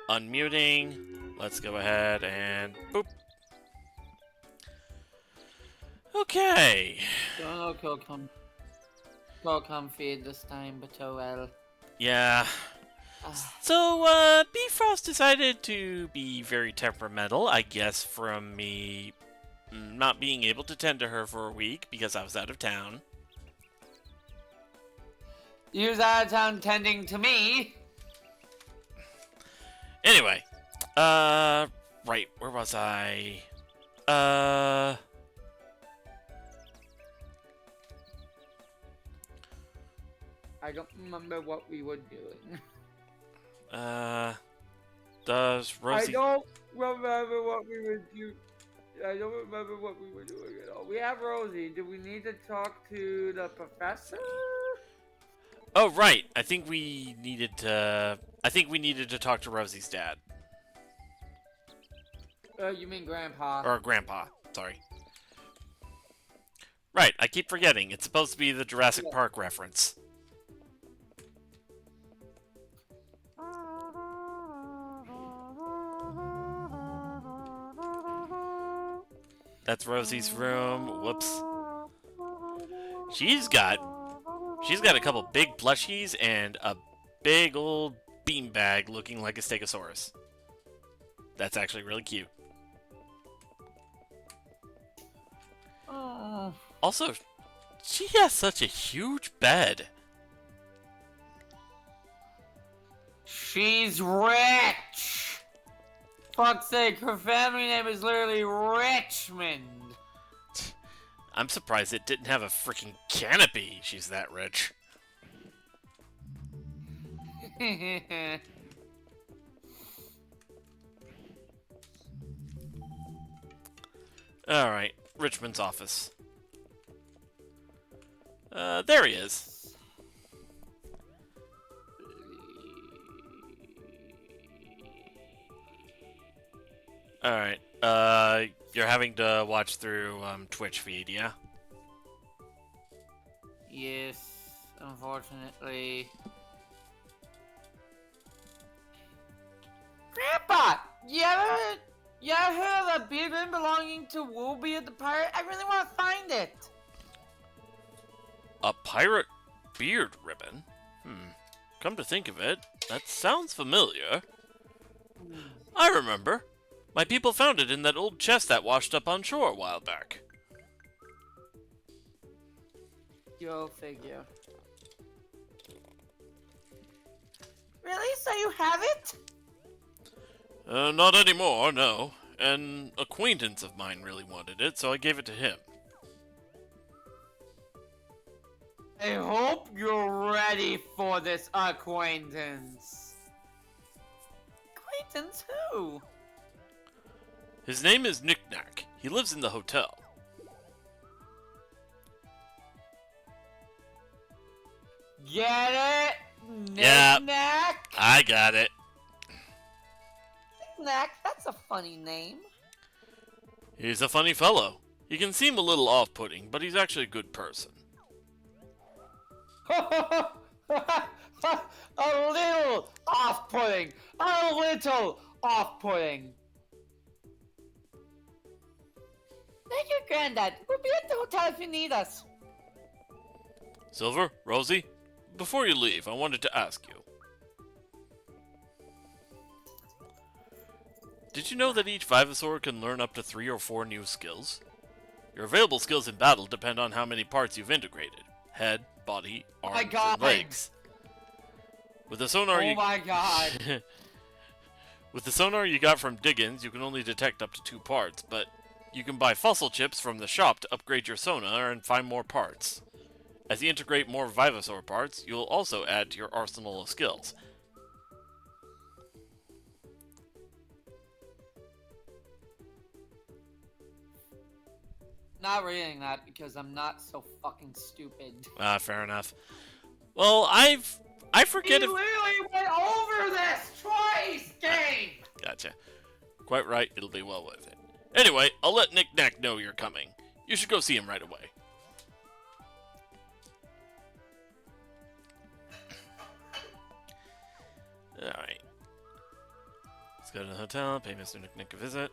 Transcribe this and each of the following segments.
unmuting. Let's go ahead and boop. Okay. Don't know go comfy this time, but oh well. Yeah. So, Bifrost decided to be very temperamental, I guess, from me not being able to tend to her for a week because I was out of town. You was out of town tending to me. Anyway, right, where was I? I don't remember what we were doing. Does Rosie... I don't remember what we were doing. I don't remember what we were doing at all. We have Rosie. Do we need to talk to the professor? Oh, right. I think we needed to talk to Rosie's dad. You mean Grandpa? Or Grandpa. Sorry. Right. I keep forgetting. It's supposed to be the Jurassic Park reference. That's Rosie's room. Whoops. She's got a couple big plushies and a big old beanbag looking like a stegosaurus. That's actually really cute. Also, she has such a huge bed. She's rich! Fuck's sake, her family name is literally Richmond. I'm surprised it didn't have a freaking canopy. She's that rich. Alright, Richmond's office. There he is. Alright, you're having to watch through, Twitch feed, yeah? Yes, unfortunately. Grandpa! You ever heard of a beard ring belonging to Woolbeard the pirate? I really want to find it! A pirate beard ribbon? Come to think of it, that sounds familiar. I remember. My people found it in that old chest that washed up on shore a while back. Go figure. Really? So you have it? Not anymore, no. An acquaintance of mine really wanted it, so I gave it to him. I hope you're ready for this acquaintance. Acquaintance who? His name is Knick-Knack. He lives in the hotel. Get it? Yep. Knick-Knack? I got it. Knick-Knack? That's a funny name. He's a funny fellow. He can seem a little off-putting, but he's actually a good person. A little off-putting. A little off-putting. Thank you, Granddad. We'll be at the hotel if you need us. Silver, Rosie, before you leave, I wanted to ask you. Did you know that each Vivasaur can learn up to 3 or 4 new skills? Your available skills in battle depend on how many parts you've integrated. Head, body, arms, and legs. With the sonar With the sonar you got from Diggins, you can only detect up to 2 parts, but you can buy fossil chips from the shop to upgrade your sonar and find more parts. As you integrate more Vivasaur parts, you'll also add to your arsenal of skills. Not reading that because I'm not so fucking stupid. Fair enough. Well, I forget if... We literally went over this twice, game! Gotcha. Quite right, it'll be well worth it. Anyway, I'll let Knick-Knack know you're coming. You should go see him right away. Alright. Let's go to the hotel, pay Mr. Nick a visit.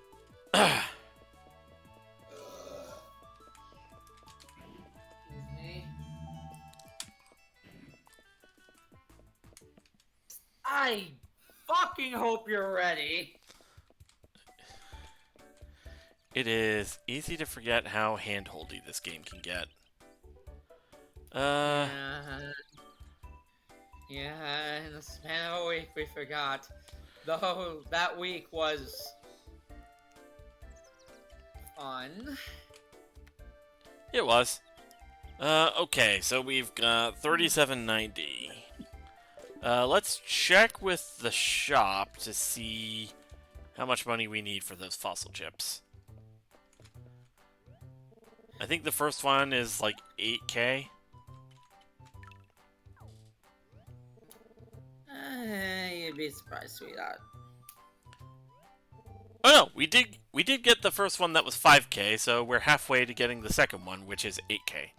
I fucking hope you're ready. It is easy to forget how handholdy this game can get. Yeah, in the span of a week we forgot. Though that week was fun. It was. Okay, so we've got 37.90. Let's check with the shop to see how much money we need for those fossil chips. I think the first one is like 8K. You'd be surprised, sweetheart. Oh no, we did get the first one that was 5K, so we're halfway to getting the second one, which is 8K.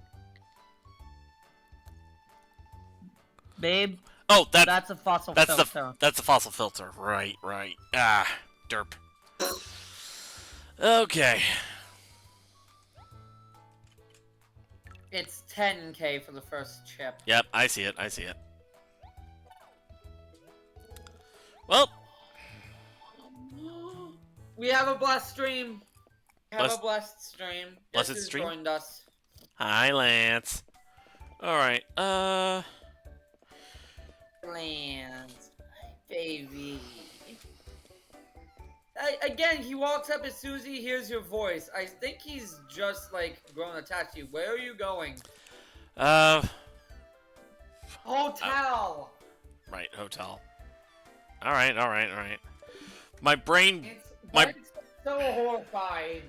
Babe. Oh, that's a fossil filter. That's a fossil filter. Right. Ah, derp. Okay. It's 10K for the first chip. Yep, I see it. Well, we have a blessed stream. Blessed stream. Blessed stream? Joined us. Hi, Lance. Alright, Lance. Baby. Again, he walks up as soon as he hears your voice. I think he's just, like, grown attached to you. Where are you going? Hotel! Right, hotel. Alright. My brain... It's so horrified.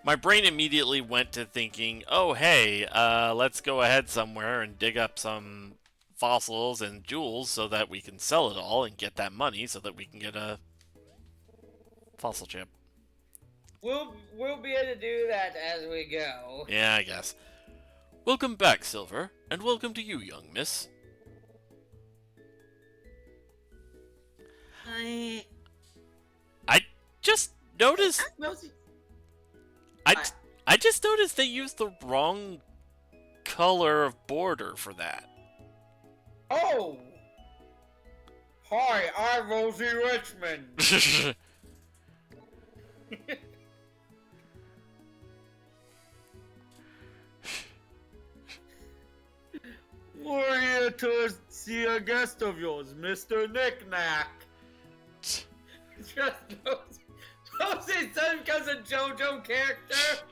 My brain immediately went to thinking, oh, hey, let's go ahead somewhere and dig up some fossils and jewels so that we can sell it all and get that money so that we can get a fossil chip. We'll be able to do that as we go. Yeah, I guess. Welcome back, Silver, and welcome to you, young miss. I just noticed... I just noticed they used the wrong color of border for that. Oh! Hi, I'm Rosie Richmond. We're here to see a guest of yours, Mr. Knick-Knack. Just Rosie's son becomes a JoJo character.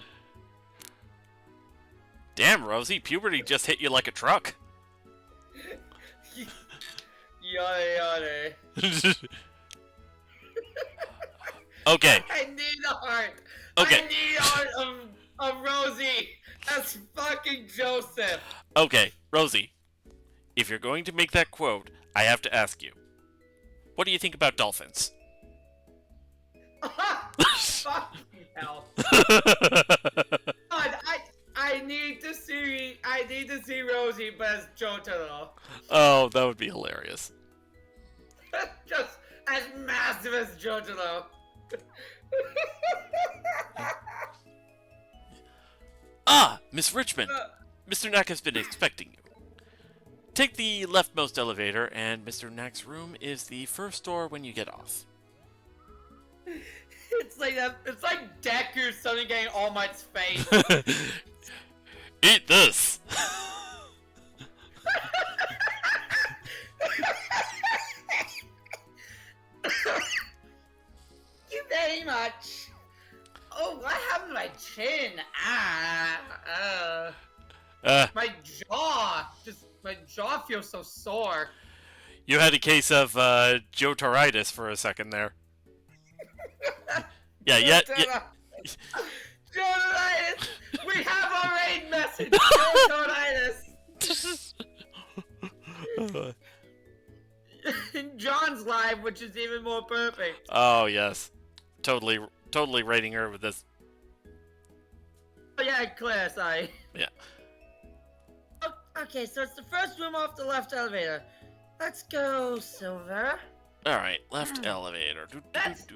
Damn, Rosie, puberty just hit you like a truck. Yada yada. Okay. I need a heart. Okay. I need a heart of Rosie. That's fucking Joseph. Okay, Rosie. If you're going to make that quote, I have to ask you. What do you think about dolphins? Fucking hell. God, I need to see Rosie, but as Jotaro. Oh, that would be hilarious. Just as massive as Jotaro. Ah, Miss Richmond. Mr. Knack has been expecting you. Take the leftmost elevator, and Mr. Knack's room is the first door when you get off. It's like Deku suddenly getting All Might's face. Eat this! Thank you very much. Oh, what happened to my chin? My jaw feels so sore. You had a case of Jotaritis for a second there. Yeah. Jotaritis! We have our raid message! Jotaritis! John's live, which is even more perfect. Oh, yes. Totally rating her with this. Oh, yeah, Claire, sorry. Yeah. Okay, so it's the first room off the left elevator. Let's go, Silver. Alright, left elevator. That's...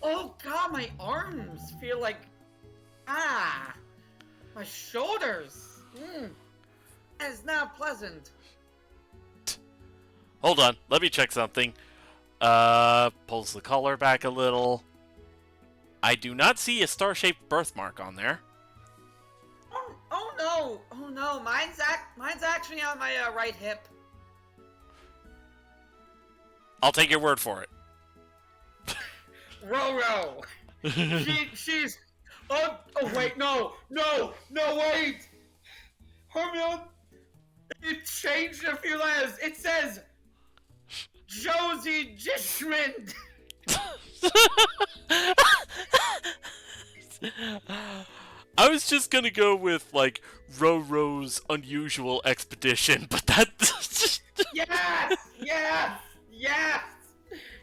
Oh god, my arms feel like... Ah! My shoulders! That is not pleasant. Hold on, let me check something. Pulls the collar back a little. I do not see a star-shaped birthmark on there. Oh no! Oh no, mine's actually on my right hip. I'll take your word for it. Roro! she's... Oh, wait, no, wait! Hermione, it changed a few letters. It says Josie Jishmond. I was just gonna go with, like, Roro's Unusual Expedition, but that...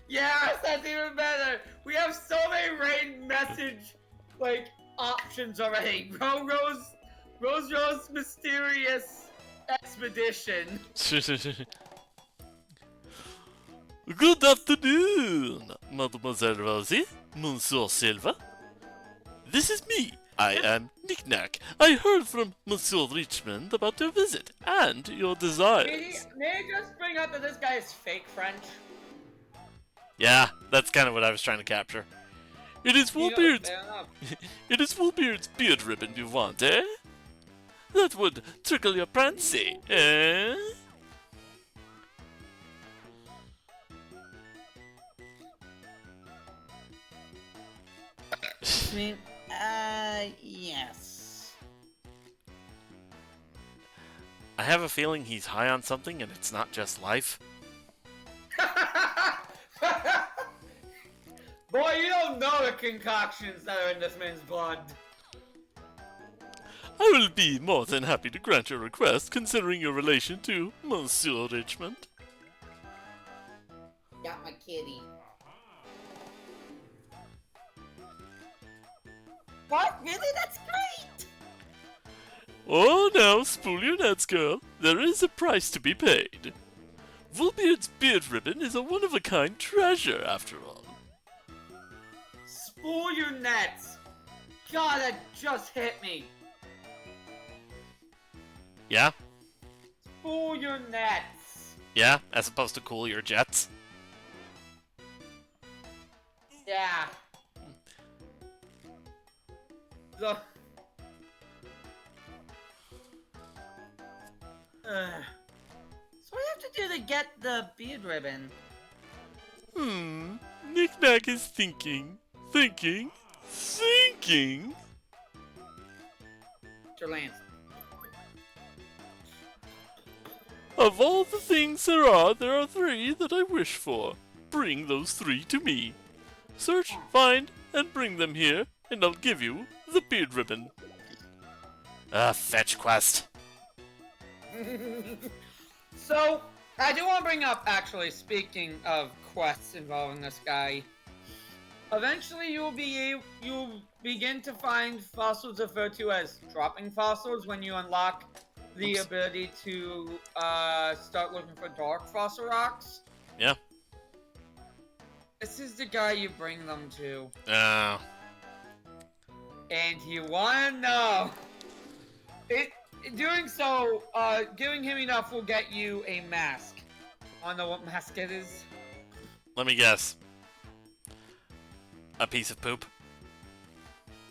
Yes, that's even better. We have so many rain message, like, options already. Roro's Mysterious Expedition. Good afternoon, Mademoiselle Rosie, Monsieur Silva. This is me. I am Knick-Knack. I heard from Monsieur Richmond about your visit and your desires. May I just bring up that this guy is fake French? Yeah, that's kind of what I was trying to capture. It is Woolbeard's... It is Woolbeard's beard ribbon you want, eh? That would tickle your fancy, eh? I mean, yes. I have a feeling he's high on something and it's not just life. Boy, you don't know the concoctions that are in this man's blood. I will be more than happy to grant your request, considering your relation to Monsieur Richmond. Got my kitty. What? Really? That's great! Oh, now, spool your nets, girl. There is a price to be paid. Woolbeard's beard ribbon is a one-of-a-kind treasure, after all. Spool your nets! God, that just hit me. Yeah? Spool your nets. Yeah, as opposed to cool your jets. Yeah. So... So what do you have to do to get the beard ribbon? Knick-Knack is thinking. Thinking. Mr. Lance. Of all the things there are 3 that I wish for. Bring those 3 to me. Search, find, and bring them here, and I'll give you the beard ribbon. Fetch quest. So, I do want to bring up, actually, speaking of quests involving this guy. Eventually, you'll begin to find fossils referred to as dropping fossils when you unlock the ability to start looking for dark fossil rocks. Yeah. This is the guy you bring them to. Oh. And you wanna know. Doing so, giving him enough will get you a mask. Wanna know what mask it is? Let me guess. A piece of poop?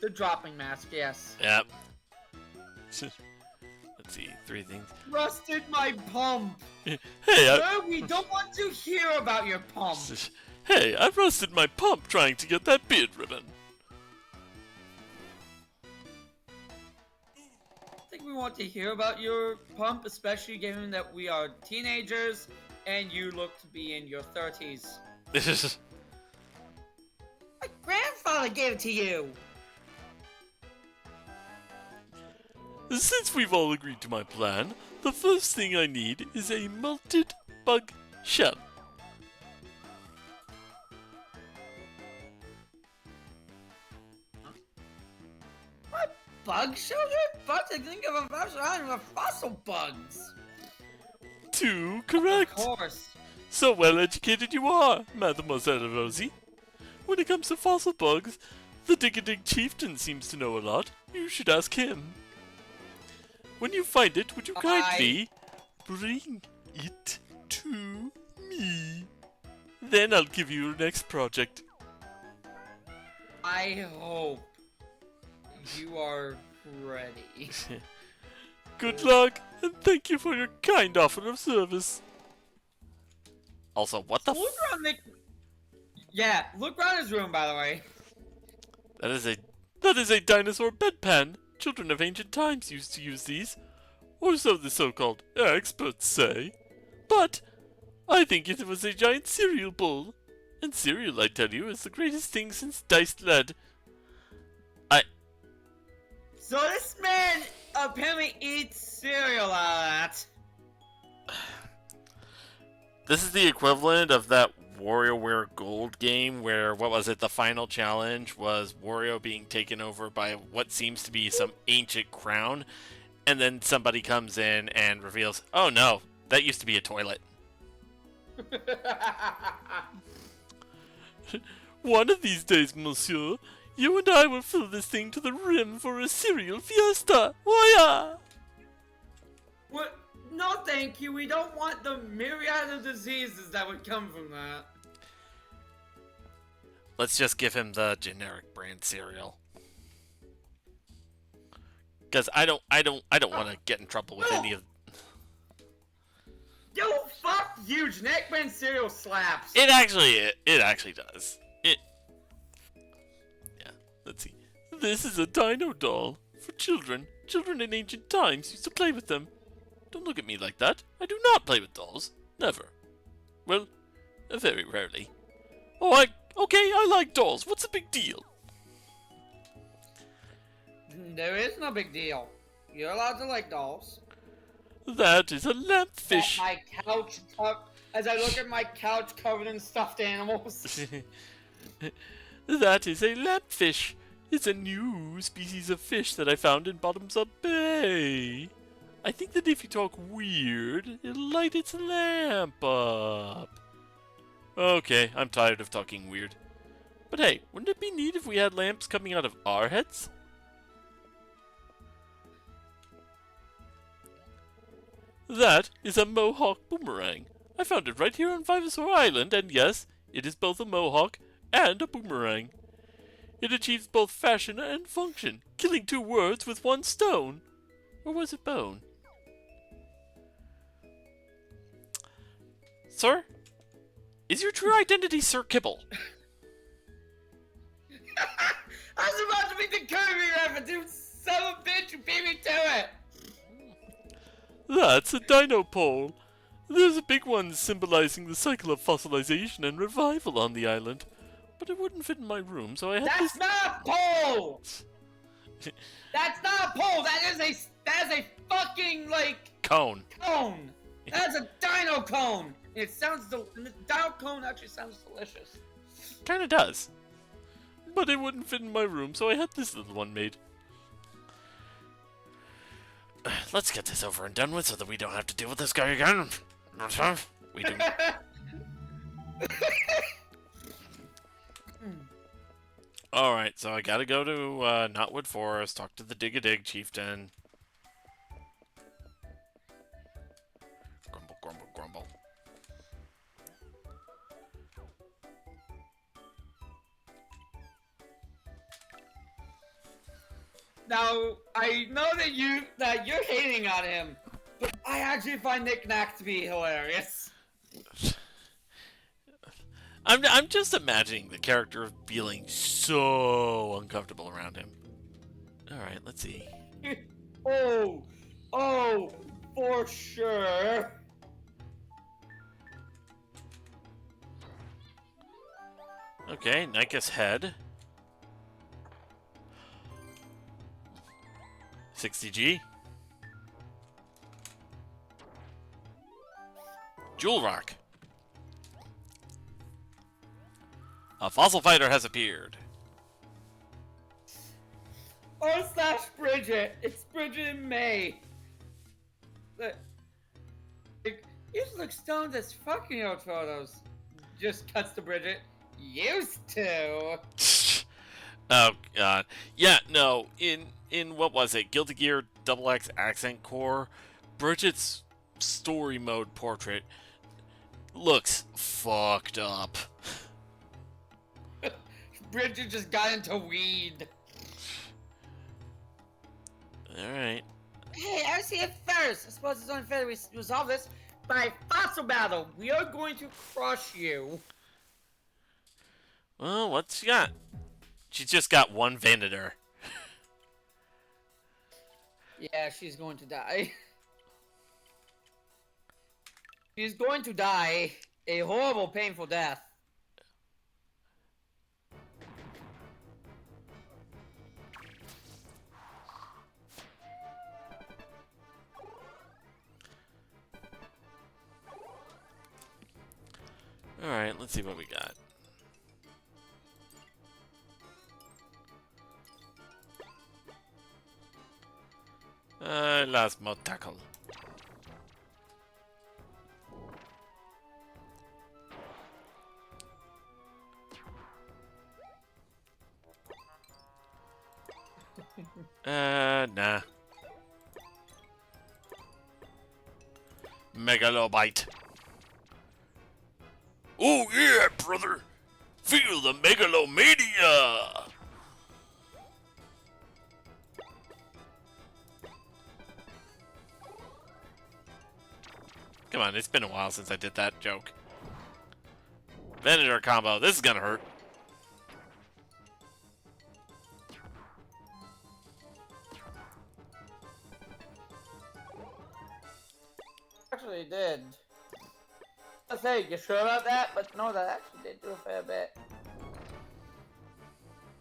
The dropping mask, yes. Yep. Let's see, 3 things. Rusted my pump! Hey, Sir, we don't want to hear about your pump! Hey, I rusted my pump trying to get that beard ribbon. I think we want to hear about your pump, especially given that we are teenagers and you look to be in your 30s. My grandfather gave it to you! Since we've all agreed to my plan, the first thing I need is a melted bug shell. What? Bug shelter? Bugs? I think of a fossil. I don't know fossil bugs. 2 correct. Of course. So well educated you are, Mademoiselle Rosie. When it comes to fossil bugs, the Dig-a-Dig Chieftain seems to know a lot. You should ask him. When you find it, would you kindly bring it to me? Then I'll give you your next project. I hope you are ready. Good luck, and thank you for your kind offer of service. Also, what the Look around Yeah, look around his room, by the way. That is a dinosaur bedpan. Children of ancient times used to use these, or so the so-called experts say. But I think it was a giant cereal bowl. And cereal, I tell you, is the greatest thing since diced lead. So this man apparently eats cereal out of that. This is the equivalent of that WarioWare Gold game where, what was it, the final challenge was Wario being taken over by what seems to be some ancient crown, and then somebody comes in and reveals, oh no, that used to be a toilet. One of these days, monsieur, you and I will fill this thing to the rim for a cereal fiesta. Why? What? No, thank you. We don't want the myriad of diseases that would come from that. Let's just give him the generic brand cereal. Because I don't want to get in trouble with any of. Yo, fuck you! Generic brand cereal slaps. It actually does. Yeah. Let's see. This is a dino doll for children. Children in ancient times used to play with them. Don't look at me like that. I do not play with dolls. Never. Well, very rarely. Okay, I like dolls. What's the big deal? There is no big deal. You're allowed to like dolls. That is a lampfish. As I look at my couch covered in stuffed animals. That is a lampfish. It's a new species of fish that I found in Bottoms Up Bay. I think that if you talk weird, it'll light its lamp up. Okay, I'm tired of talking weird. But hey, wouldn't it be neat if we had lamps coming out of our heads? That is a Mohawk boomerang. I found it right here on Vivasor Island, and yes, it is both a Mohawk and a boomerang. It achieves both fashion and function, killing two words with one stone. Or was it bone? Sir? Is your true identity Sir Kibble? I was about to make the Kirby reference, you son of a bitch, you beat me to it! That's a dino pole. There's a big one symbolizing the cycle of fossilization and revival on the island. But it wouldn't fit in my room, so I had That's not a pole! That's not a pole! That is a fucking, like... Cone. Cone! That's a dino cone! It sounds... The dino cone actually sounds delicious. Kinda does. But it wouldn't fit in my room, so I had this little one made. Let's get this over and done with so that we don't have to deal with this guy again. We do. Alright, so I gotta go to Knotwood Forest, talk to the Dig-a-Dig Chieftain. Grumble, grumble, grumble. Now, I know that you're hating on him, but I actually find Nick Knack to be hilarious. I'm just imagining the character feeling so uncomfortable around him. Alright, let's see. Oh, for sure. Okay, Nika's head. 60G. Jewel Rock. A fossil fighter has appeared. /Bridget. It's Bridget and May. You look stoned as fucking your photos. Just cuts to Bridget. Used to. Oh god. Yeah, no. In what was it? Guilty Gear Double X Accent Core, Bridget's story mode portrait looks fucked up. Bridget just got into weed. Alright. Hey, I see it first. I suppose it's only fair that we resolve this by fossil battle. We are going to crush you. Well, what's she got? She's just got one Venator. Yeah, she's going to die. She's going to die a horrible, painful death. Alright, let's see what we got. Last mod tackle. Nah. Megalobite. Oh yeah, brother! Feel the megalomania! Come on, it's been a while since I did that joke. Venator combo, this is gonna hurt. Actually did. I say, you sure about that? But no, that actually did do a fair bit.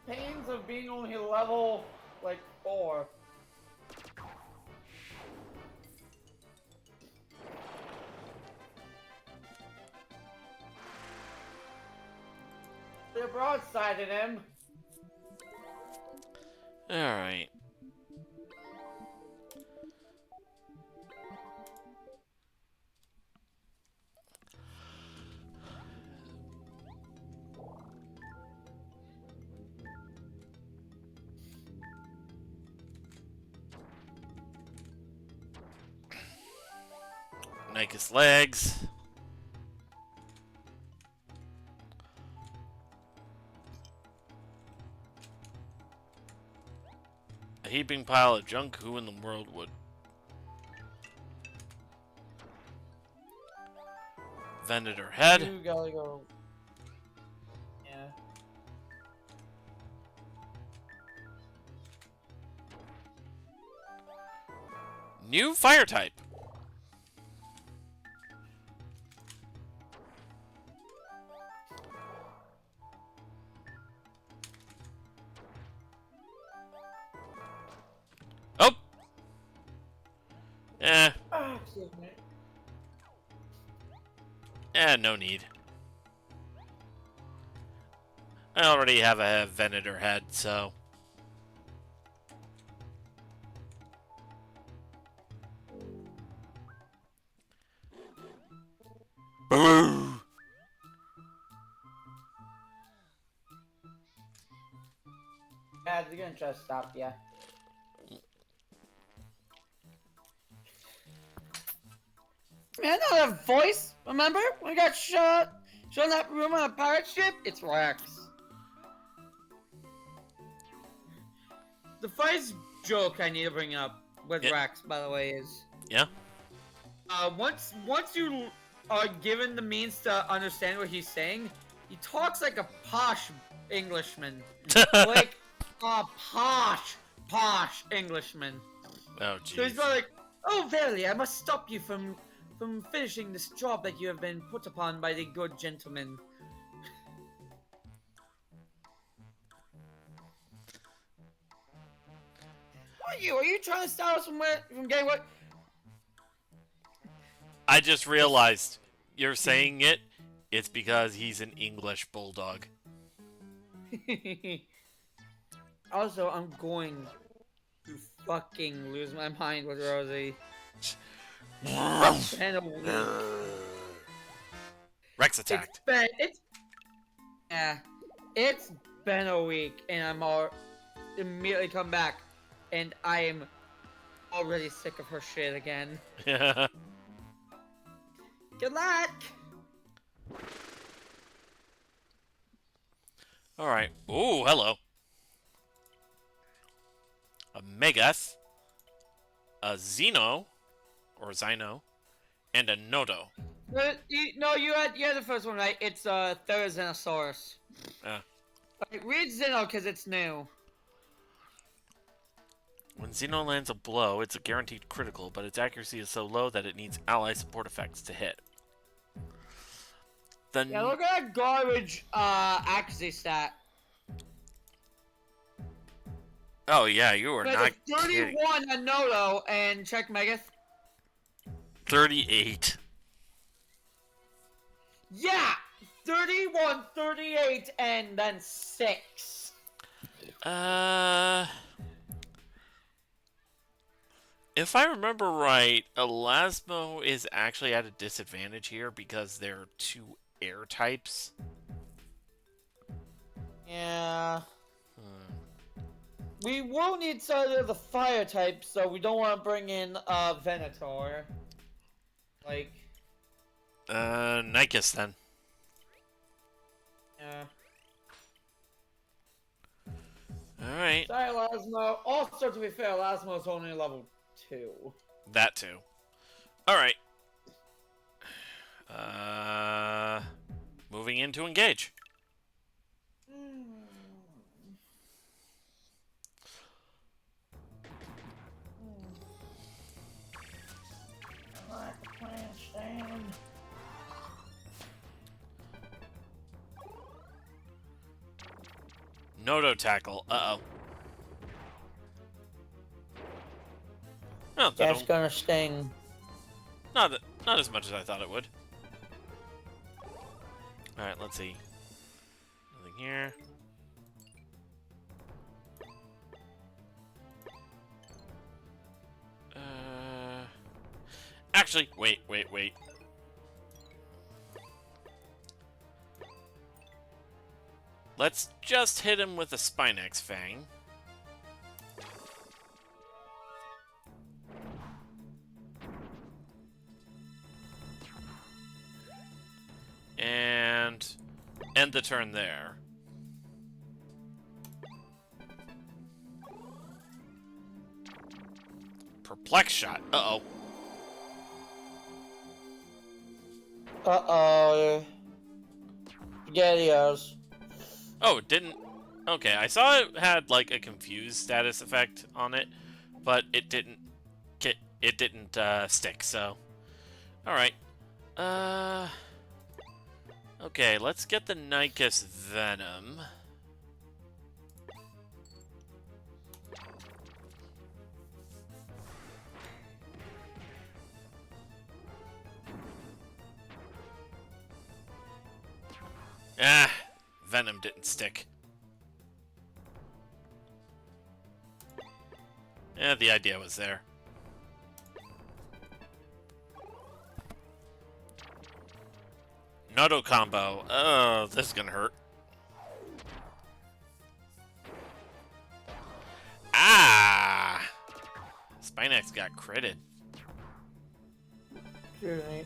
Pains of being only level, like, 4. They're broadsided him. Alright. Nike's legs. A heaping pile of junk. Who in the world would? Venator head. You gotta go. Yeah. New fire type. Oh. Excuse me. No need. I already have a Venator head, so. Boo! Yeah, they're gonna try to stop ya. Man, I know that voice. Remember? When we got shot in that room on a pirate ship? It's Rex. The first joke I need to bring up with Rex, by the way, is Yeah? once you are given the means to understand what he's saying, he talks like a posh Englishman. Like a posh Englishman. Oh, So he's jeez. like, "Oh, verily, I must stop you from finishing this job that you have been put upon by the good gentleman." What are you? Are you trying to stop us from getting what? I just realized you're saying it. It's because he's an English bulldog. Also, I'm going to fucking lose my mind with Rosie. It's been a week. Rex attacked. Yeah, it's been a week, and I'm all immediately come back, and I am already sick of her shit again. Good luck. Alright. Ooh, hello. A Megas, a Xeno, or Xino, and a Nodo. No, you had the first one right. It's Therizinosaurus. Right, read Xeno because it's new. When Xeno lands a blow, it's a guaranteed critical, but its accuracy is so low that it needs ally support effects to hit. Yeah, look at that garbage accuracy stat. Oh yeah, you are But not it's 31 kidding. on Nodo, and check Megath. 38. Yeah! 31, 38, and then 6. If I remember right, Elasmo is actually at a disadvantage here because there are 2 air types. Yeah. We will need some of the fire types, so we don't want to bring in Venator. Like. Nikes then. Yeah. Alright. Sorry, Elasmo. Also, to be fair, Elasmo is only level 2. That too. Alright. Moving into engage. Nodo tackle. Uh-oh. Oh, That's gonna sting. Not as much as I thought it would. Alright, let's see. Nothing here. Actually, wait. Let's just hit him with a Spinax Fang. And end the turn there. Perplex shot. Uh-oh. Uh-oh. Spaghettios. Oh, it didn't... Okay, I saw it had, like, a confused status effect on it, but it didn't stick, so... Alright. Okay, let's get the Nycus Venom. Ah, Venom didn't stick. Yeah, the idea was there. Nodo combo. Oh, this is gonna hurt. Ah! Spinax got critted. Right.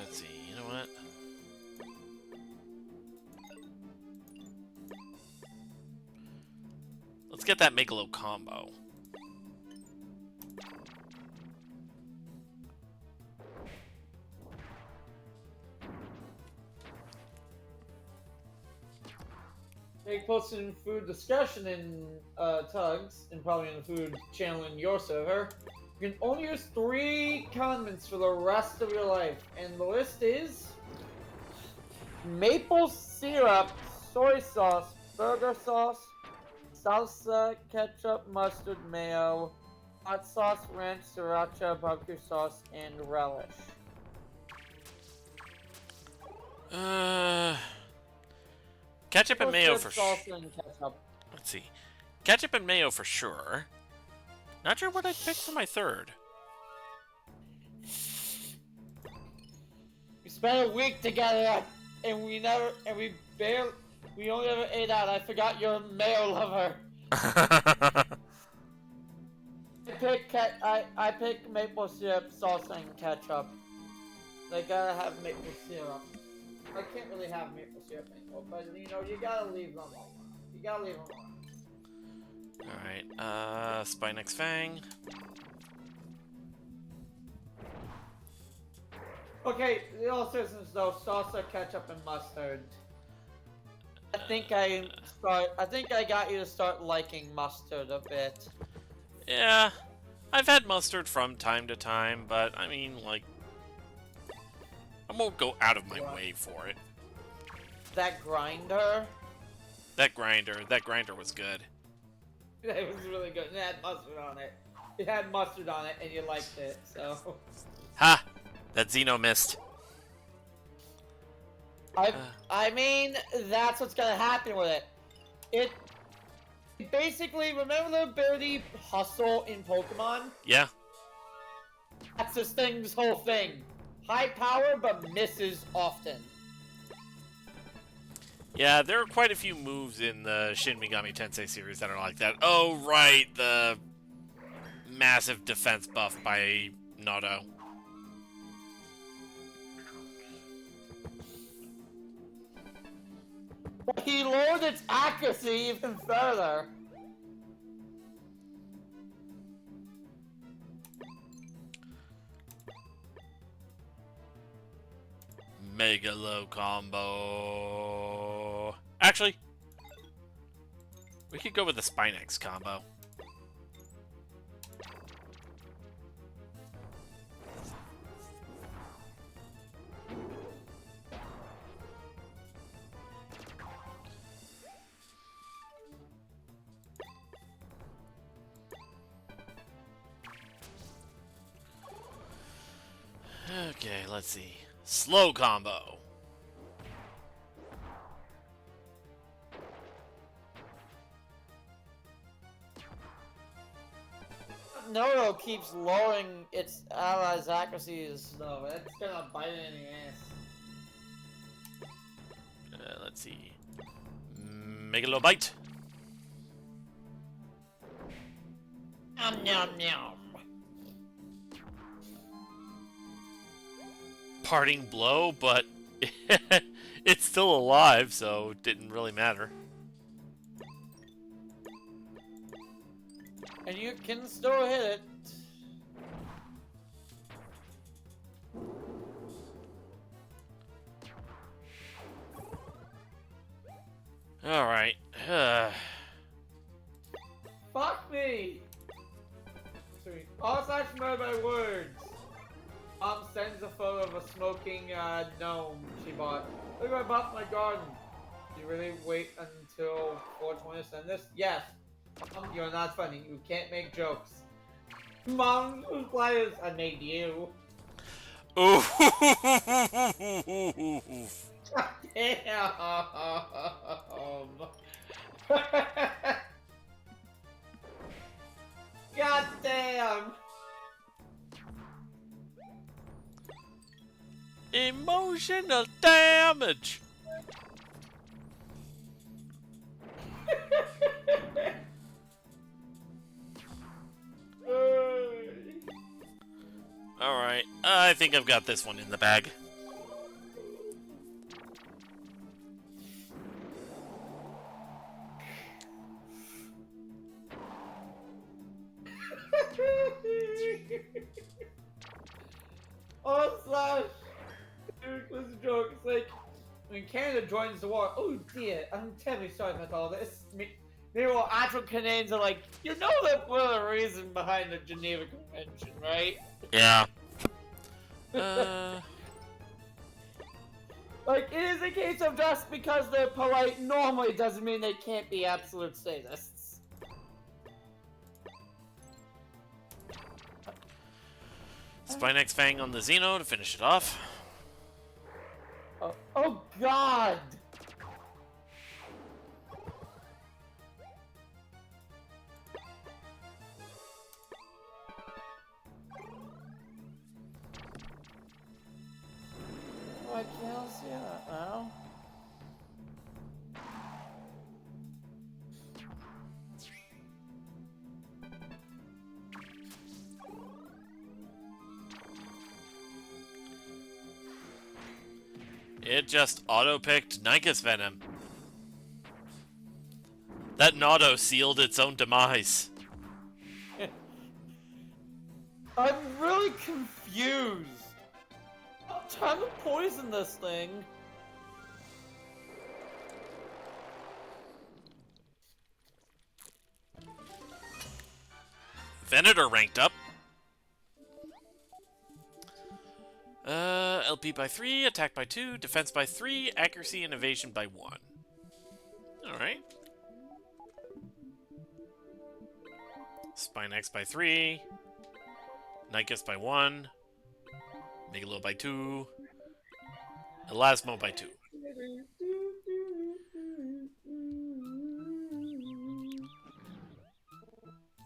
Let's see, you know what? Let's get that Megalo combo. Make posted in food discussion in Tugs, and probably in the food channel in your server. You can only use 3 condiments for the rest of your life, and the list is maple syrup, soy sauce, burger sauce, salsa, ketchup, mustard, mayo, hot sauce, ranch, sriracha, barbecue sauce, and relish. Uh, ketchup and Maple mayo syrup, for salsa, and ketchup. let's see. Ketchup and mayo for sure. Not sure what I'd pick for my third. We spent a week together, and we only ever ate out. I forgot you're a mayo lover. I pick maple syrup, salsa, and ketchup. They gotta have maple syrup. I can't really have maple syrup anymore, but you know, you gotta leave them alone. You gotta leave them alone. Alright, Spinax Fang. Okay, in all seriousness though, salsa, ketchup, and mustard. I think I got you to start liking mustard a bit. Yeah, I've had mustard from time to time, but I mean, like, I won't go out of my way for it. That grinder? That grinder was good. It was really good. It had mustard on it. It had mustard on it, and you liked it, so. Ha! That Xeno missed. I mean, that's what's gonna happen with it. It basically, remember the ability Hustle in Pokemon? Yeah. That's this thing's whole thing. High power, but misses often. Yeah, there are quite a few moves in the Shin Megami Tensei series that are like that. Oh, right, the massive defense buff by Noto. But he lowered its accuracy even further. Mega low combo. Actually, we could go with the Spinax combo. Okay, let's see. Slow combo. Noto keeps lowering its allies' accuracies, though. That's gonna bite it in the ass. Let's see. Megalobite. Nom nom nom. Parting blow, but it's still alive, so it didn't really matter. And you can still hit it. Alright. Fuck me! Sweet. Also, remember my words. Mom sends a photo of a smoking gnome she bought. Look what I bought for my garden. Do you really wait until 420 to send this? Yes. Mom, you're not funny. You can't make jokes. Mom, whose players I made you. Ooh. Damn. God damn. Emotional damage. Alright, I think I've got this one in the bag. Oh, slash. Dude, was a joke. It's like when Canada joins the war. Oh dear, I'm terribly sorry about all this. Meanwhile, actual Canadians are like, you know that we're the reason behind the Geneva Convention, right? Yeah. Like, it is a case of just because they're polite normally doesn't mean they can't be absolute sadists. Spinax Fang on the Xeno to finish it off. Oh God! Oh, I can't see that now. It just auto-picked Nykus Venom. That Nauto sealed its own demise. I'm really confused. I'm trying to poison this thing. Venator ranked up. LP by 3, attack by 2, defense by 3, accuracy and evasion by 1. Alright. Spine X by 3, Nykus by 1, Megalo by 2, Elasmo by 2.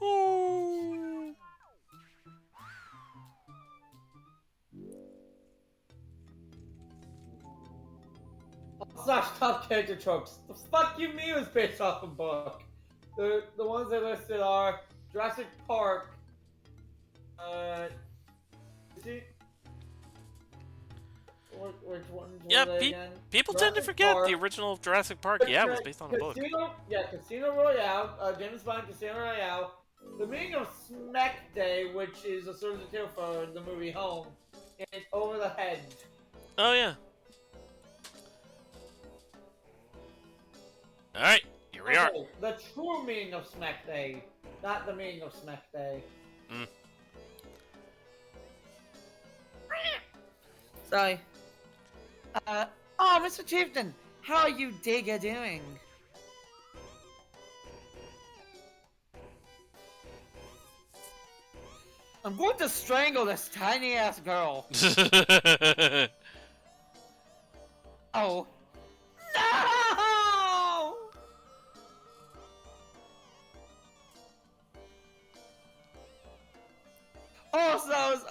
Ooh. Slash top character tropes. The fuck you mean was based off a book? The ones I listed are Jurassic Park. Which ones Yeah, were they again? people tend to Jurassic forget Park. the original Jurassic Park. Yeah, it was based on a book. Casino Royale, James Bond Casino Royale. The meaning of Smack Day, which is a source of tale for the movie Home, and Over the Hedge. Oh, yeah. Alright, here we are. The true meaning of Smack Day, not the meaning of Smack Day. Mm. Sorry. Oh, Mr. Chieftain, how are you digger doing? I'm going to strangle this tiny ass girl. Oh. No! Oh, so that was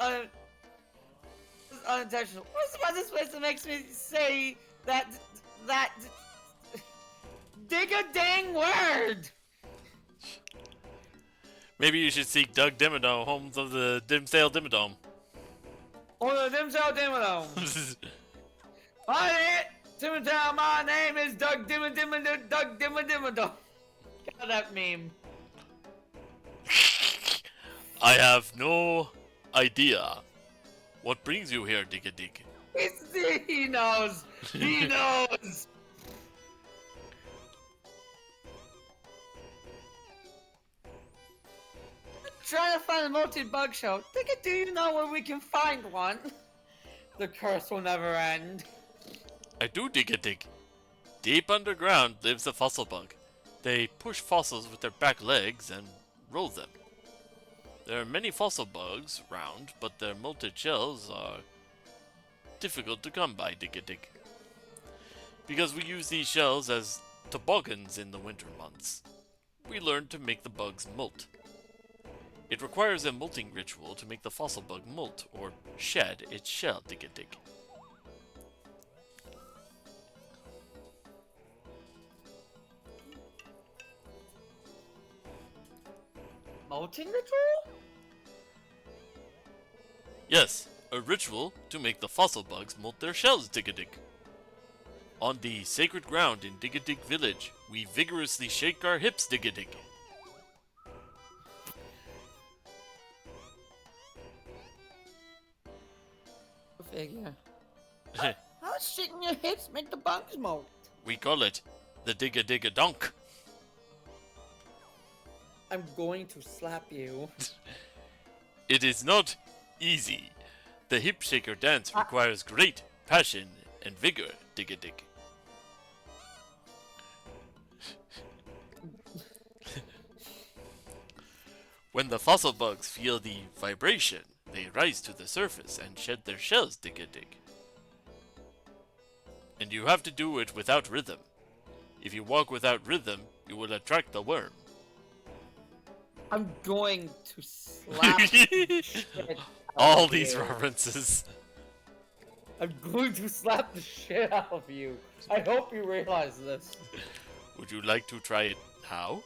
unintentional. What's about this place that makes me say that dig a dang word? Maybe you should seek Doug Dimmadome, home of the Dimsdale Dimmadome. Or the Dimsdale Dimmadome. Hi, Dimmadome, my name is Doug Dimmadome. Got that meme. I have no idea. What brings you here, Dig-a-Dig? He knows. He knows. Trying to find a multi-bug show. Do you know where we can find one? The curse will never end. I do, Dig-a-Dig. Deep underground lives a fossil bug. They push fossils with their back legs and roll them. There are many fossil bugs around, but their molted shells are difficult to come by, Dig-a-Dig. Because we use these shells as toboggans in the winter months, we learned to make the bugs molt. It requires a molting ritual to make the fossil bug molt, or shed its shell, Dig-a-Dig. Molting ritual? Yes, a ritual to make the fossil bugs molt their shells, Dig-a-Dig. On the sacred ground in Dig-a-Dig village, we vigorously shake our hips, Dig-a-Dig. Figure. How shaking your hips make the bugs molt? We call it the Dig-a-Dig-a-Donk. I'm going to slap you. It is not easy. The hip shaker dance requires great passion and vigor, Dig-a-Dig. When the fossil bugs feel the vibration, they rise to the surface and shed their shells, Dig-a-Dig. And you have to do it without rhythm. If you walk without rhythm, you will attract the worm. I'm going to slap the shit out All of these you. references. I'm going to slap the shit out of you. I hope you realize this. Would you like to try it now?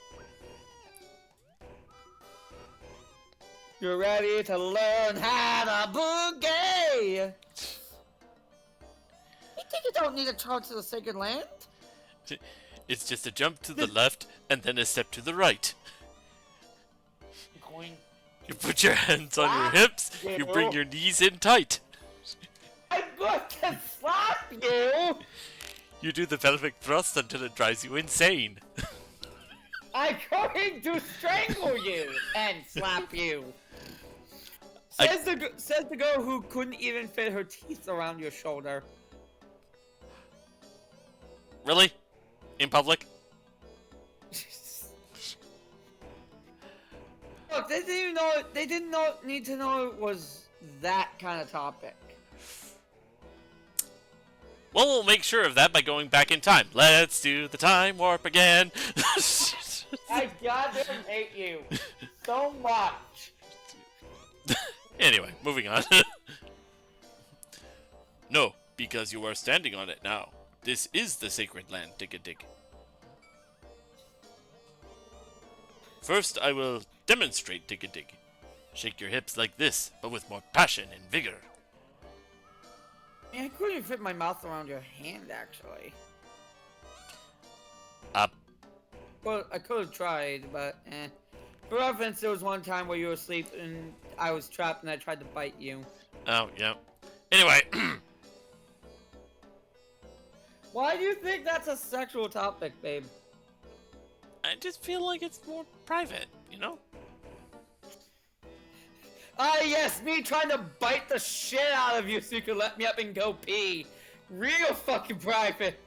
You're ready to learn how to boogie! You think you don't need a charge to the sacred land? It's just a jump to the left and then a step to the right. I'm going You put your hands on your hips, you bring your knees in tight. I'm going to slap you! You do the pelvic thrust until it drives you insane. I'm going to strangle you and slap you. Says the girl who couldn't even fit her teeth around your shoulder. Really? In public? Look, they didn't even know. They didn't need to know it was that kind of topic. Well, we'll make sure of that by going back in time. Let's do the time warp again. I goddamn hate you so much. Anyway, moving on. No, because you are standing on it now. This is the sacred land, Dig-a-dig. First, I will demonstrate Dig-a-dig. Shake your hips like this, but with more passion and vigor. Man, I couldn't even fit my mouth around your hand, actually. Up. Well, I could have tried, but eh. For reference, there was one time where you were asleep and I was trapped and I tried to bite you. Oh, yeah. Anyway. Why do you think that's a sexual topic, babe? I just feel like it's more private, you know? Ah, yes, me trying to bite the shit out of you so you could let me up and go pee. Real fucking private.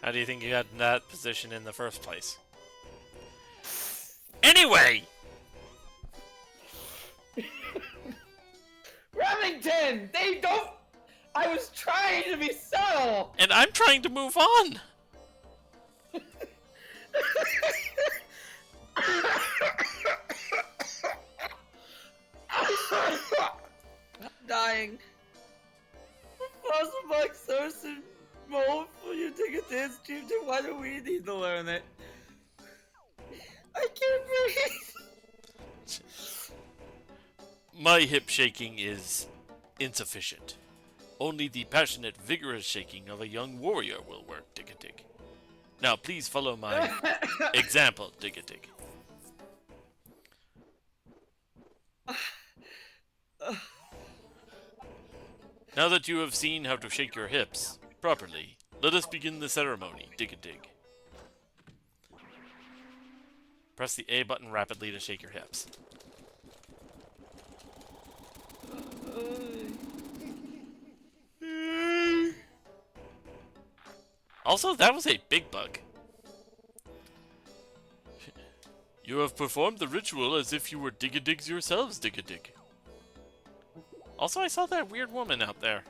How do you think you got in that position in the first place? Anyway! Remington! They don't... I was trying to be subtle! And I'm trying to move on! I'm dying. Fossil source and mold for you take a dance team to why do we need to learn it? I can't breathe. My hip shaking is insufficient. Only the passionate, vigorous shaking of a young warrior will work, Dig-a-dig. Now, please follow my example, Dig-a-dig. Now that you have seen how to shake your hips properly, let us begin the ceremony, Dig-a-dig. Press the A button rapidly to shake your hips. Also, that was a big bug. You have performed the ritual as if you were Dig-a-digs yourselves, Dig-a-dig. Also, I saw that weird woman out there.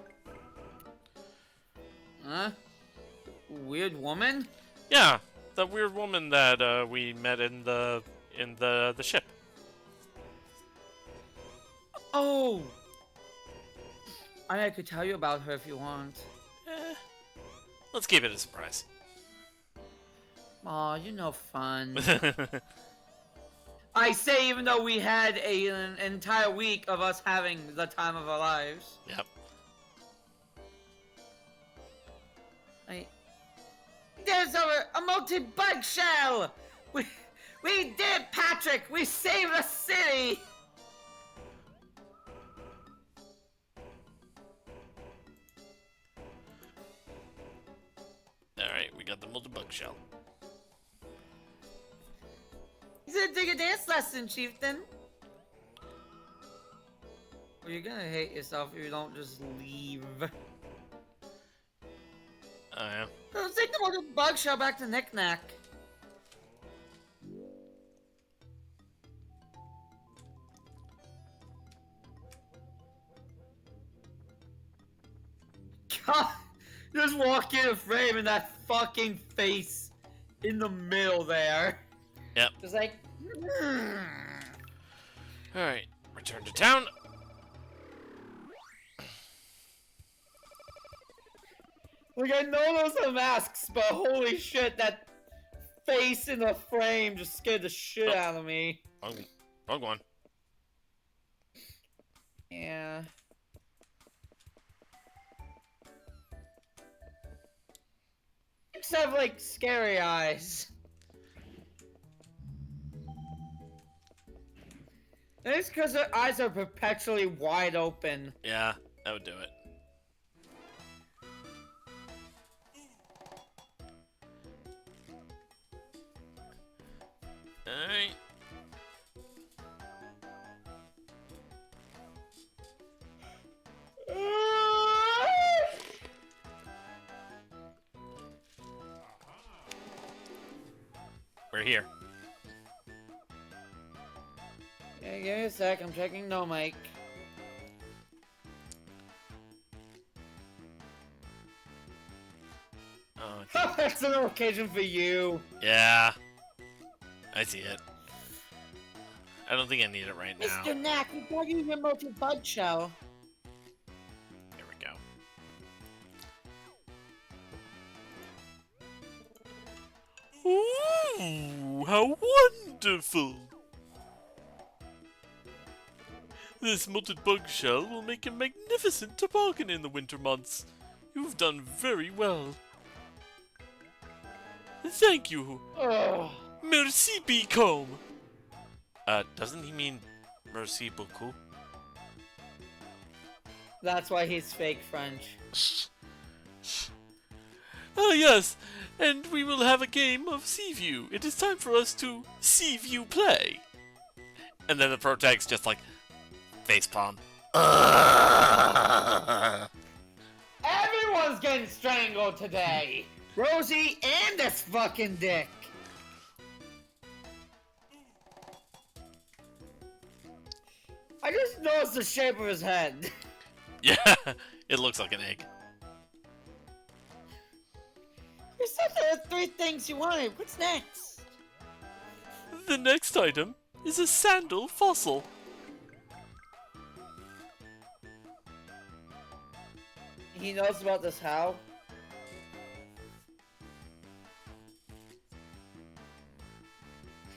Huh? Weird woman? Yeah, the weird woman that we met in the ship. Oh! I could tell you about her if you want. Let's keep it a surprise. Aw, you're no fun. I say even though we had an entire week of us having the time of our lives. Yep. There's a multi-bug shell! We did, Patrick! We saved the city! Alright, we got the multi-bug shell. He's gonna take a dance lesson, chieftain. Well, you're gonna hate yourself if you don't just leave. Oh, yeah. Let's take the multi-bug shell back to Knick-Knack. God, Just walk in a frame and that fucking face in the middle there. Yep. Just like. Alright, return to town. Like, I know those are masks, but holy shit, that face in the frame just scared the shit out of me. Wrong one. Yeah. Just have, like, scary eyes. It's because their eyes are perpetually wide open. Yeah, that would do it. Alright. We're here. Yeah, give me a sec, I'm checking no mic. Oh, That's an occasion for you. yeah. I see it. I don't think I need it right now. Mr. Knack, you gotta use your motor bug show. There we go. Ooh, how wonderful! This molted bug shell will make a magnificent toboggan in the winter months. You've done very well. Thank you. Ugh. Merci beaucoup. Doesn't he mean merci beaucoup? That's why he's fake French. Ah, yes, and we will have a game of Seaview. It is time for us to Seaview play. And then the protag's just like, facepalm. Everyone's getting strangled today! Rosie and this fucking dick! I just noticed the shape of his head. Yeah, it looks like an egg. You said there were 3 things you wanted. What's next? The next item is a sandal fossil. He knows about this how?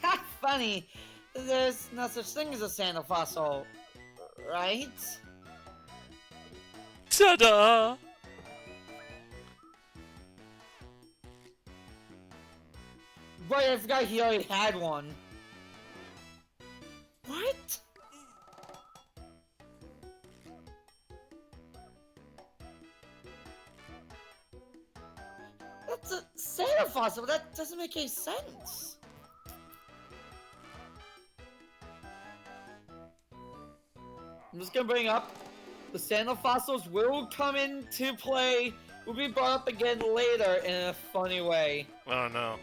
Ha! Funny. There's no such thing as a sandal fossil, right? Ta-da! Right, I forgot he already had one. What? That's a sandal fossil, that doesn't make any sense. I'm just gonna bring up the sandal fossils will come into play, will be brought up again later in a funny way. Oh no.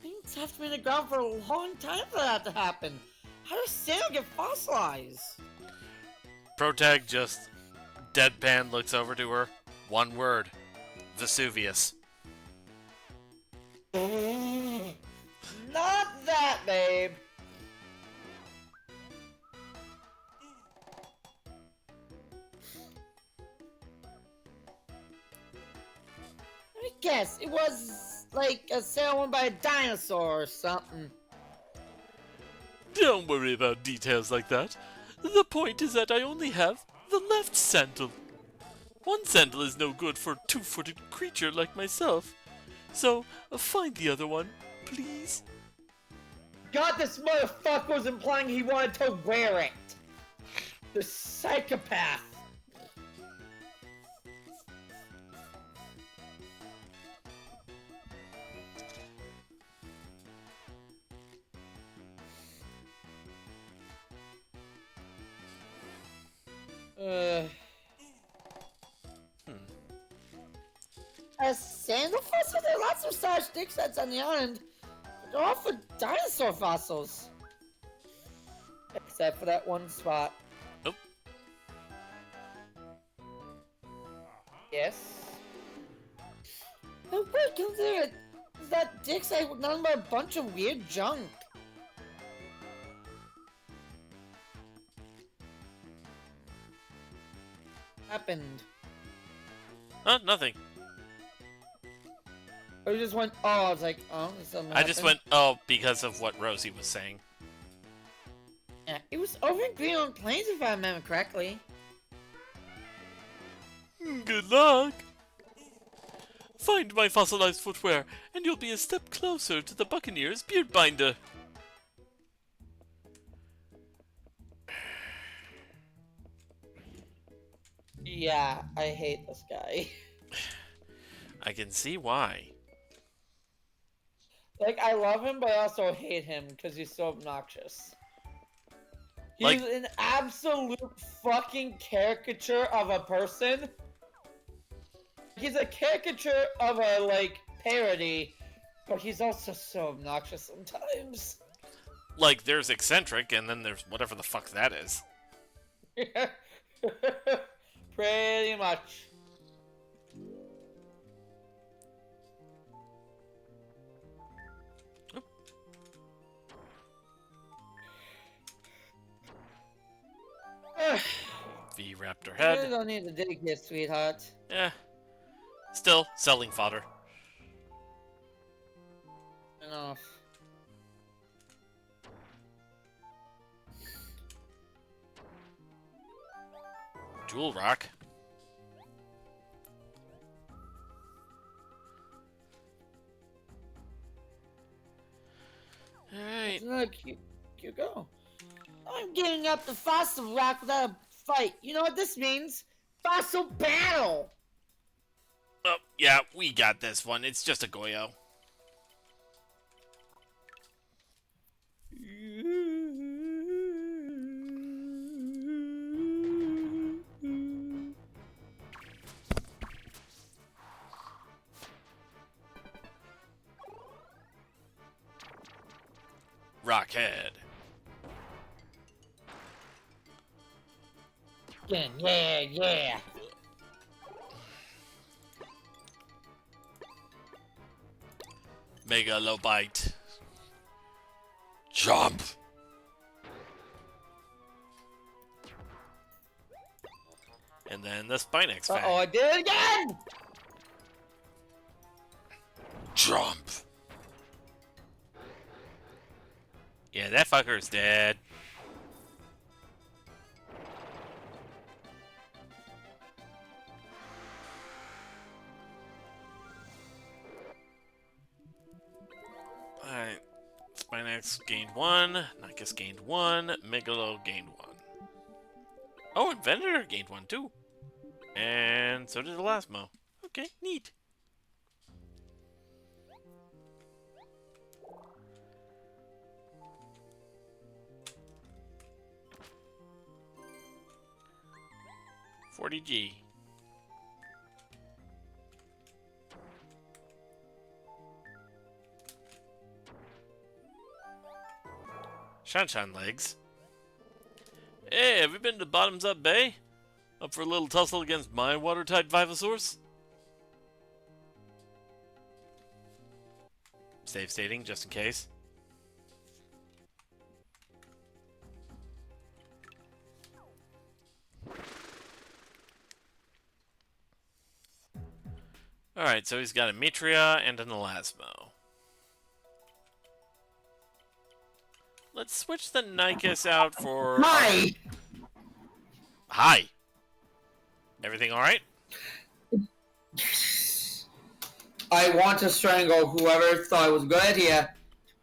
Things have to be in the ground for a long time for that to happen. How does sandal get fossilized? Protag just deadpan looks over to her. One word. Vesuvius. Not that, babe. I guess it was like a sail won by a dinosaur or something. Don't worry about details like that. The point is that I only have the left sandal. One sandal is no good for a 2-footed creature like myself. So, find the other one, please. God, this motherfucker was implying he wanted to wear it. The psychopath. A sandal fossil? There are lots of such dig sets on the island. But they're all for dinosaur fossils. Except for that one spot. Oh. Yes. How quick is that dick's like nothing but a bunch of weird junk? Happened. Huh? Nothing. Or you just went, oh, I was like, oh, something I just went, oh, because of what Rosie was saying. Yeah, it was over in Green on Plains if I remember correctly. Good luck! Find my fossilized footwear, and you'll be a step closer to the Buccaneer's beard binder. Yeah, I hate this guy. I can see why. Like, I love him, but I also hate him because he's so obnoxious. He's Like, an absolute fucking caricature of a person. He's a caricature of a, like, parody, but he's also so obnoxious sometimes. like there's eccentric, and then there's whatever the fuck that is. Pretty much. V-Raptor You head. don't need to dig here, sweetheart. Yeah. Still selling fodder. Enough. Jewel rock. Alright. It's another cute girl. I'm getting up the fossil rock without a fight. You know what this means? Fossil battle! Oh, yeah, we got this one. It's just a Goyo. Rockhead. Yeah. Megalobite. Jump. And then the Spinex Fang. Uh-oh, I did it again! Jump. Yeah, that fucker's dead. Alright. Spinex gained 1. Nykus gained 1. Megalo gained 1. Oh, and Venator gained 1 too. And so did Elasmo. Okay, neat. $40G. Shanshan legs. Hey, have you been to Bottoms Up Bay? Up for a little tussle against my water-type Vivosaurs? Save stating, just in case. Alright, so he's got a Mitria and an Elasmo. Let's switch the Nykus out for... Hi! Hi! Everything alright? I want to strangle whoever thought it was a good idea.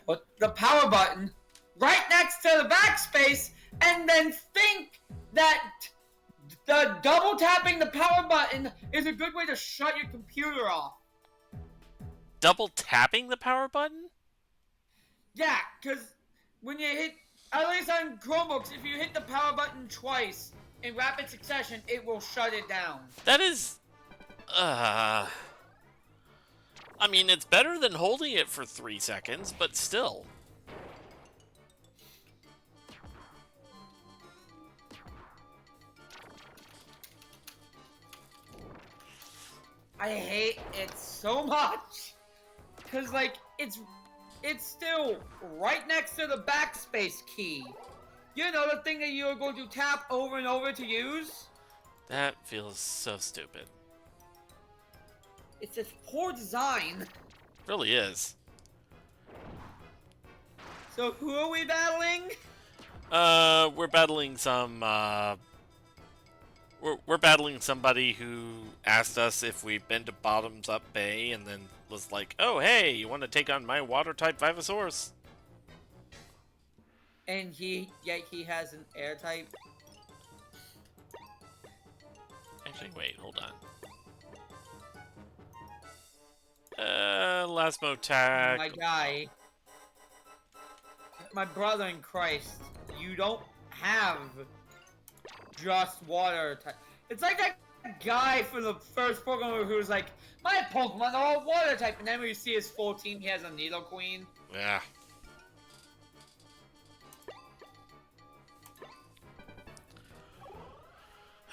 Put the power button right next to the backspace and then think that the double tapping the power button is a good way to shut your computer off. Double tapping the power button? Yeah, because when you hit, at least on Chromebooks, if you hit the power button twice in rapid succession, it will shut it down. That is... I mean, it's better than holding it for 3 seconds, but still. I hate it so much. Cause like it's still right next to the backspace key. You know, the thing that you're going to tap over and over to use? That feels so stupid. It's just poor design. Really is. So who are we battling? We're battling some, we're battling somebody who asked us if we've been to Bottoms Up Bay and then was like, oh, hey, you want to take on my water-type Vivasaurus? And he has an air type. Actually, wait, hold on. Lasmo tag. My guy. My brother in Christ. You don't have just water type. It's like that guy from the first Pokemon who was like, my Pokemon are all water type, and then when you see his full team, he has a Needle Queen. Yeah.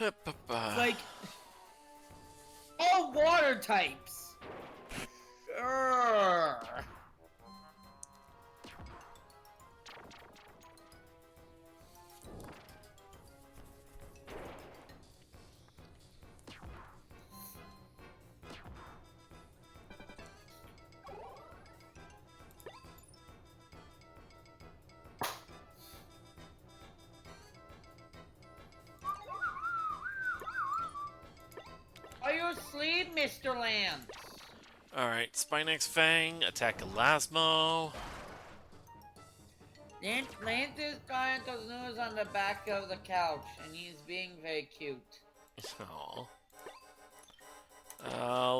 It's like, all water types. Sure. Are you asleep, Mr. Lance? Alright, Spinax Fang, attack Elasmo. Lance is going to snooze on the back of the couch, and he's being very cute. Aww.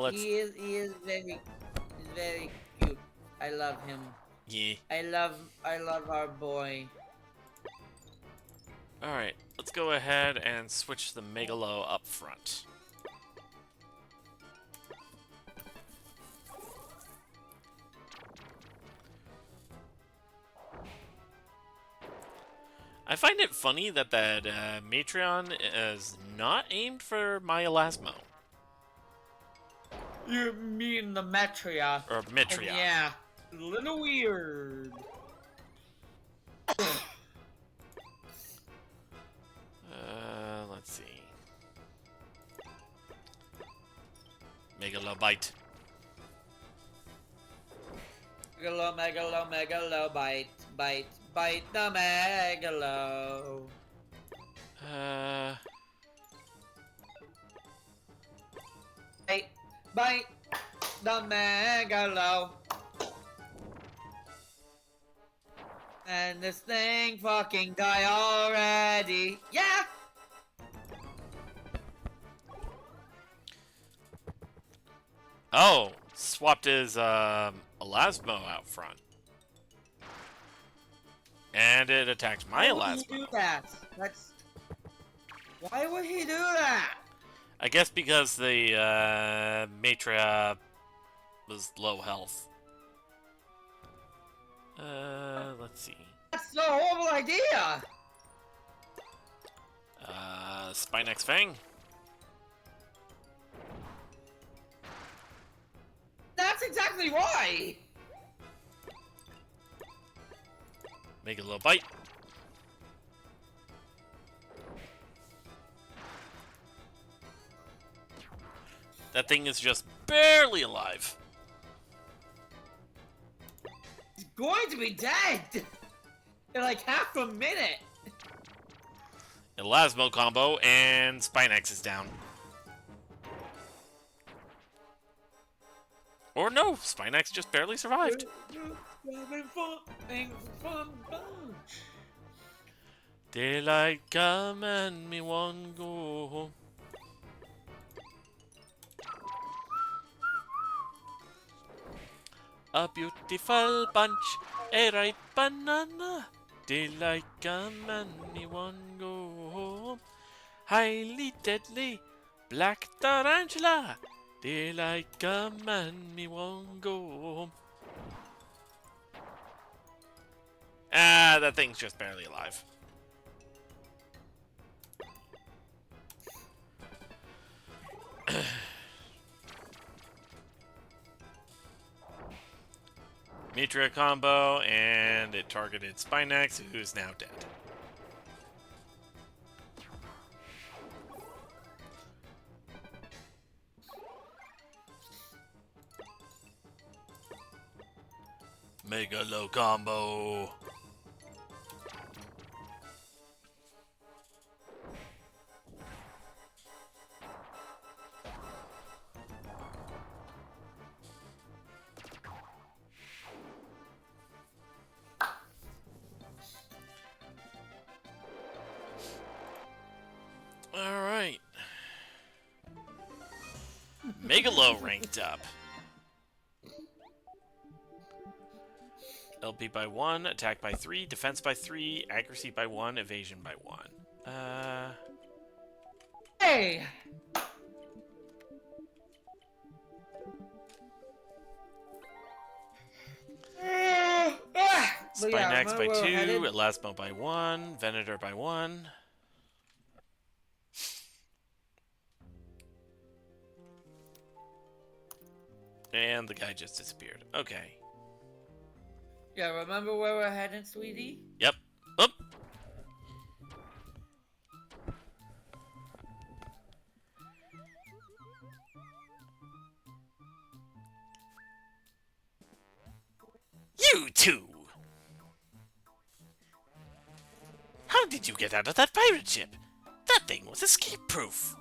Let's... He is very cute. I love him. Yeah. I love our boy. Alright, let's go ahead and switch the Megalo up front. I find it funny that Matreon is not aimed for my Elasmo. You mean the Metria. Or Metreon. Yeah, a little weird. Let's see. Megalobite. Megalo, bite the Megalo. Bite the Megalo. And this thing fucking die already. Yeah! Oh, swapped his Elasmo out front. And it attacked my Why would Elasmo. he do that? Why would he do that? I guess because the Matria was low health. Let's see. That's a horrible idea! Spinax Fang. That's exactly why! Megalobite. That thing is just barely alive. He's going to be dead! In like half a minute! Elasmo combo, and Spinax is down. Or no, Spinax just barely survived. Daylight come and me one go home. A beautiful bunch, a ripe banana. Daylight come and me one go home. Highly deadly, black tarantula. Daylight come and me one go home. Ah, that thing's just barely alive. Nitria combo, and it targeted Spinax, who's now dead. Mega low combo. Alright. Megalo ranked up. LP by 1, attack by 3, defense by 3, accuracy by 1, evasion by 1. Hey! Spinax by 2, Elasmo by 1, Venator by 1. And the guy just disappeared. Okay. Yeah, remember where we're heading, sweetie? Yep. Oop. You two! How did you get out of that pirate ship? That thing was escape-proof.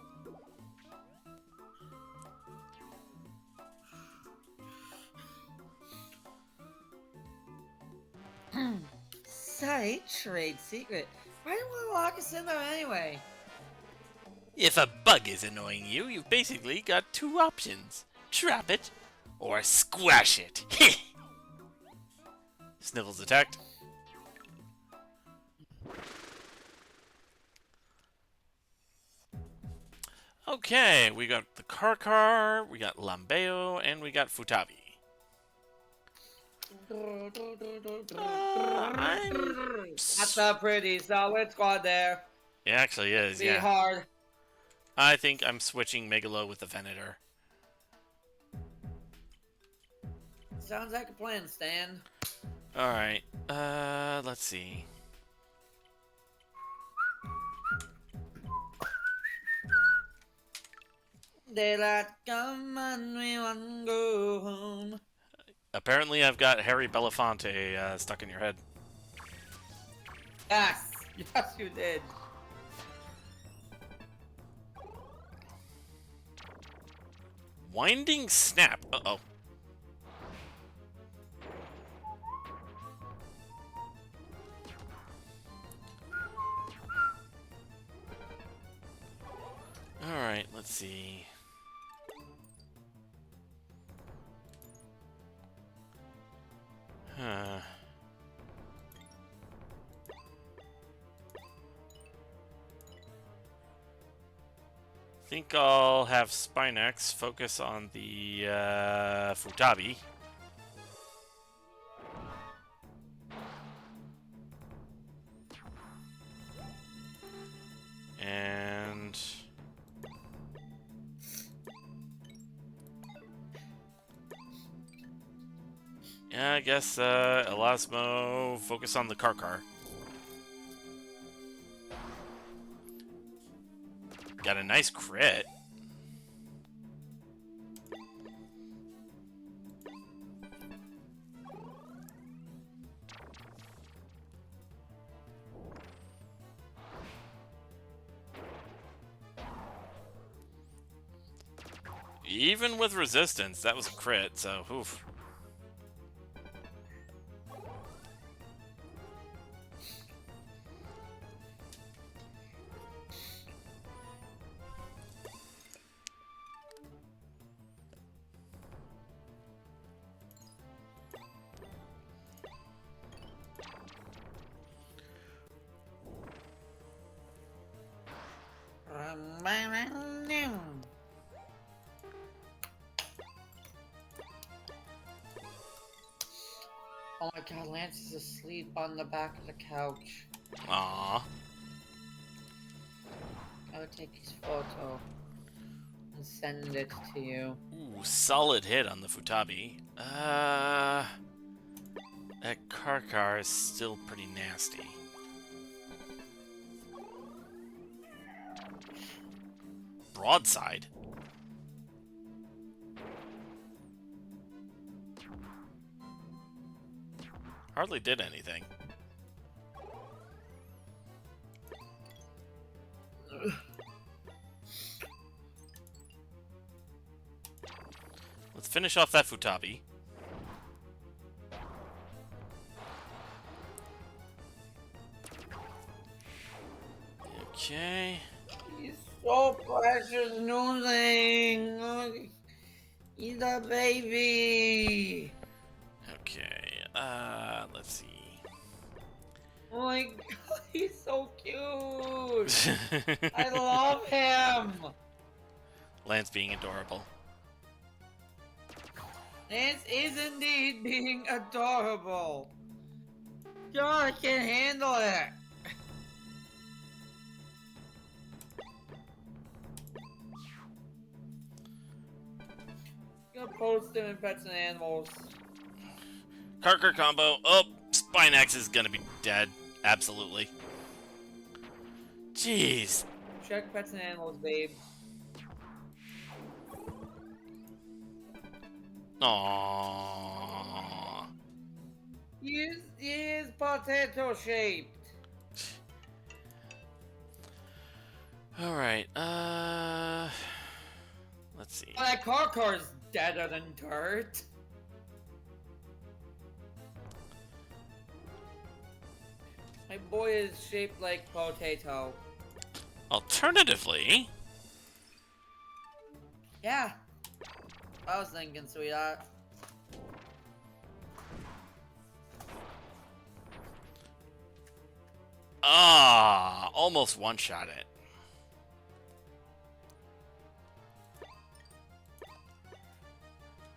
Site trade secret. Why do you want to lock us in there anyway? If a bug is annoying you, you've basically got two options. Trap it, or squash it. Sniffles attacked. Okay, we got the Karkar, we got Lambeo, and we got Futabi. That's a pretty solid squad there. It actually is, Be yeah. hard. I think I'm switching Megalo with the Venator. Sounds like a plan, Stan. Alright, let's see. Daylight come and we want to go home. Apparently I've got Harry Belafonte stuck in your head. Yes, yes you did. Winding Snap. Uh-oh. Alright, let's see. Huh. Think I'll have Spinax focus on the Futabi. And yeah, I guess Elasmo focus on the Karkar. Got a nice crit. Even with resistance, that was a crit, so oof. Oh my god, Lance is asleep on the back of the couch. Aww. I would take his photo and send it to you. Ooh, solid hit on the Futabi. That Karkar is still pretty nasty. Broadside? Hardly did anything. Let's finish off that Futabi. Okay. He's so precious, Noodling. Oh, he's a baby. Okay. Let's see. Oh my god, he's so cute. I love him. Lance being adorable. This is indeed being adorable. God, I can't handle it. I'm gonna post him in Pets and Animals. Karkar combo. Oh, Spinax is gonna be dead. Absolutely. Jeez. Check Pets and Animals, babe. Aww. He is potato shaped. Alright, let's see. Oh, that Karkar's deader than dirt. My boy is shaped like potato. Alternatively, Yeah. I was thinking, sweetheart. almost one-shot it.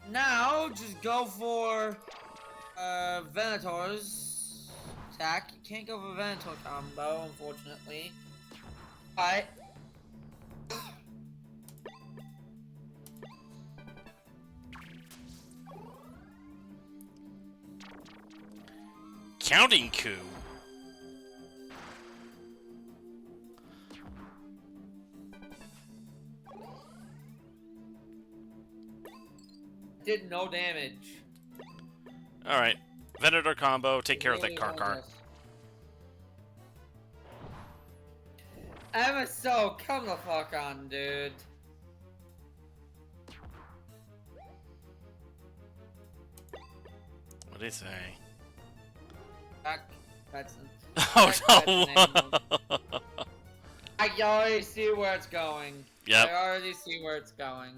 Now, just go for Venator's attack. You can't go for Venator combo, unfortunately. Alright. Counting coup. Did no damage. Alright. Venator combo, take care of that Really Karkar. bonus. MSO, come the fuck on, dude. What did he say? Back, Betson. Oh no! I already see where it's going. Yep. I already see where it's going.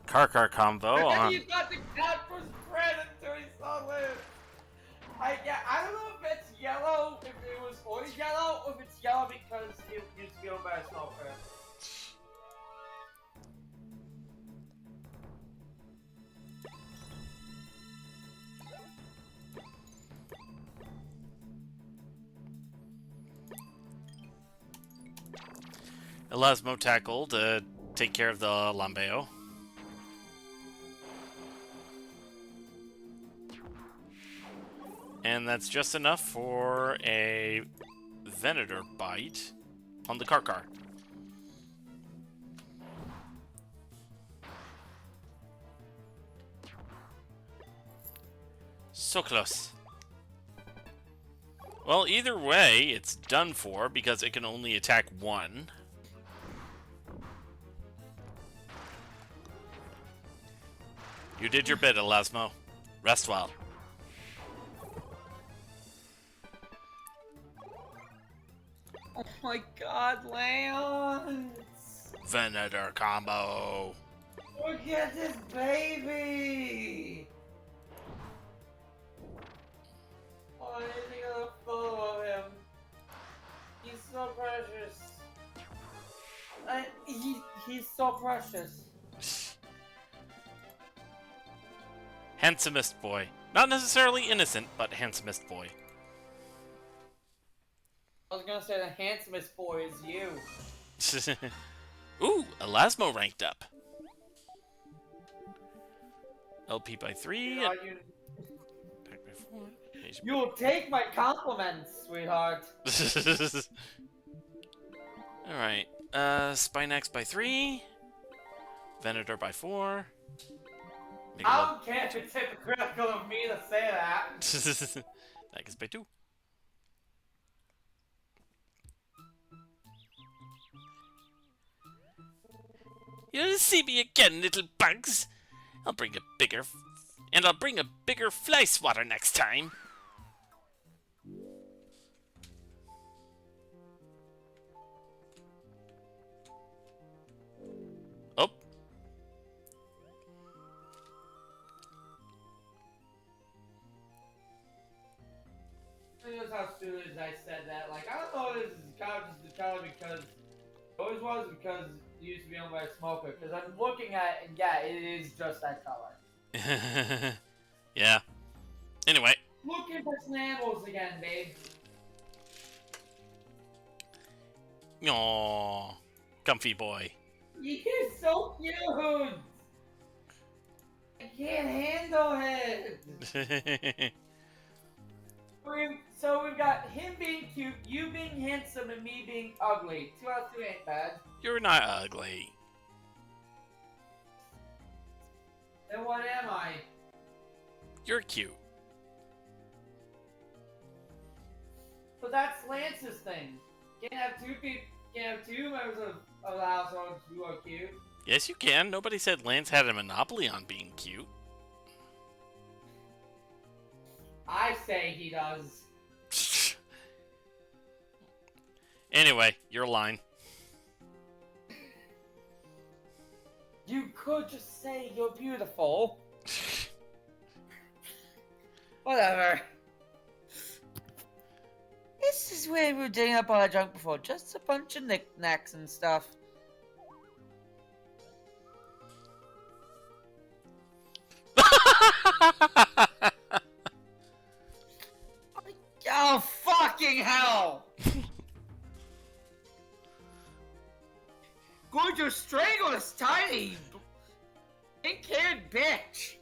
Karkar combo on. You got the cat for predator, he saw it. I don't know if it's yellow, if it was always yellow, or if it's yellow because it used to be owned by a smoker. Elasmo tackle to take care of the Lambeo. And that's just enough for a Venator bite on the Karkar. So close. Well, either way, it's done for because it can only attack one. You did your bit, Elasmo. Rest well. Oh my god, Lance! Venator combo. Look at this baby! Oh, I need to get a photo of him. He's so precious. He's so precious. Handsomest boy. Not necessarily innocent, but handsomest boy. I was gonna say the handsomest boy is you. Ooh, Elasmo ranked up. LP by 3. You, Pack by 4. you'll take my compliments, sweetheart. Alright. Spinax by 3. Venator by 4. I don't care if it's hypocritical of me to say that. Magus by 2. You'll see me again, little bugs. I'll bring a bigger fly swatter next time. Oh. That's how soon as I said that, like, I don't know if this is kind of just the color because it always was because it used to be owned by a smoker. Because I'm looking at it, and yeah, it is just that color. Yeah. Anyway. Looking for some animals again, babe. Aww. Comfy boy. He's so cute! I can't handle it! So we've got him being cute, you being handsome, and me being ugly. 2 out of 2 ain't bad. You're not ugly. Then what am I? You're cute. But that's Lance's thing. Can't have two members of the household who are cute. Yes, you can. Nobody said Lance had a monopoly on being cute. I say he does. Anyway, your line. You could just say you're beautiful. Whatever. This is where we were digging up all our junk before. Just a bunch of knickknacks and stuff. Oh, fucking hell! Going to strangle this tiny, pink-haired bitch.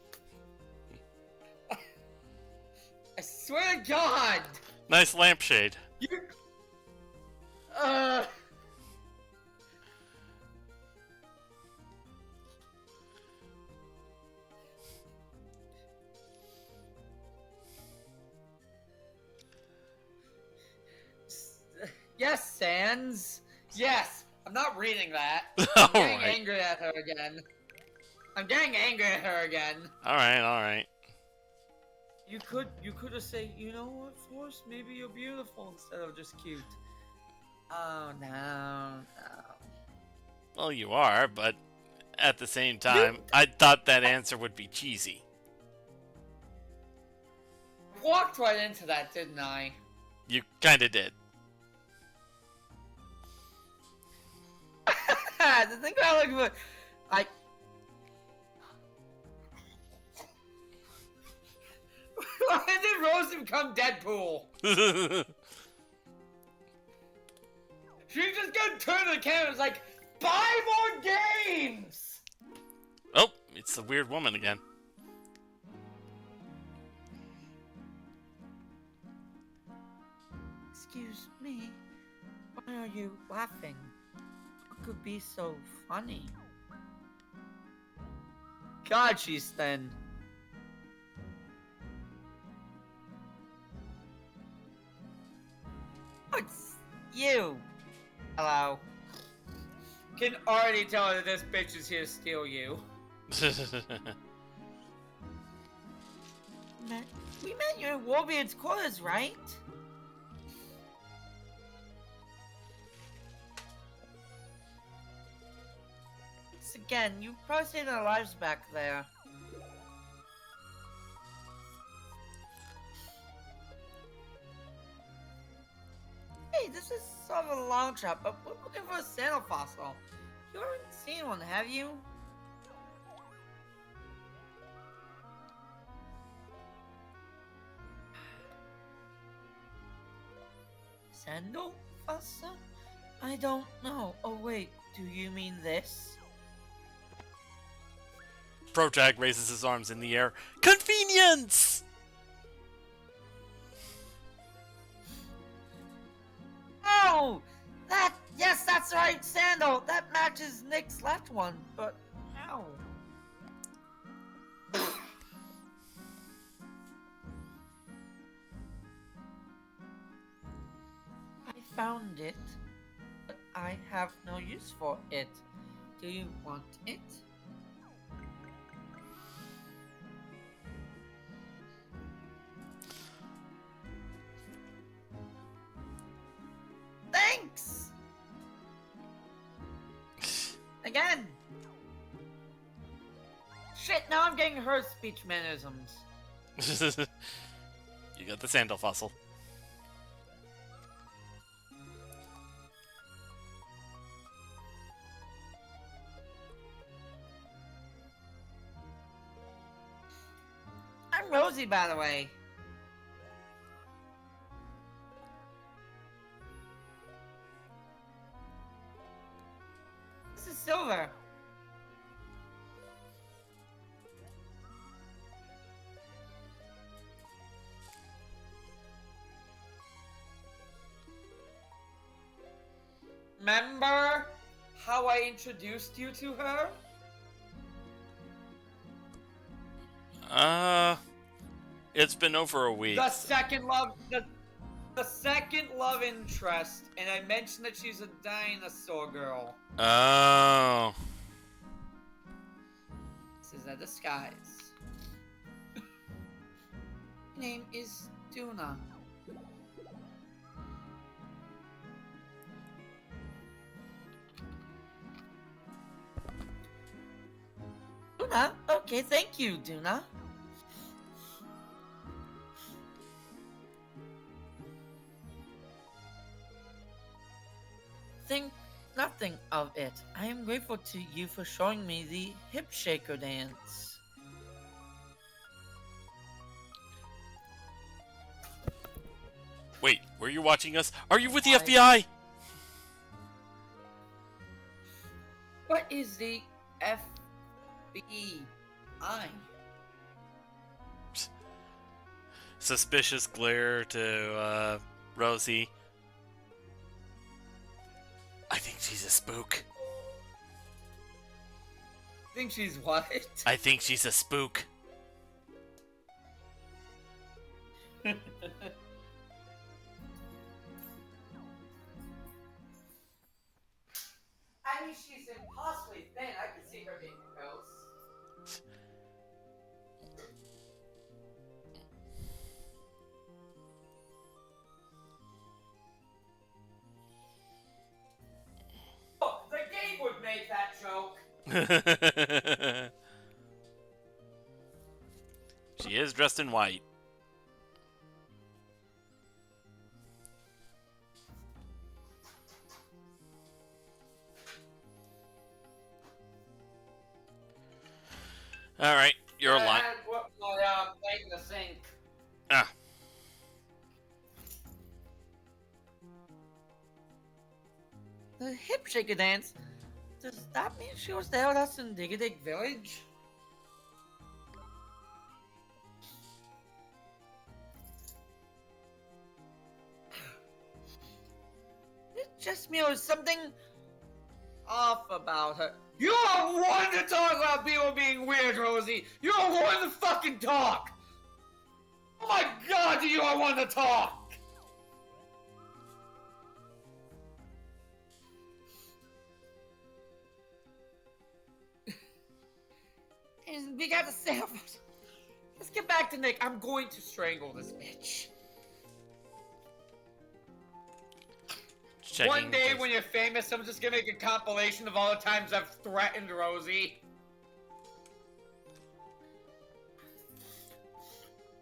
I swear to God. Nice lampshade. You... Yes, Sans. Yes. I'm not reading that. I'm getting angry at her again. I'm getting angry at her again. Alright. You could have said, you know what, Force? Maybe you're beautiful instead of just cute. Oh, no. Well, you are, but at the same time, I thought that answer would be cheesy. Walked right into that, didn't I? You kinda did. The thing about like, why did Rose become Deadpool? She's just gonna turn to the camera and is like, buy more games! Oh, it's the weird woman again. Excuse me, why are you laughing? What could be so funny? God, she's thin. What's you? Hello. Can already tell that this bitch is here to steal you. We met you in Warbeard's quarters, right? Thanks again. You probably saved our lives back there. Hey, this is sort of a long shot, but we're looking for a Santa fossil. You haven't seen one, have you? Sandal fossil? I don't know. Oh wait, do you mean this? Protag raises his arms in the air. Convenience! Oh! Yes, that's right, Sandal! That matches Nick's left one, but ow. I found it, but I have no use for it. Do you want it? Thanks! Again! Shit, now I'm getting her speech mannerisms. You got the sandal fossil. I'm Rosie, by the way. This is Silver. Remember how I introduced you to her? It's been over a week. The second love interest, and I mentioned that she's a dinosaur girl. Oh. This is a disguise. Name is Duna. Duna? Okay, thank you, Duna. Think nothing of it. I am grateful to you for showing me the hip shaker dance. Wait, were you watching us? Are you with the FBI? What is the FBI? Suspicious glare to Rosie. I think she's a spook. Think she's what? I think she's a spook. I mean, she's impossibly thin. I can see her being a ghost. Oh, the game would make that joke. She is dressed in white. All right, you're I alive. had put my plate in the sink. Ah, The hip shaker dance? Does that mean she was there with us in Dig Village? It just me or something off about her. You're one to talk about people being weird, Rosie. You're one to fucking talk. Oh my god, do you are one to talk. And we got to say about it. Let's get back to Nick. I'm going to strangle this bitch. checking One day because- when you're famous, I'm just gonna make a compilation of all the times I've threatened Rosie.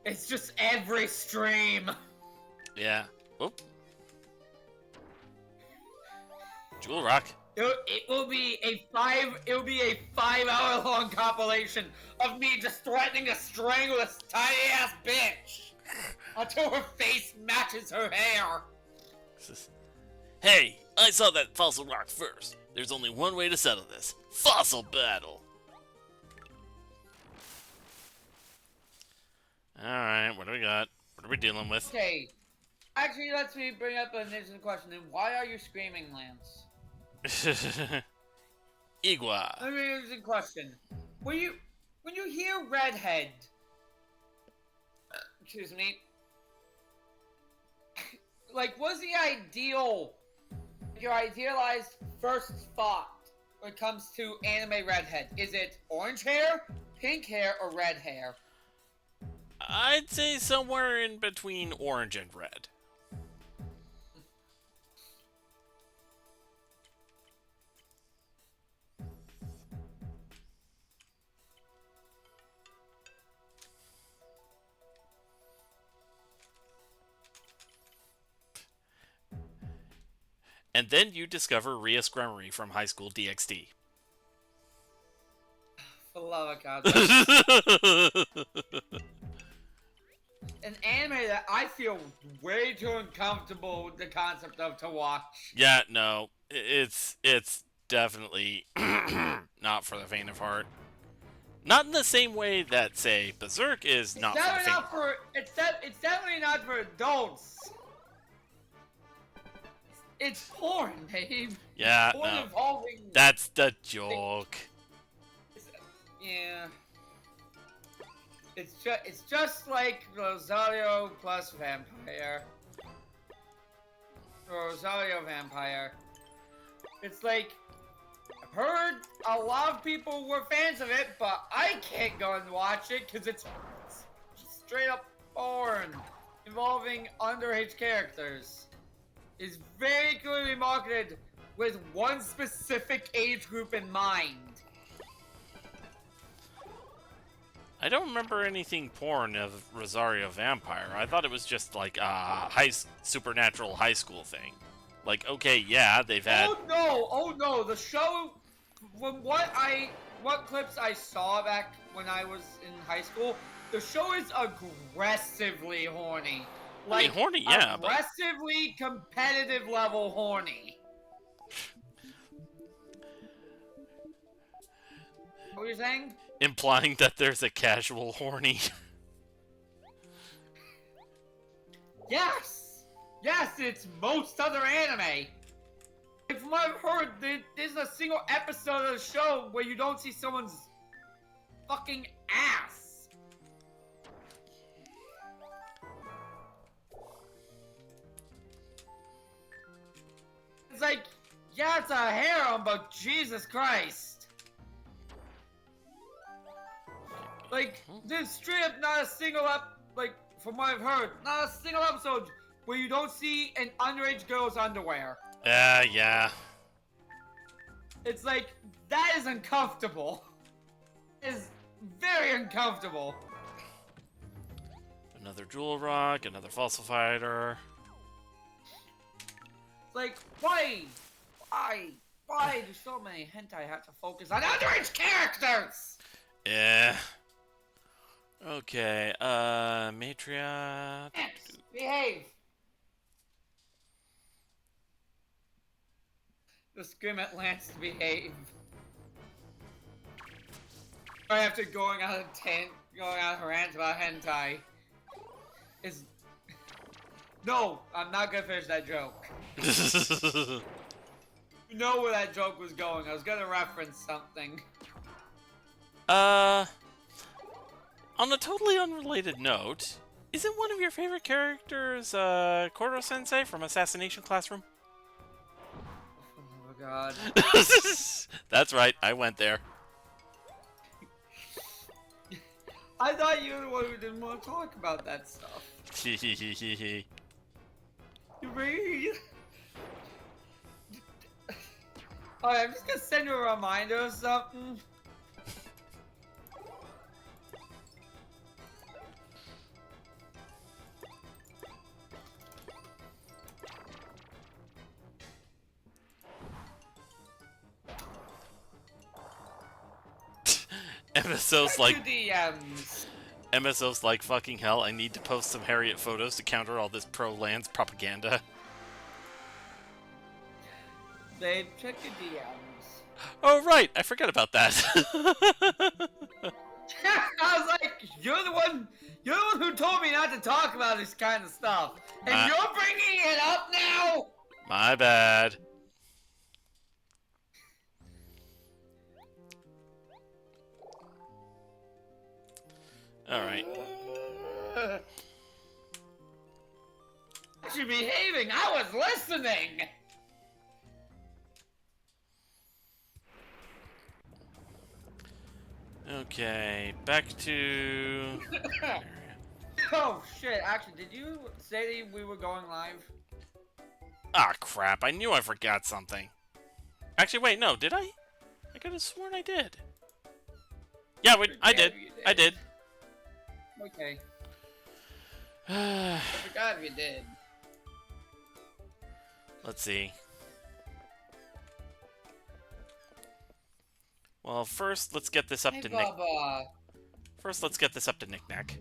It's just every stream. Yeah. Whoop. Jewel Rock. It will be a 5-hour long compilation of me just threatening to strangle this tiny ass bitch until her face matches her hair. Hey, I saw that fossil rock first. There's only one way to settle this. Fossil battle. Alright, what do we got? What are we dealing with? Okay. Actually, let me bring up an interesting question. Then why are you screaming, Lance? Igua. Let me interesting question. When you hear redhead, excuse me, like, what's the your idealized first thought when it comes to anime redhead? Is it orange hair, pink hair, or red hair? I'd say somewhere in between orange and red. And then you discover Ria Scrummery from High School DxD. For the love of God, that's an anime that I feel way too uncomfortable with the concept of to watch. Yeah, no, it's definitely not for the faint of heart. Not in the same way that, say, Berserk is not for the faint of heart. It's definitely not for adults. It's porn, Dave. Yeah, Porn no. involving. That's the joke. Yeah. It's just like Rosario plus Vampire. Rosario Vampire. It's like, I've heard a lot of people were fans of it, but I can't go and watch it because it's straight up porn involving underage characters. Is very clearly marketed with one specific age group in mind. I don't remember anything porn of Rosario Vampire. I thought it was just like a supernatural high school thing. Like, okay, yeah, they've had. Oh no! The show, from what clips I saw back when I was in high school, the show is aggressively horny. Like, I mean, horny, yeah, aggressively competitive level horny. What were you saying? Implying that there's a casual horny. Yes! Yes, it's most other anime! From what I've heard, there's a single episode of the show where you don't see someone's fucking ass. It's like, yeah, it's a harem, but Jesus Christ. Like, there's straight up not a single from what I've heard, not a single episode where you don't see an underage girl's underwear. Yeah. It's like, that is uncomfortable. It is very uncomfortable. Another jewel rock, another falsifier. It's like, why do so many hentai have to focus on underage characters? Yeah. Okay, matriarch. Yes, behave. The scream at Lance to behave. Right after going on a rant about hentai. No, I'm not gonna finish that joke. You know where that joke was going. I was gonna reference something. On a totally unrelated note, isn't one of your favorite characters, Koro-sensei from Assassination Classroom? Oh my god. That's right, I went there. I thought you were the one who didn't want to talk about that stuff. Hehehehe. You read? Alright, I'm just gonna send you a reminder or something. MSO's like DMs. MSO's like fucking hell. I need to post some Harriet photos to counter all this pro-Lance propaganda. Babe, check your DMs. Oh right, I forgot about that. I was like, you're the one. You're the one who told me not to talk about this kind of stuff. And My- you're bringing it up now? My bad. Alright. You're behaving. I was listening. Okay, back to... Oh shit! Actually, did you say that we were going live? Ah, crap. I knew I forgot something. Actually, wait, no, did I? I could have sworn I did. Yeah, wait, I did. I did. Okay. I forgot if you did. Let's see. Well, first, let's get this up Hey, to Nick. Bubba. First, let's get this up to Knick-Knack.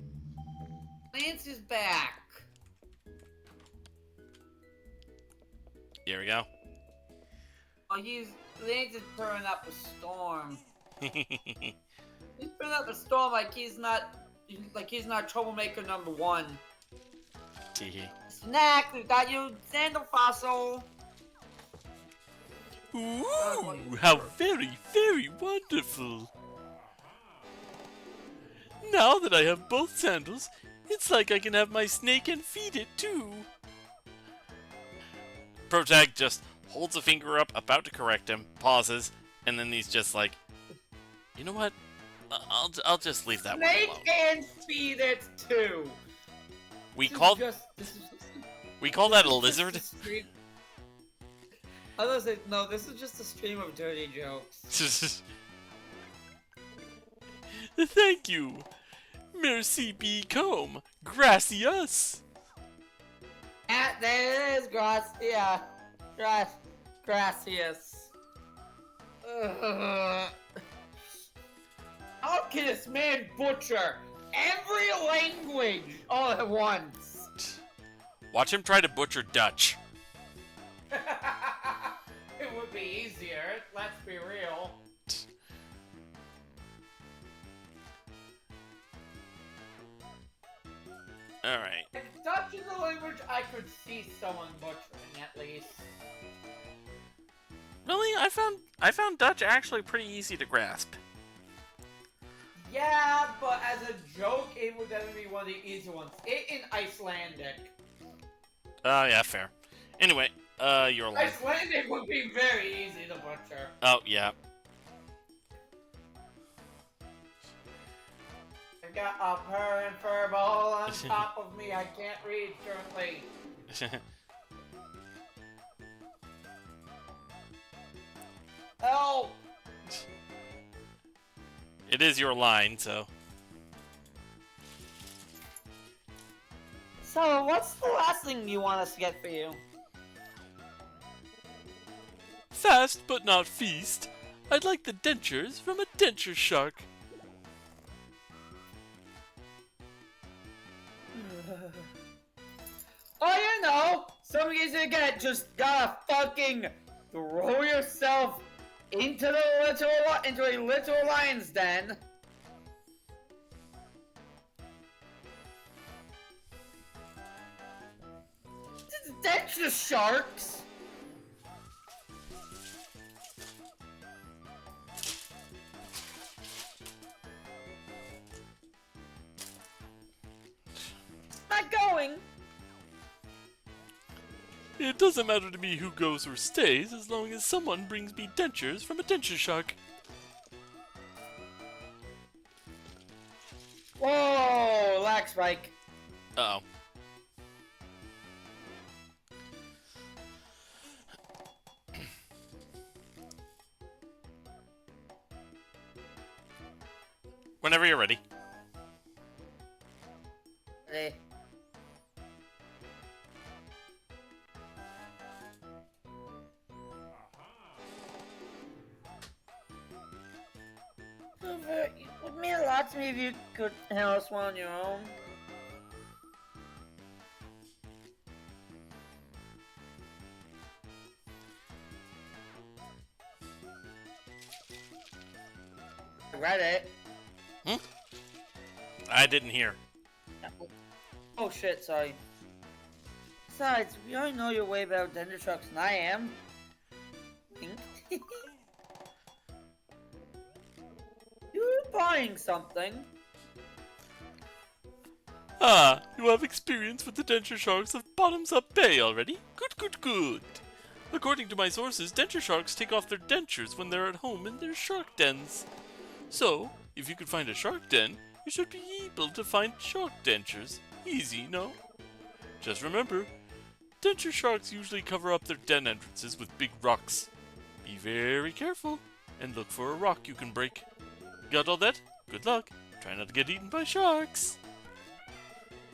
Lance is back. Here we go. Oh, Lance is turning up a storm. He's turning up a storm like he's not troublemaker number one. Teehee. Snack, we got you sandal fossil. Ooh, how very, very wonderful. Now that I have both sandals, it's like I can have my snake and feed it too. Protag just holds a finger up, about to correct him, pauses, and then he's just like, you know what? I'll just leave that one Snake alone. and feed it too. We This is call just- we call that a lizard. I was like, no, this is just a stream of dirty jokes. Thank you. Merci become. Gracias. Ah, there it is, Gracia. Gracias. How can this man butcher every language all at once? Watch him try to butcher Dutch. It would be easier, let's be real. Alright. If Dutch is a language I could see someone butchering, at least. Really? I found Dutch actually pretty easy to grasp. Yeah, but as a joke, it would definitely be one of the easy ones. It in Icelandic. Yeah, fair. Anyway, you're alive. Icelandic would be very easy to butcher. Oh, yeah. I got a purring furball on top of me. I can't read currently. Help! It is your line, so. So, what's the last thing you want us to get for you? Fast but not feast. I'd like the dentures from a denture shark. Oh, you know, some easy to get. Just gotta fucking throw yourself into a little lion's den. That's just sharks. Not going. It doesn't matter to me who goes or stays as long as someone brings me dentures from a denture shark. Whoa, lag spike. Uh-oh. Whenever you're ready. Hey. It would mean a lot to me if you could handle this one on your own. I read it. I didn't hear. Oh shit, sorry. Besides, we already know you're way better Dendro Sharks than I am. You're buying something. Ah, you have experience with the denture sharks of Bottoms Up Bay already? Good, good, good. According to my sources, denture sharks take off their dentures when they're at home in their shark dens. So, if you could find a shark den, you should be able to find shark dentures. Easy, no? Just remember, denture sharks usually cover up their den entrances with big rocks. Be very careful, and look for a rock you can break. Got all that? Good luck. Try not to get eaten by sharks.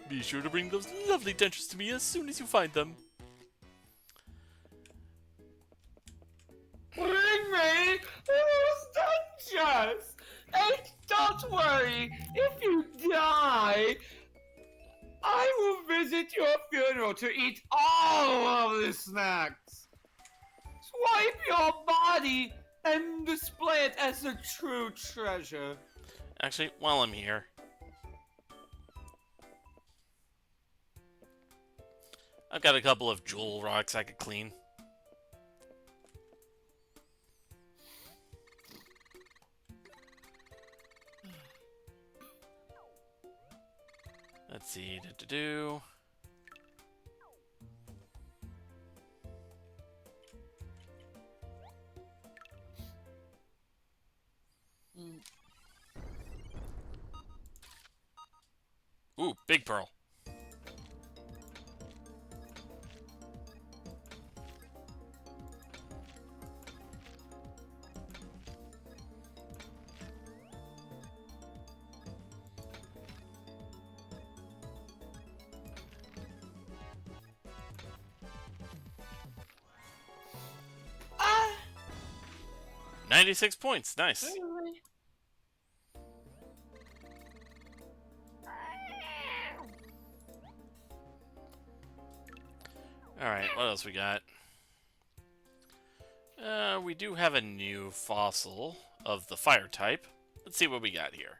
Be sure to bring those lovely dentures to me as soon as you find them. Bring me those dentures! And don't worry, if you die, I will visit your funeral to eat all of the snacks. Swipe your body and display it as a true treasure. Actually, while I'm here, I've got a couple of jewel rocks I could clean. Let's see. Do. Ooh, big pearl. Ah! 96 points. Nice. Alright, what else we got? We do have a new fossil of the fire type. Let's see what we got here.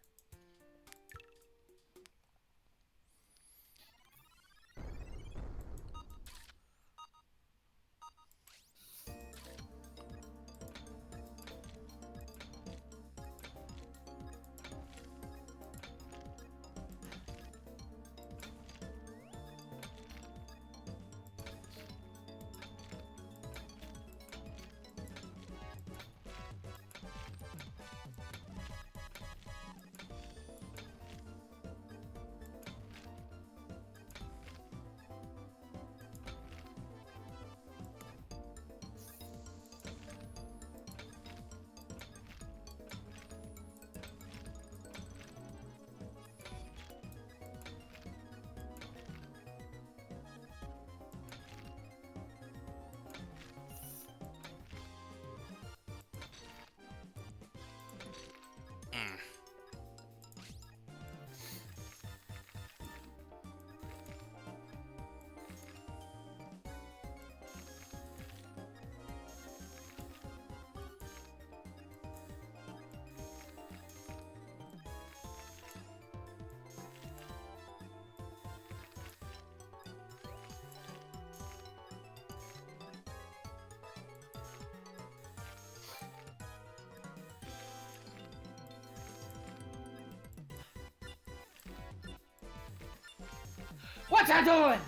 What you doing?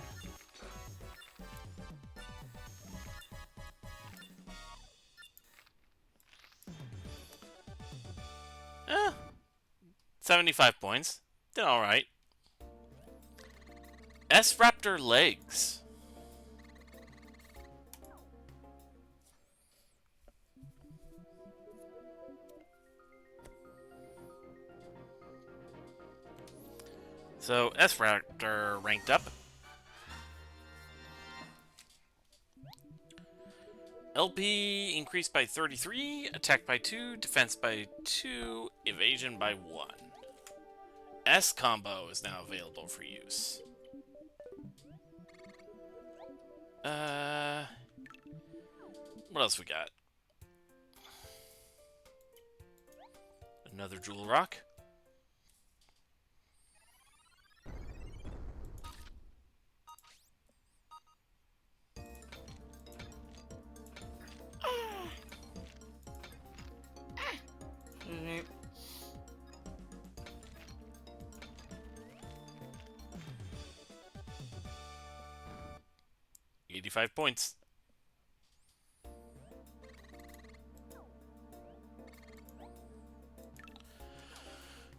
Eh, 75 points. Did alright. S-Raptor legs. So, S-Raptor ranked up. LP increased by 33, attack by 2, defense by 2, evasion by 1. S combo is now available for use. What else we got? Another jewel rock. 95 points.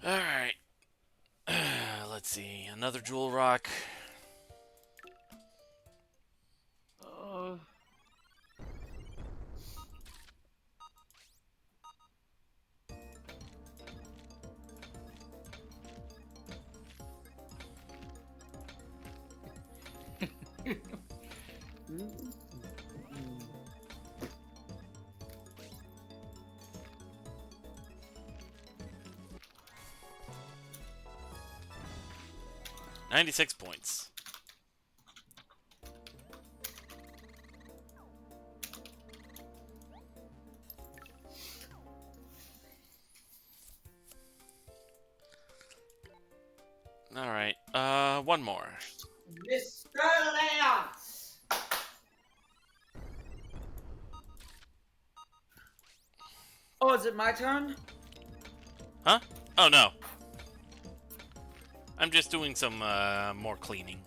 Alright. Let's see. Another jewel rock. $96 points. Alright, one more. Mr. Lance! Oh, is it my turn? Huh? Oh, no. I'm just doing some, more cleaning.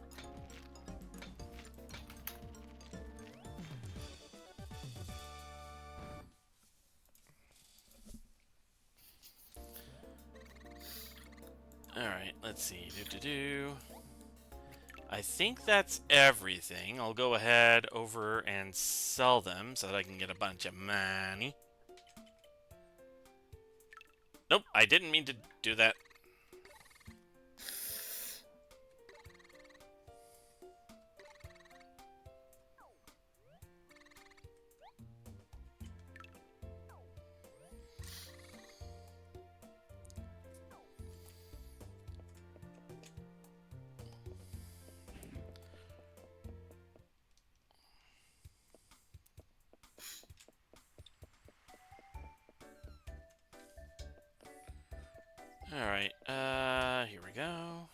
Alright, let's see. I think that's everything. I'll go ahead over and sell them so that I can get a bunch of money. Nope, I didn't mean to do that. Alright, here we go.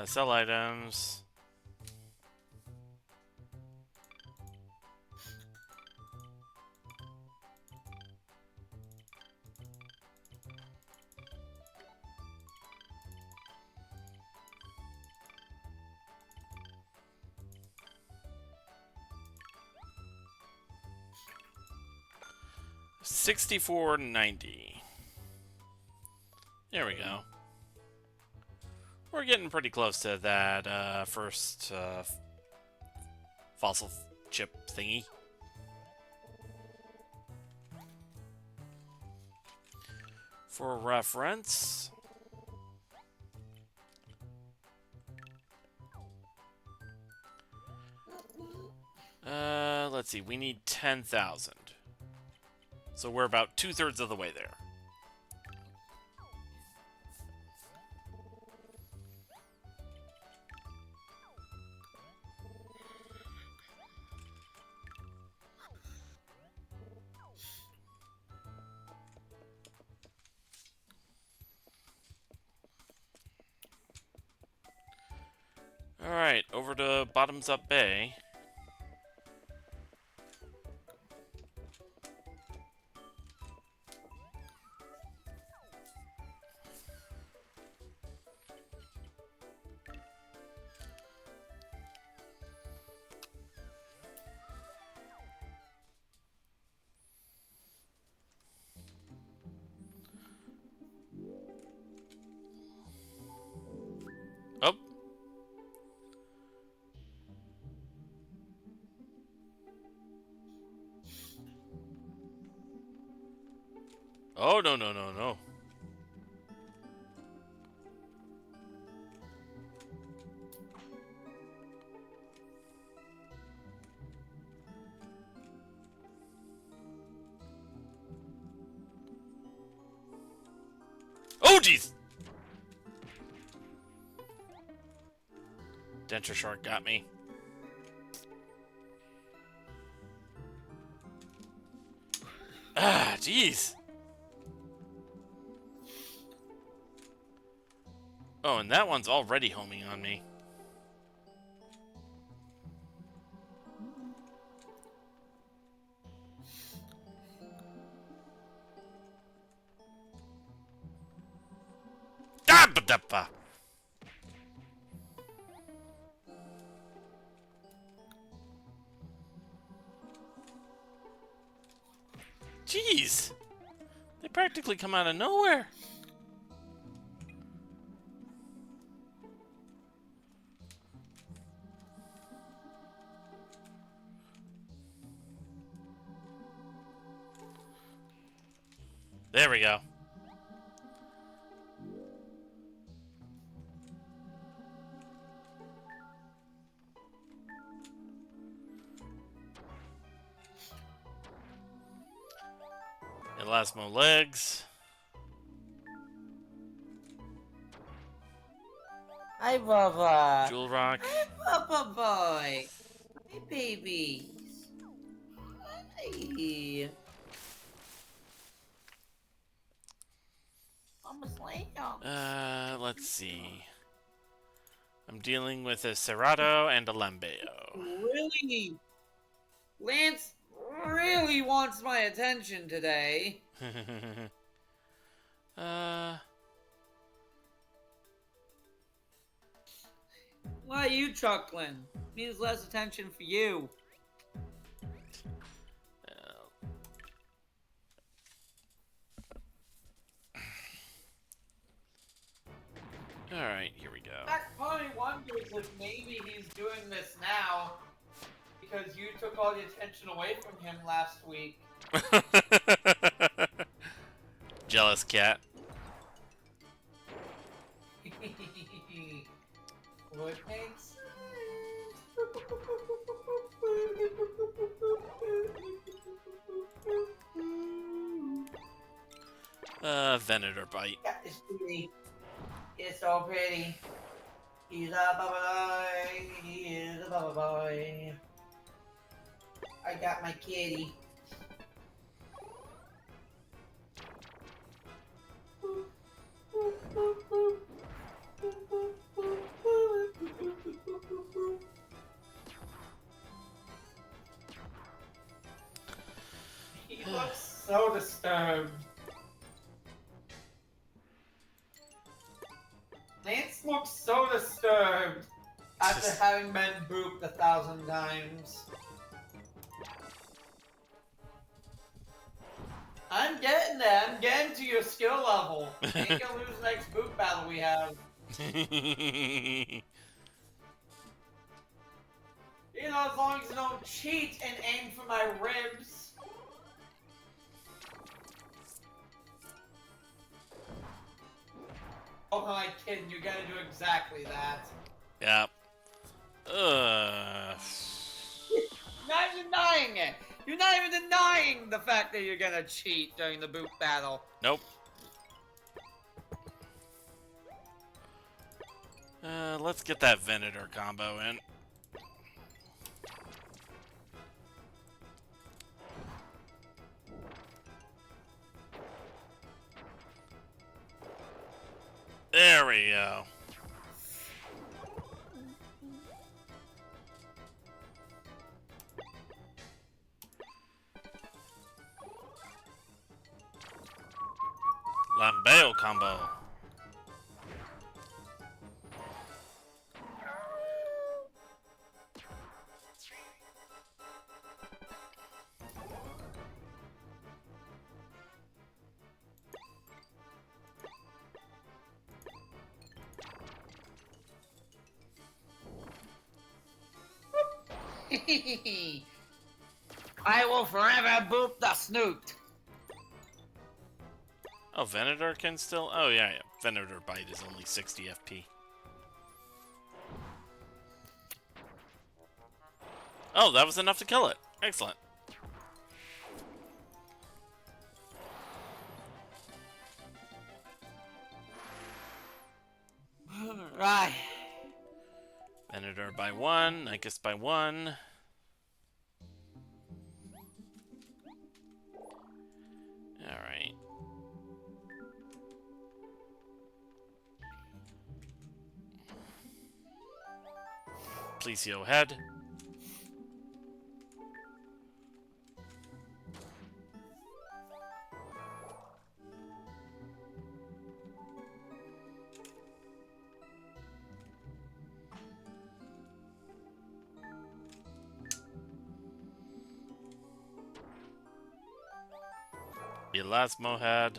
Sell items. $64.90. There we go. We're getting pretty close to that first fossil chip thingy. For reference, let's see, we need 10,000. So we're about 2/3 of the way there. Alright, over to Bottoms Up Bay. Oh. Oh, no, no, no, no. Oh, jeez! Denture Shark got me. Ah, jeez. Oh, and that one's already homing on me. Ah, but Steppa. Jeez! They practically come out of nowhere. There we go. Elasmo legs. Hi, Bubba. Jewel rock. Hi, Bubba boy. Hi, babies. Hi. Almost late. Let's see. I'm dealing with a Cerrado and a Lambeo. Really? Lance really wants my attention today. Why are you chuckling? Means less attention for you. Alright, here we go. That probably wonders if maybe he's doing this now because you took all the attention away from him last week. Jealous cat. Would make sense. Venator bite. Yeah, it's pretty. It's so pretty. He's a bubble boy. He is a bubble boy. I got my kitty. He looks so disturbed. Lance looks so disturbed after having been booped 1,000 times. I'm getting there. I'm getting to your skill level. Ain't gonna lose the next boop battle we have. You know, as long as you don't cheat and aim for my ribs. Oh my kidding, you gotta do exactly that. Yep. Not even denying it. You're not even denying the fact that you're gonna cheat during the boot battle. Nope. Let's get that Venator combo in. There we go. Lambeo combo. I will forever boop the snoot. Oh, Venator can still... Oh, yeah. Venator bite is only 60 FP. Oh, that was enough to kill it. Excellent. Right. Venator by 1. Nykus by 1. Alright. Plesio head. Elasmo had.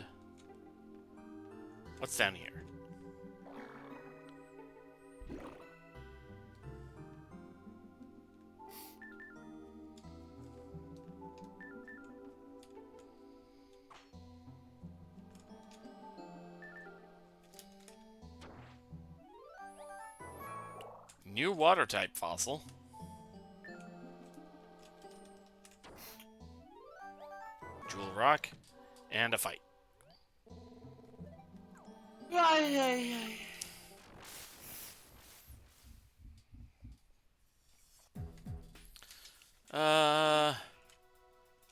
What's down here? New water type fossil. Jewel rock. And a fight.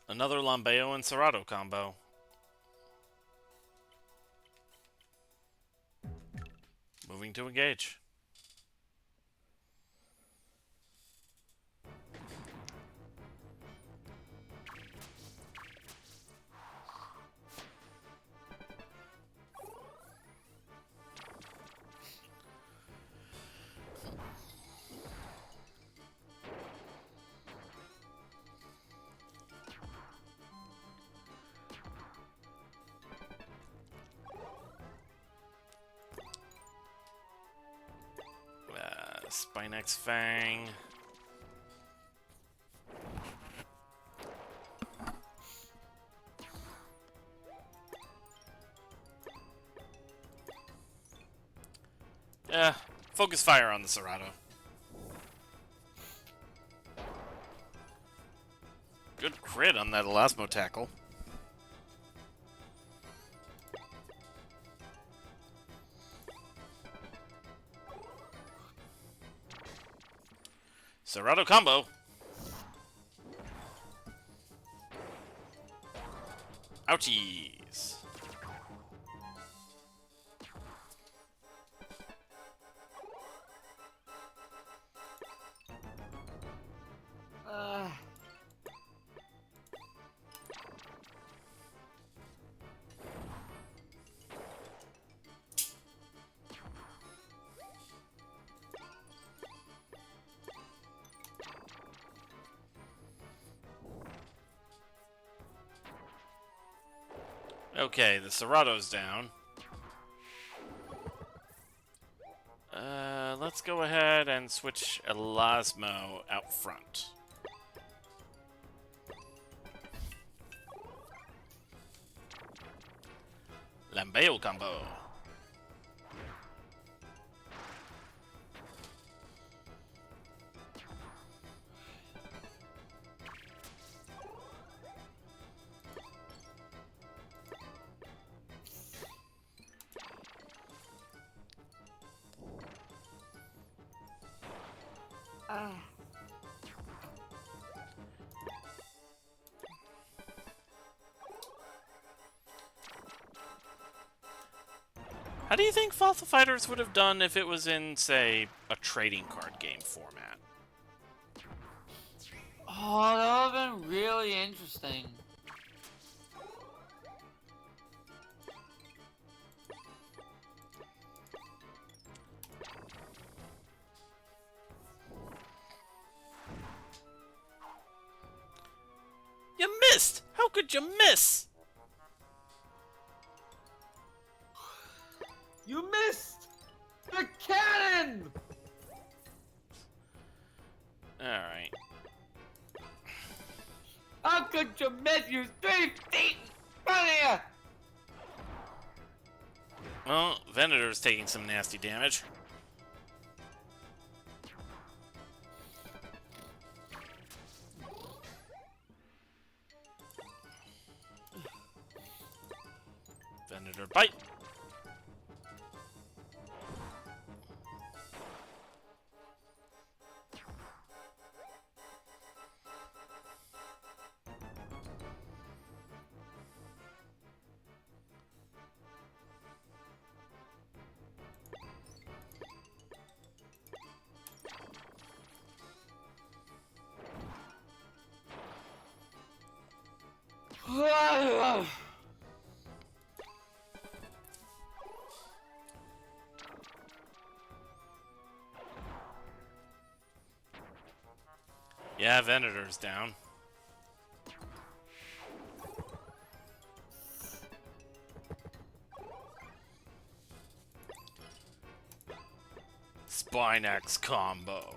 Another Lambeo and Serato combo. Moving to engage. Spinex Fang. Yeah, focus fire on the Serato. Good crit on that Elasmo tackle. Serato combo. Ouchies. Okay, the Serato's down. Let's go ahead and switch Elasmo out front. Lambeo combo. How do you think Fossil Fighters would have done if it was in, say, a trading card game format? Oh, that would have been really interesting. You missed! How could you miss? You missed the cannon! Alright. How could you miss? You 3 feet in front of you! Well, Venator's taking some nasty damage. Venator bite. Yeah, Venator's down. Spine X combo.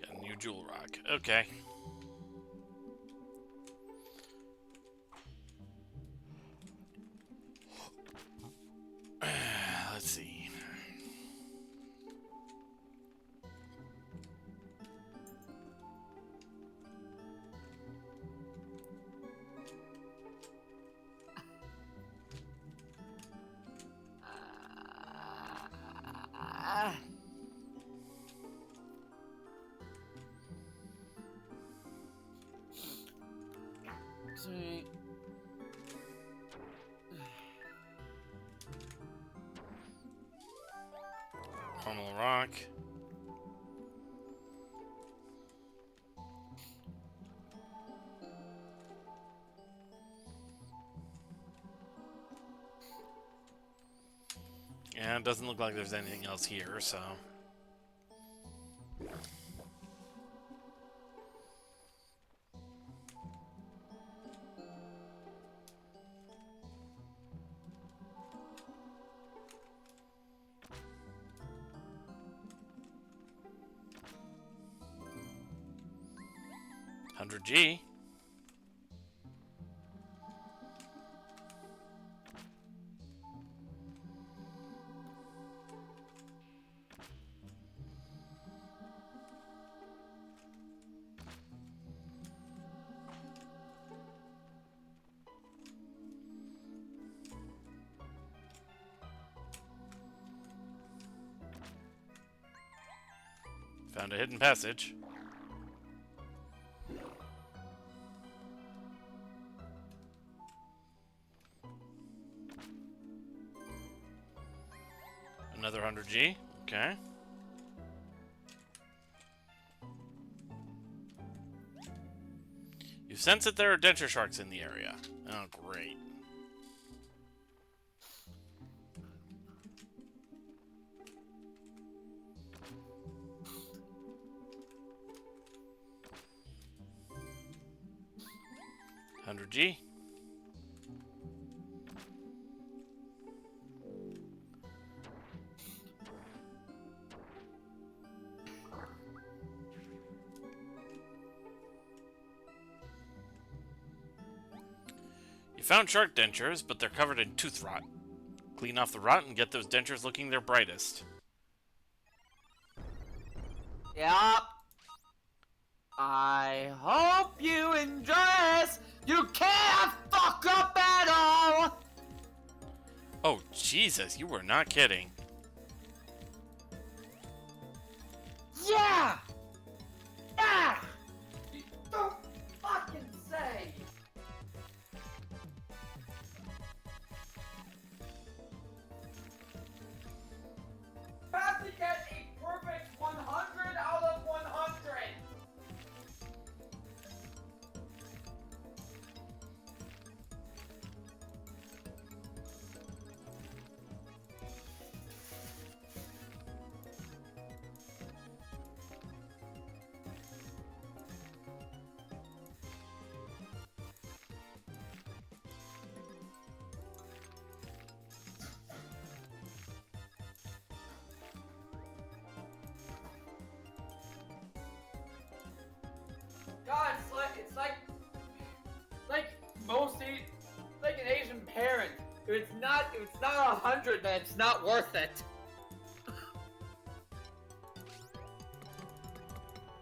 Got a new jewel rock. Okay. Let's see. See. Normal rock. Yeah, it doesn't look like there's anything else here, so... $100G. Found a hidden passage. Another 100G. Okay. You sense that there are denture sharks in the area. Oh, great. $100G. You found shark dentures, but they're covered in tooth rot. Clean off the rot and get those dentures looking their brightest. Yep. I hope you enjoy this. You can't fuck up at all. Oh, Jesus, you were not kidding. Yeah. Yeah. You don't fucking say. Have to get a perfect 100 out of 100. God, it's like most like an Asian parent. If it's not 100, then it's not worth it.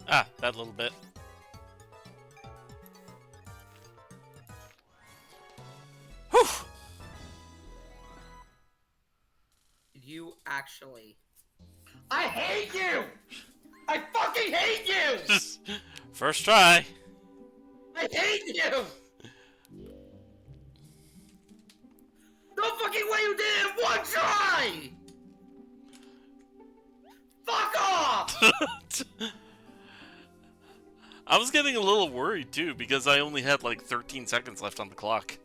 Ah, that little bit. Whew! You actually... I hate you! I fucking hate you! First try. I hate you! No fucking way you did it in one try! I was getting a little worried too because I only had like 13 seconds left on the clock.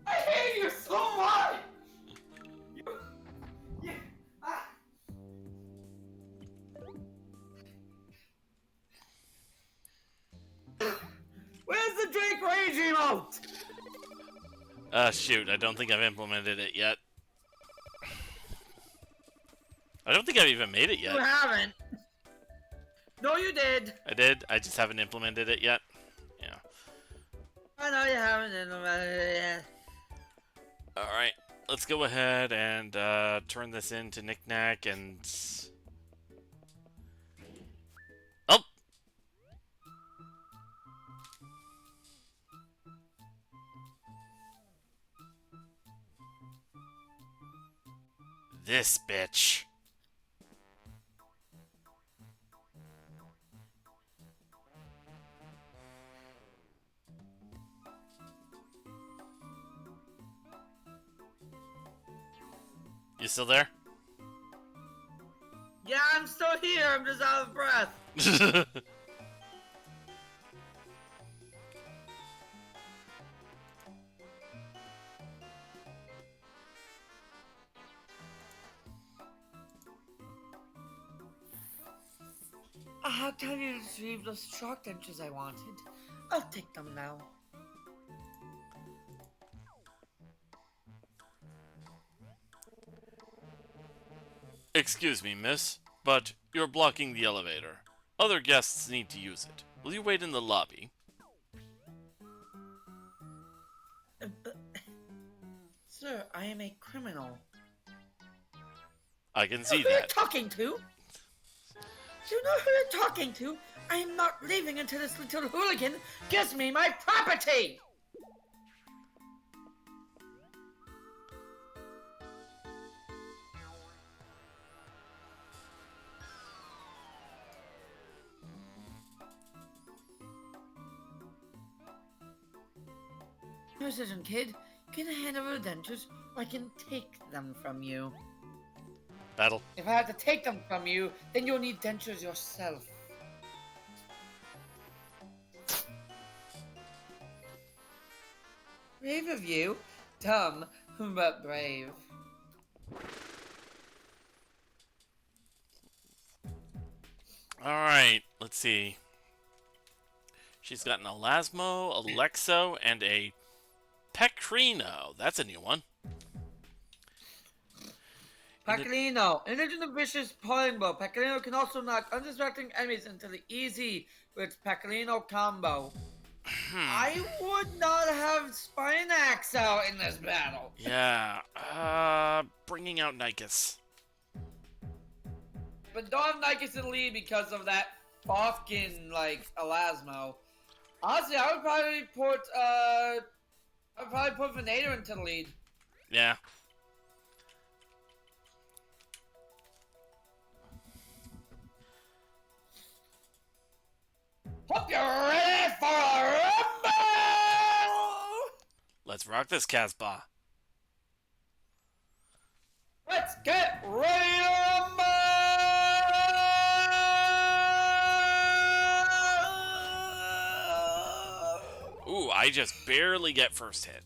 I hate you so much! You, ah. Where's the Drake Rage emote? Shoot, I don't think I've implemented it yet. I don't think I've even made it You yet. haven't. No, you did. I did, I just haven't implemented it yet. Yeah. I know you haven't implemented it yet. Alright, let's go ahead and turn this into Knick-Knack and... Oh! This bitch. You still there? Yeah, I'm still here. I'm just out of breath. How can you retrieve those shark dentures I wanted? I'll take them now. Excuse me, miss, but you're blocking the elevator. Other guests need to use it. Will you wait in the lobby? Sir, I am a criminal. I can see You know who you're that. talking to? You know who you're talking to? I am not leaving until this little hooligan gives me my property! No decision, kid. Get a hand over the dentures, or I can take them from you. Battle. If I have to take them from you, then you'll need dentures yourself. Brave of you. Dumb, but brave. Alright, let's see. She's got an Elasmo, a Lexo, and a Pecrino. That's a new one. Pecorino. In addition to vicious polling bow, Pecorino can also knock undistracting enemies into the easy with its Pecorino combo. I would not have Spinax out in this battle. Yeah, bringing out Nykus. But don't have Nikes in the lead because of that fucking, like, Elasmo. Honestly, I would probably put Venator into the lead. Yeah. Hope you're ready for a rumble! Let's rock this Casbah. Let's get ready to rumble! Ooh, I just barely get first hit.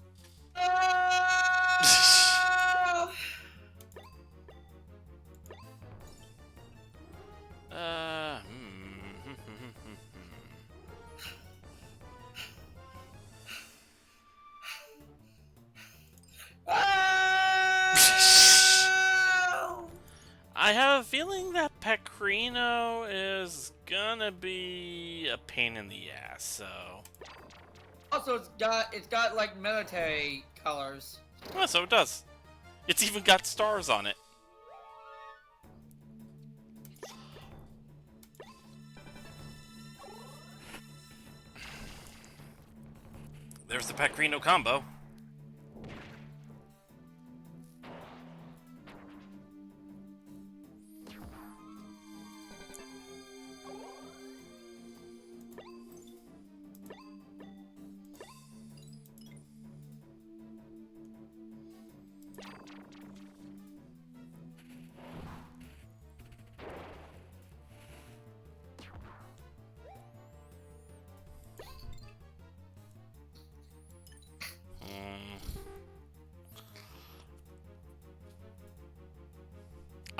I have a feeling that Pecorino is gonna be a pain in the ass, so... Also, it's got like military colors. Well, so it does. It's even got stars on it. There's the Pecorino combo.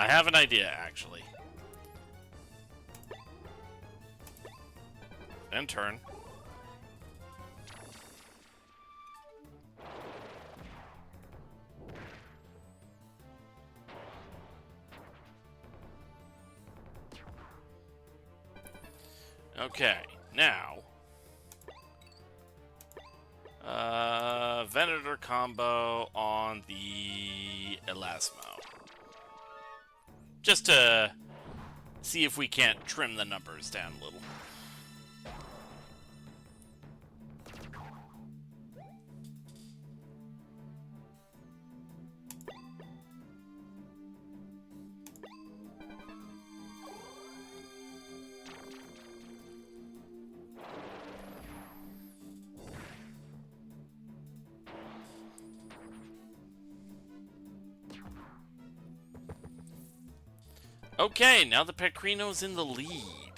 I have an idea, actually. And turn. Okay, now. Venator combo on the Elasmo. Just to see if we can't trim the numbers down a little. Okay, now the Pecorino's in the lead.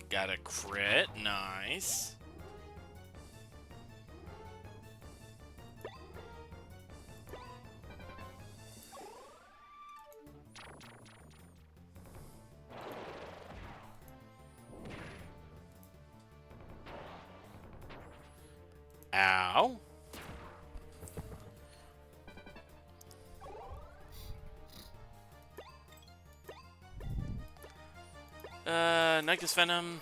Got a crit, nice. Ow. Nycus Venom.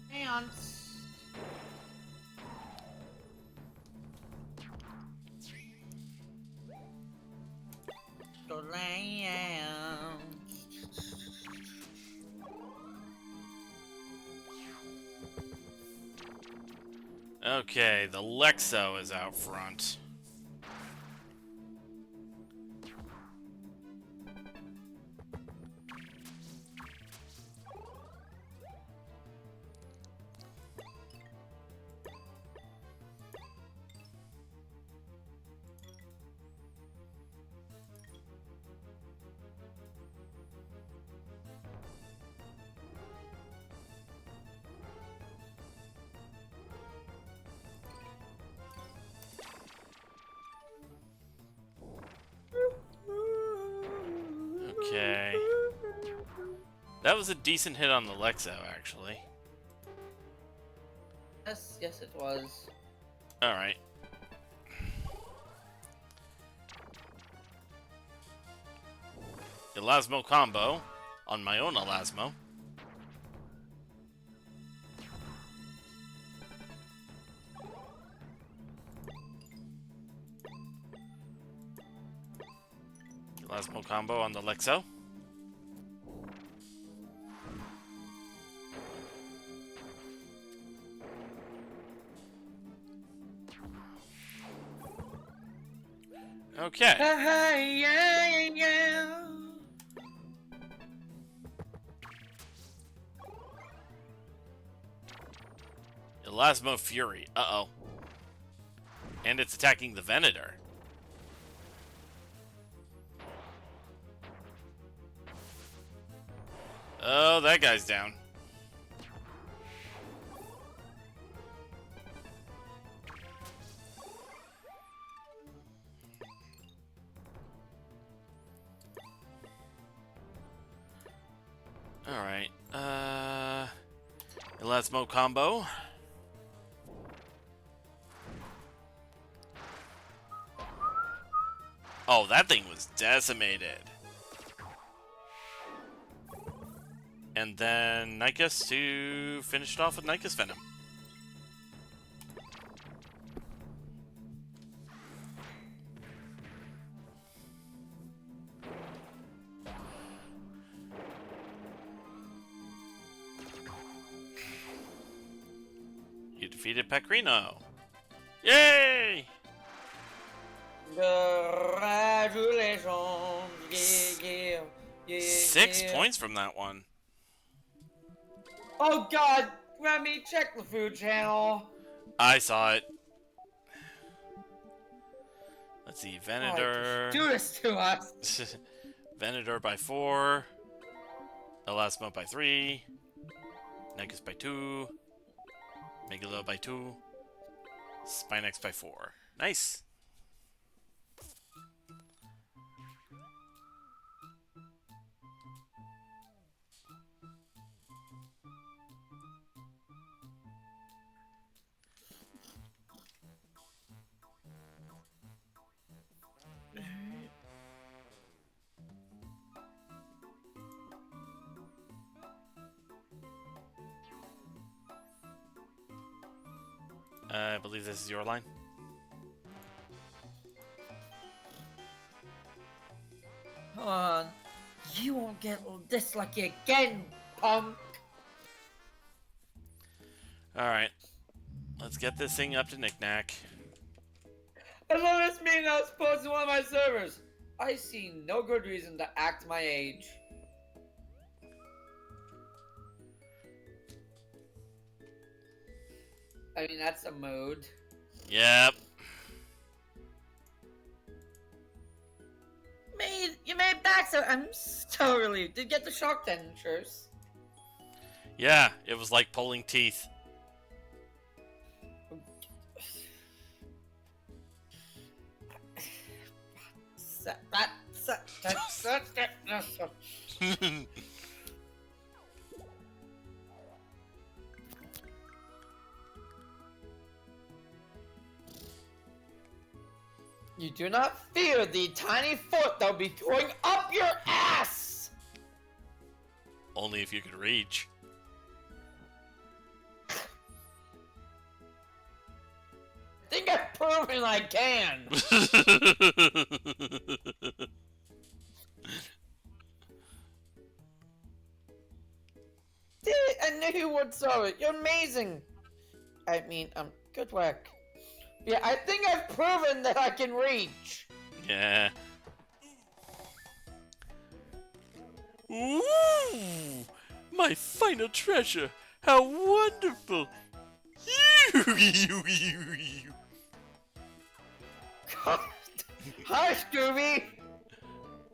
Hang on. Go down. Okay, the Lexo is out front. Okay. That was a decent hit on the Lexo, actually. Yes, it was. Alright. Elasmo combo on my own Elasmo. Elasmo combo on the Lexo. Okay. Hey, yeah, yeah. Elasmo Fury. Uh-oh. And it's attacking the Venator. Oh, that guy's down. Alright. Elasmo combo. Oh, that thing was decimated. And then Nycus to finish it off with Nycus Venom. You defeated Pecorino. Yay! Congratulations. Yeah, yeah, 6 yeah. points from that one. Oh God, let me check the food channel. I saw it. Let's see, Oh, Venator. do this to us. Venator by 4. Elasmo by 3. Negus by 2. Megalo by 2. Spinex by 4. Nice. I believe this is your line. Come on. You won't get this lucky again, punk. Alright. Let's get this thing up to Knick-Knack. As long as me not supposed to one of my servers. I see no good reason to act my age. I mean, that's a mood. Yep. You made back, so I'm so relieved. Did you get the shock dentures? Yeah, it was like pulling teeth. You do not fear the tiny foot that'll be going up your ass! Only if you could reach. Think I've proven I can! I knew you would solve it. You're amazing. I mean, good work. Yeah, I think I've proven that I can reach. Yeah. Ooh! My final treasure! How wonderful! Hi, Scooby.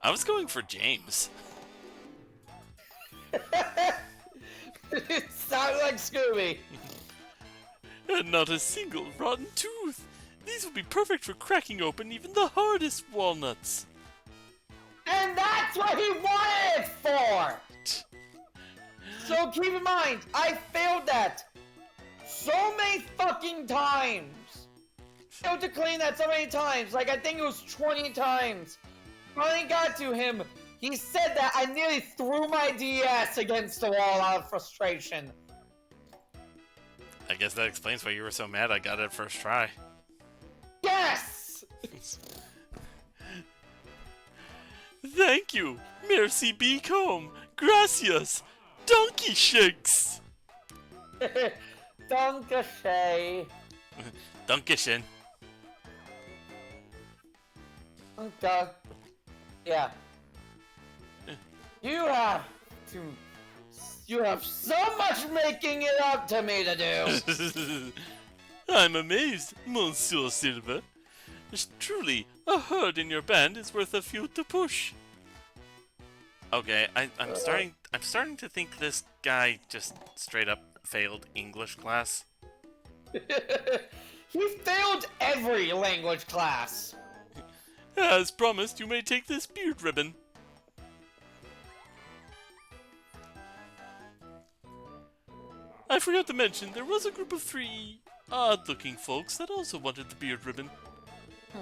I was going for James. It sounds like Scooby. And not a single rotten tooth. These will be perfect for cracking open even the hardest walnuts. And that's what he wanted it for! So keep in mind, I failed that so many fucking times. Failed to clean that so many times. Like, I think it was 20 times. Finally got to him. He said that I nearly threw my DS against the wall out of frustration. I guess that explains why you were so mad I got it first try. Yes! Thank you! Merci Beacom! Gracias! Donkey shakes! Dankeschön. Dankeschön. Okay. Yeah. You have to... You have so much making it up to me to do! I'm amazed, Monsieur Silver. Truly, a herd in your band is worth a few to push. Okay, I'm starting to think this guy just straight up failed English class. He failed every language class! As promised, you may take this beard ribbon. I forgot to mention, there was a group of 3 odd-looking folks that also wanted the beard ribbon.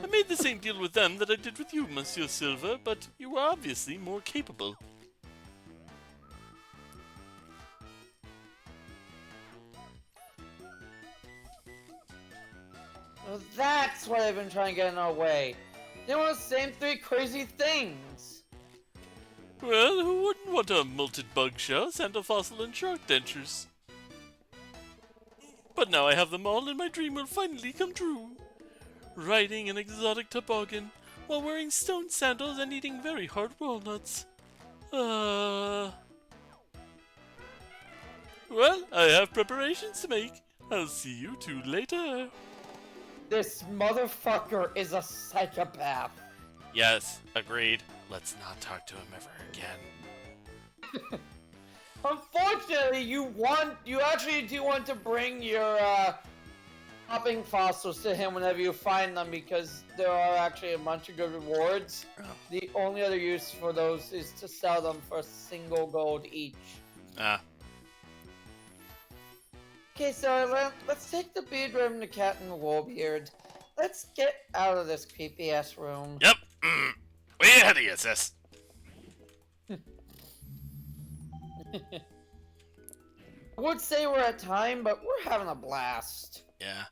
I made the same deal with them that I did with you, Monsieur Silver, but you were obviously more capable. Well, that's what I've been trying to get in our way. They want the same 3 crazy things. Well, who wouldn't want a molted bug shell, sandal fossil, and shark dentures? But now I have them all, and my dream will finally come true. Riding an exotic toboggan, while wearing stone sandals and eating very hard walnuts. Well, I have preparations to make. I'll see you 2 later. This motherfucker is a psychopath. Yes, agreed. Let's not talk to him ever again. Unfortunately, you actually do want to bring your hopping fossils to him whenever you find them because there are actually a bunch of good rewards. Oh. The only other use for those is to sell them for a single gold each. Ah. Okay, so let's take the beard room, the cat, and the Warbeard. Let's get out of this creepy ass room. Yep. Way ahead of you, sis. I would say we're at time, but we're having a blast. Yeah.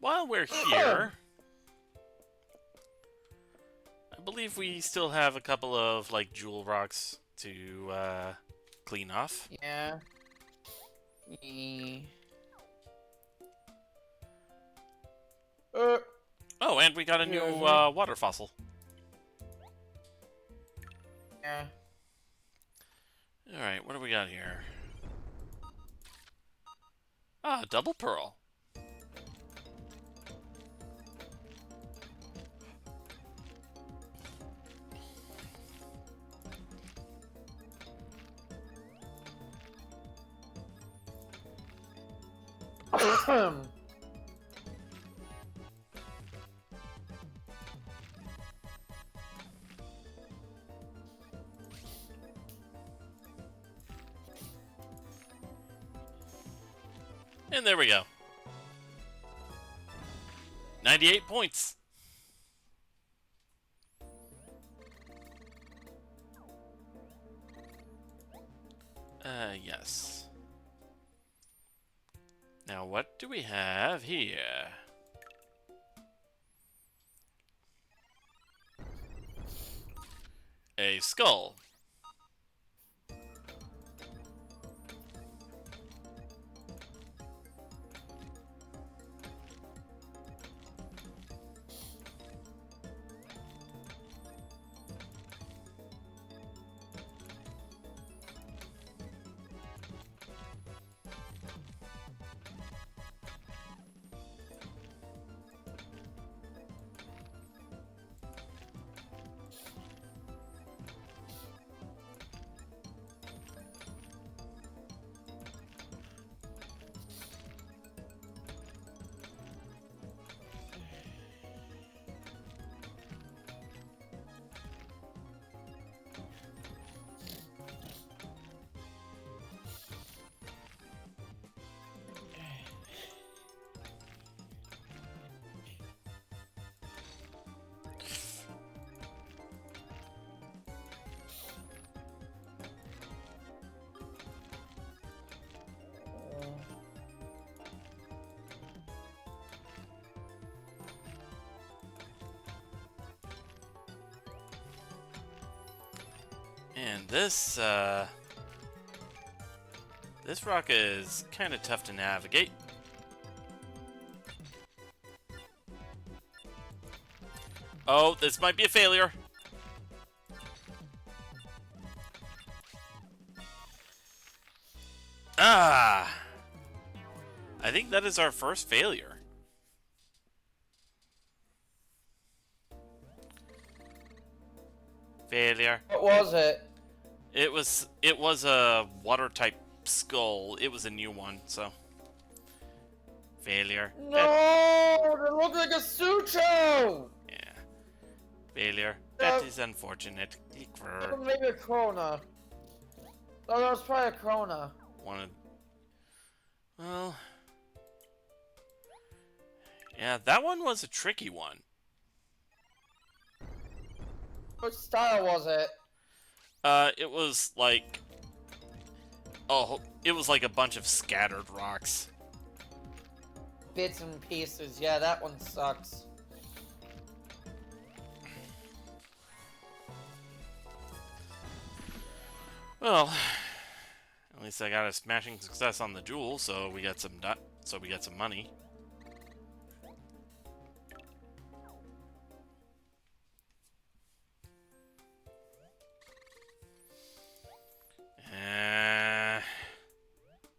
While we're here, I believe we still have a couple of, like, jewel rocks to, clean off. Yeah. Oh, and we got a new, water fossil. Yeah. Alright, what do we got here? Ah, double pearl. And there we go. 98 points. Yes. Now, what do we have here? A skull. And this rock is kind of tough to navigate. Oh, this might be a failure. Ah! I think that is our first failure. Failure. What was it? It was a water type skull. It was a new one, so failure. No, they look like a Sutro. Yeah. Failure. That is unfortunate. Click for Maybe a Krona. Oh, that was probably a Krona. wanted. Well, yeah, that one was a tricky one. What style was it? It was like, oh, it was like a bunch of scattered rocks. Bits and pieces. Yeah, that one sucks. Well, at least I got a smashing success on the jewel, so we got some money.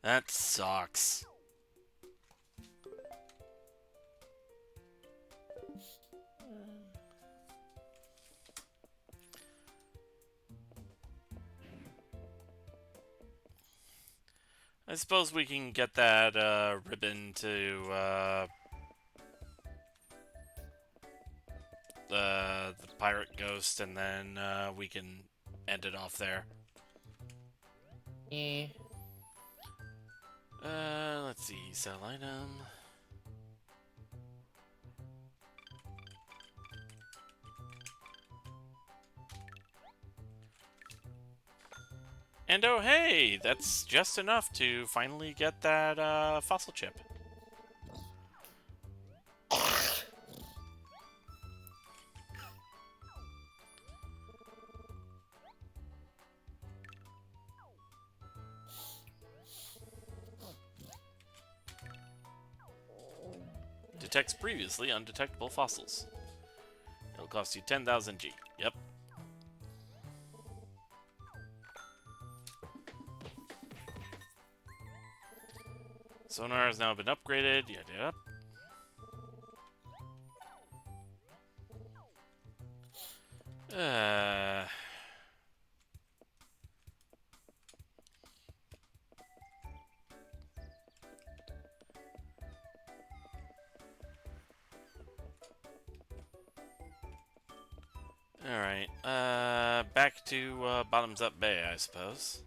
That sucks. I suppose we can get that ribbon to the pirate ghost, and then we can end it off there. Yeah. Let's see, sell item. And oh hey, that's just enough to finally get that fossil chip. Detects previously undetectable fossils. It'll cost you 10,000 G. Yep. Sonar has now been upgraded. Yep. Alright, back to Bottoms Up Bay, I suppose.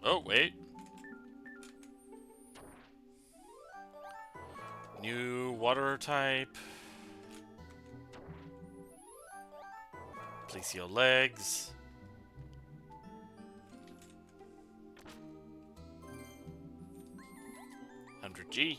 Oh, wait. New water type. Plecio legs. 100G.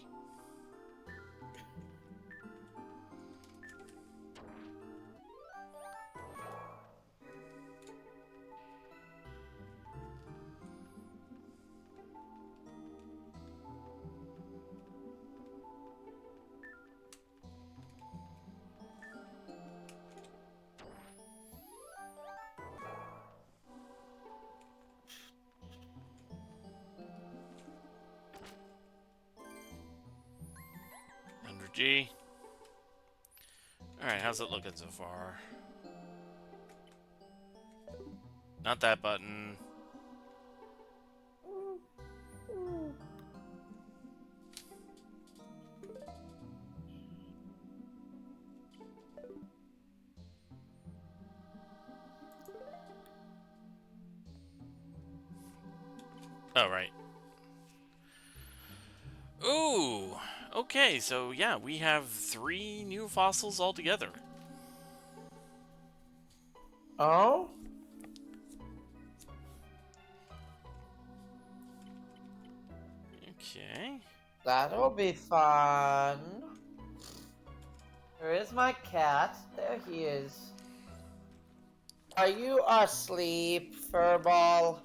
G. Alright, how's it looking so far? Not that button. Oh, right. Ooh! Okay, so yeah, we have 3 new fossils altogether. Oh? Okay. That'll be fun. Where is my cat? There he is. Are you asleep, Furball?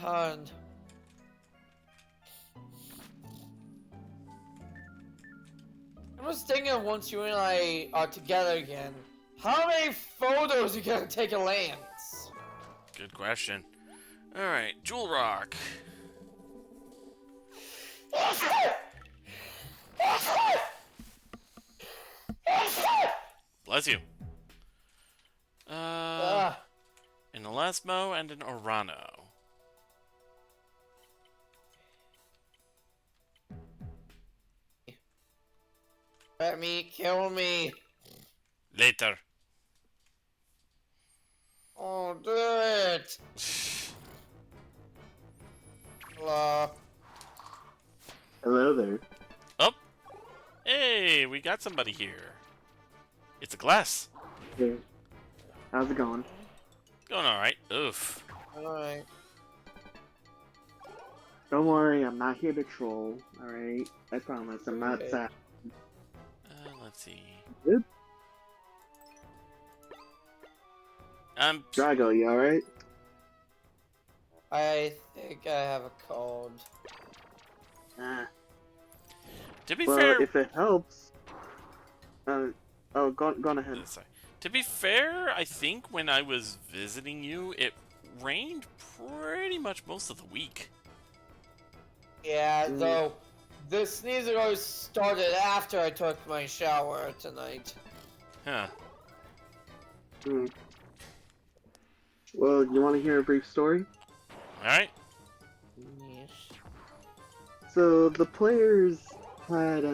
Cunt. I was thinking once you and I are together again, how many photos are you gonna take of Lance? Good question. Alright, Jewel Rock. Bless you. An Elasmo and an Orano. Let me kill me. Later. Oh, do it. Hello. Hello there. Oh! Hey, we got somebody here. It's a glass. Hey. How's it going? Going alright. Oof. Alright. Don't worry, I'm not here to troll, alright? I promise, I'm not Okay. sad. Let's see. Good? Drago, you alright? I think I have a cold. Ah. To be Well, fair, if it helps, oh, go on ahead. sorry. To be fair, I think when I was visiting you, it rained pretty much most of the week. Yeah, Mm. though the sneezing always started after I took my shower tonight. Huh. Hmm. Well, you want to hear a brief story? Alright. Yes. So the players had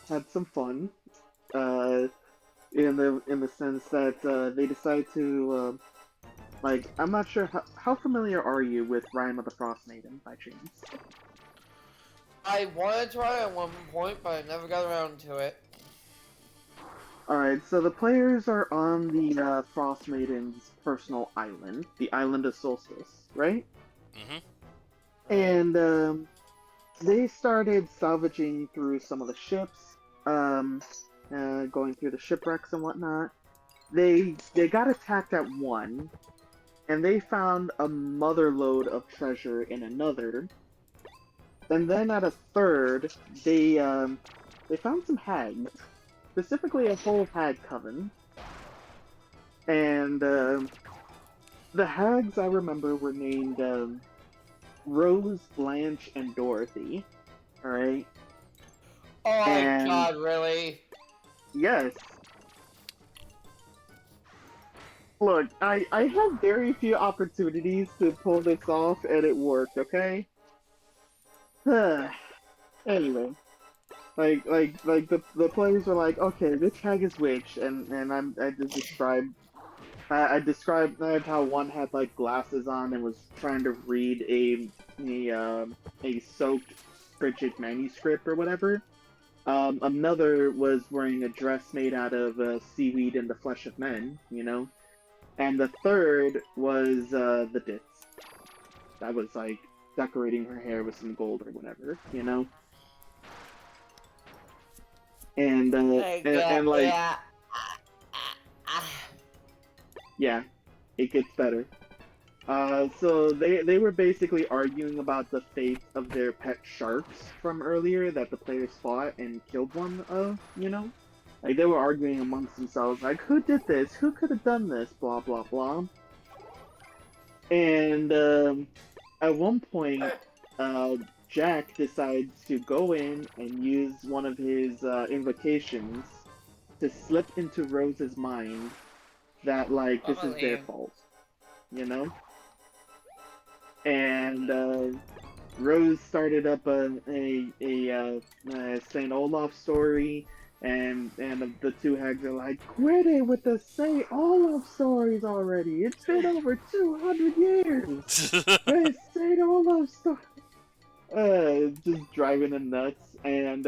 had some fun, in the sense that they decided to like, I'm not sure how familiar are you with Rhyme of the Frost Maiden by chance? I wanted to try at one point, but I never got around to it. Alright, so the players are on the Frost Maiden's personal island, the island of Solstice, right? Mm-hmm. And they started salvaging through some of the ships, um, going through the shipwrecks and whatnot. They got attacked at one, and they found a motherlode of treasure in another. And then at a third, they found some hags, specifically a whole hag coven. And the hags I remember were named Rose, Blanche, and Dorothy. All right, Oh my and god, really? yes, look, I have very few opportunities to pull this off, and it worked. Okay. Anyway, the players were like, okay, which hag is which, and I just described. I described how one had like glasses on and was trying to read a soaked frigid manuscript or whatever. Another was wearing a dress made out of seaweed and the flesh of men, you know. And the third was the ditz. That was like decorating her hair with some gold or whatever, you know. And My god, like, yeah. yeah, it gets better. So they were basically arguing about the fate of their pet sharks from earlier that the players fought and killed one of, you know? Like, they were arguing amongst themselves, like, who did this? Who could have done this? Blah, blah, blah. And at one point, uh, Jack decides to go in and use one of his invocations to slip into Rose's mind that, like, this is their Probably. fault, you know? And Rose started up a Saint Olaf story, and the two hags are like, quit it with the Saint Olaf stories already. It's been over 200 years. Hey, Saint Olaf story. Just driving them nuts, and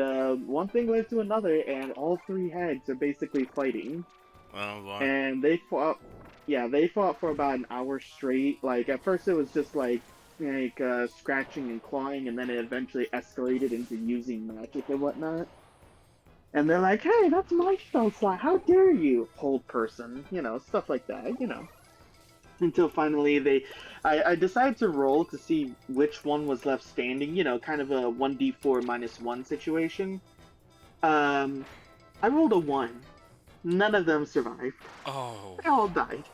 one thing led to another, and all three hags are basically fighting, Oh boy. and they fought. Yeah, they fought for about an hour straight. Like, at first it was just like scratching and clawing, and then it eventually escalated into using magic and whatnot. And they're like, "Hey, that's my spell slot. How dare you, hold person?" You know, stuff like that. You know. Until finally I decided to roll to see which one was left standing. You know, kind of a 1d4 minus one situation. I rolled a 1. None of them survived. Oh. They all died.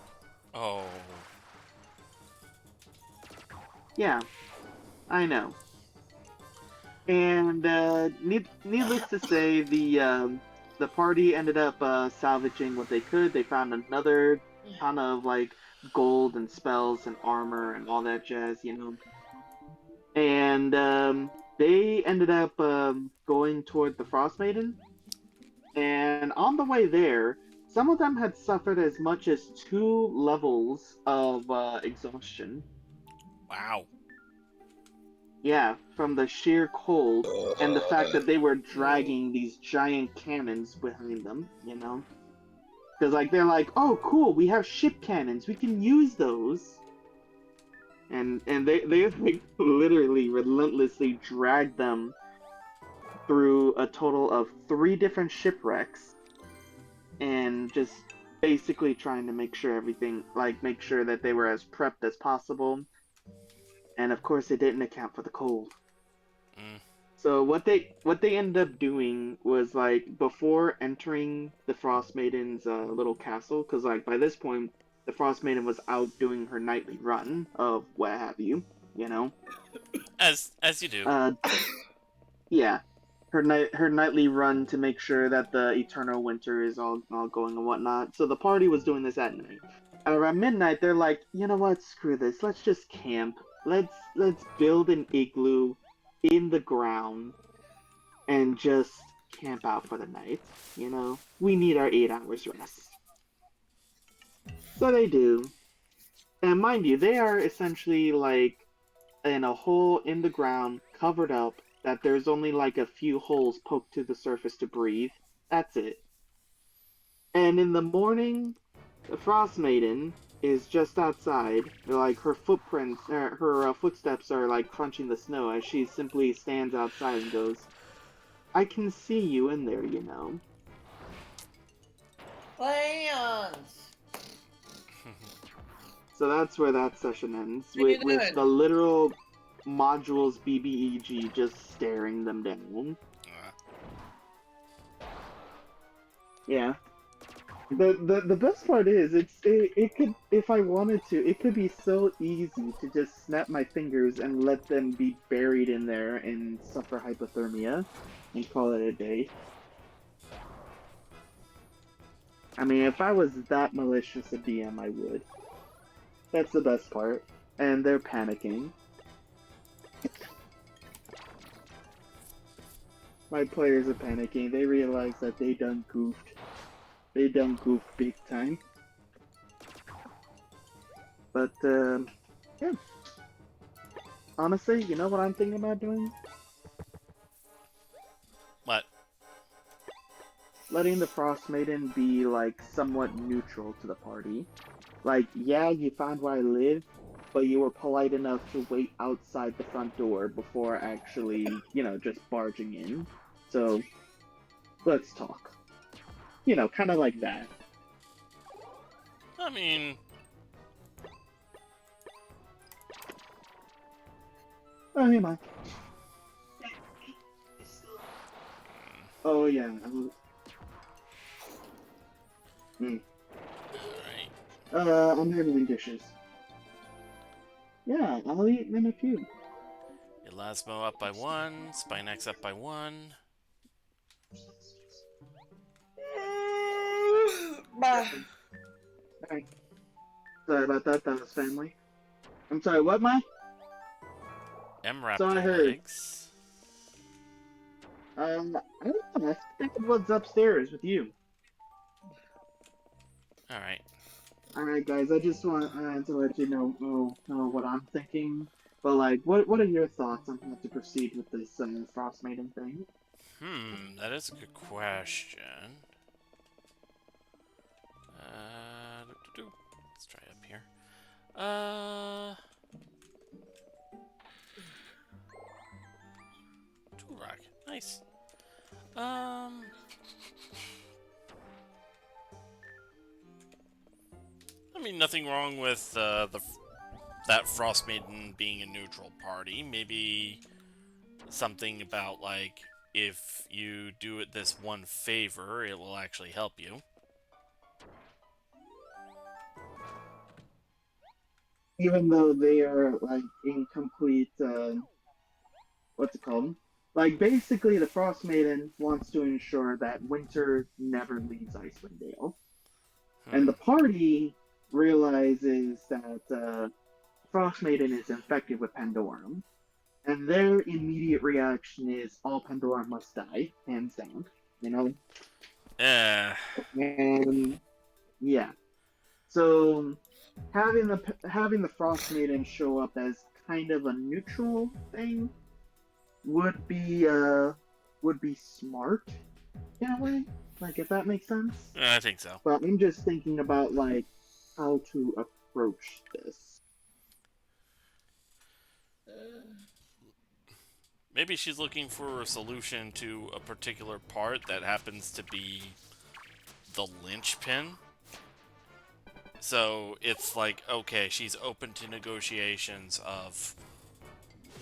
Oh. Yeah, I know. And needless to say, the party ended up salvaging what they could. They found another ton of like gold and spells and armor and all that jazz, you know. And they ended up going toward the Frost Maiden. And on the way there, some of them had suffered as much as 2 levels of exhaustion. Wow. Yeah, from the sheer cold and the fact that they were dragging these giant cannons behind them, you know? Because, like, they're like, oh, cool, we have ship cannons, we can use those. And they like, literally, relentlessly dragged them through a total of 3 different shipwrecks and just basically trying to make sure everything, like, make sure that they were as prepped as possible. And, of course, it didn't account for the cold. Mm. So what they ended up doing was like before entering the Frost Maiden's little castle, because like by this point the Frost Maiden was out doing her nightly run of what have you, you know. As you do. Uh, yeah, her nightly run to make sure that the eternal winter is all going and whatnot. So the party was doing this at night. Around midnight, they're like, you know what? Screw this. Let's just camp. Let's build an igloo in the ground and just camp out for the night. You know, we need our 8 hours rest. So they do. And mind you, they are essentially like in a hole in the ground, covered up, that there's only like a few holes poked to the surface to breathe. That's it. And in the morning, the Frost Maiden is just outside. Like her footprints, her footsteps are like crunching the snow as she simply stands outside and goes, "I can see you in there, you know." Plans. So that's where that session ends, Pretty with good. the literal modules BBEG just staring them down. Yeah. The best part is it could, if I wanted to, it could be so easy to just snap my fingers and let them be buried in there and suffer hypothermia and call it a day. I mean, if I was that malicious a DM, I would. That's the best part. And they're panicking. My players are panicking. They realize that they done goofed. They done goofed big time. But, yeah. Honestly, you know what I'm thinking about doing? What? Letting the Frost Maiden be, like, somewhat neutral to the party. Like, yeah, you found where I live, but you were polite enough to wait outside the front door before actually, you know, just barging in. So, let's talk. You know, kind of like that. I mean, Oh, hey, Mike. Oh, yeah. Hmm. alright. I'm handling dishes. Yeah, I'll eat in a few. Elasmo up by 1, Spinax up by 1. Bye. Alright. Sorry about that, that was family. I'm sorry, what, Mike? So I M-Raptor heard. legs. I don't know, I think it was upstairs with you. Alright. Alright, guys, I just want to let you know what I'm thinking. But, like, what are your thoughts on how to proceed with this Frost Maiden thing? That is a good question. Let's try up here. Tool rock. Nice. I mean, nothing wrong with that Frost Maiden being a neutral party. Maybe something about, like, if you do it this one favor, it will actually help you. Even though they are, like, incomplete, what's it called? Like, basically, the Frost Maiden wants to ensure that winter never leaves Icewind Dale. And the party realizes that Frost Maiden is infected with Pandorum. And their immediate reaction is all Pandorum must die, hands down. You know? Eh. And yeah. So having the Frost Maiden show up as kind of a neutral thing would be smart in a way, like if that makes sense. I think so. But I'm just thinking about like how to approach this. Maybe she's looking for a solution to a particular part that happens to be the linchpin. So it's like, okay, she's open to negotiations of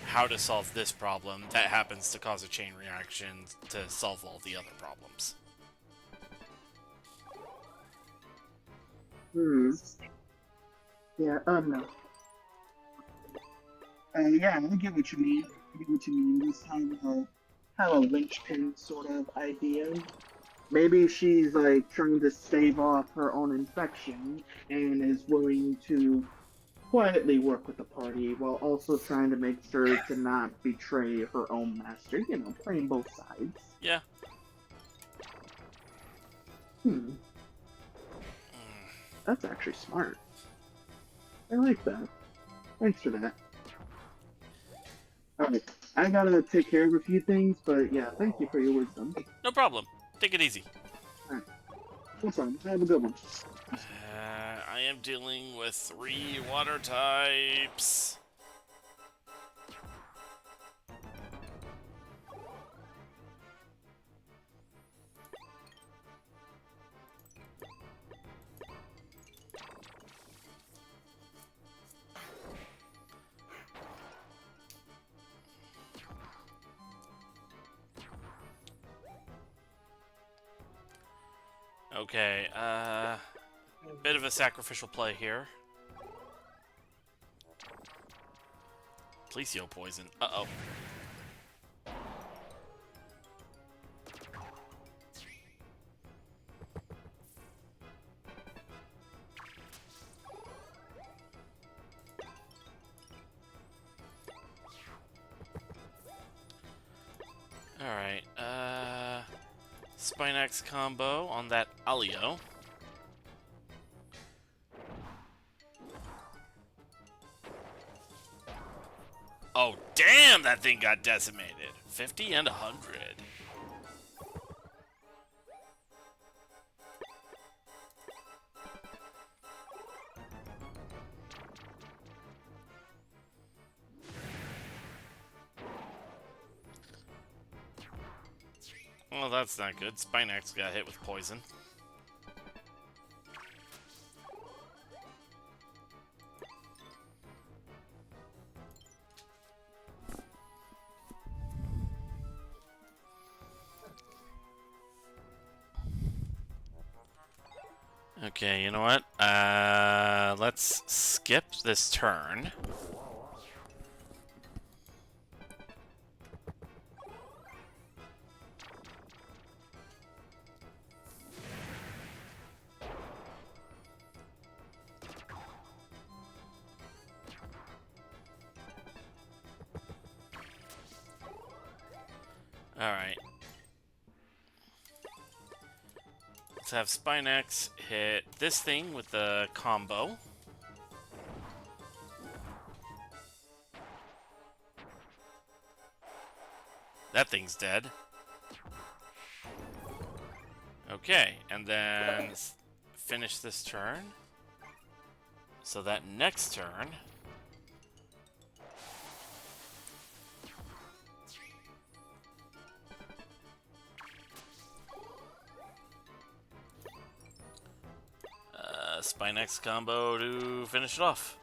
how to solve this problem that happens to cause a chain reaction to solve all the other problems. Hmm. Yeah, no. Yeah, I get what you mean. I get what you mean. Just have a linchpin sort of idea. Maybe she's like trying to stave off her own infection and is willing to quietly work with the party while also trying to make sure to not betray her own master. You know, playing both sides. Yeah. Hmm, that's actually smart. I like that. Thanks for that. Alright, I gotta take care of a few things, but yeah, thank you for your wisdom. No problem. Take it easy. Alright, no problem. Have a good one. I am dealing with 3 water types. Okay, bit of a sacrificial play here. Policio poison. Uh-oh. Alright, Spinax combo on that Alio. Oh, damn, that thing got decimated. 50 and 100. Well, that's not good. Spinax got hit with poison. Okay, you know what? Let's skip this turn. Alright. Let's have Spinax hit this thing with the combo. That thing's dead. Okay, and then finish this turn. So that next turn... Spinax combo to finish it off.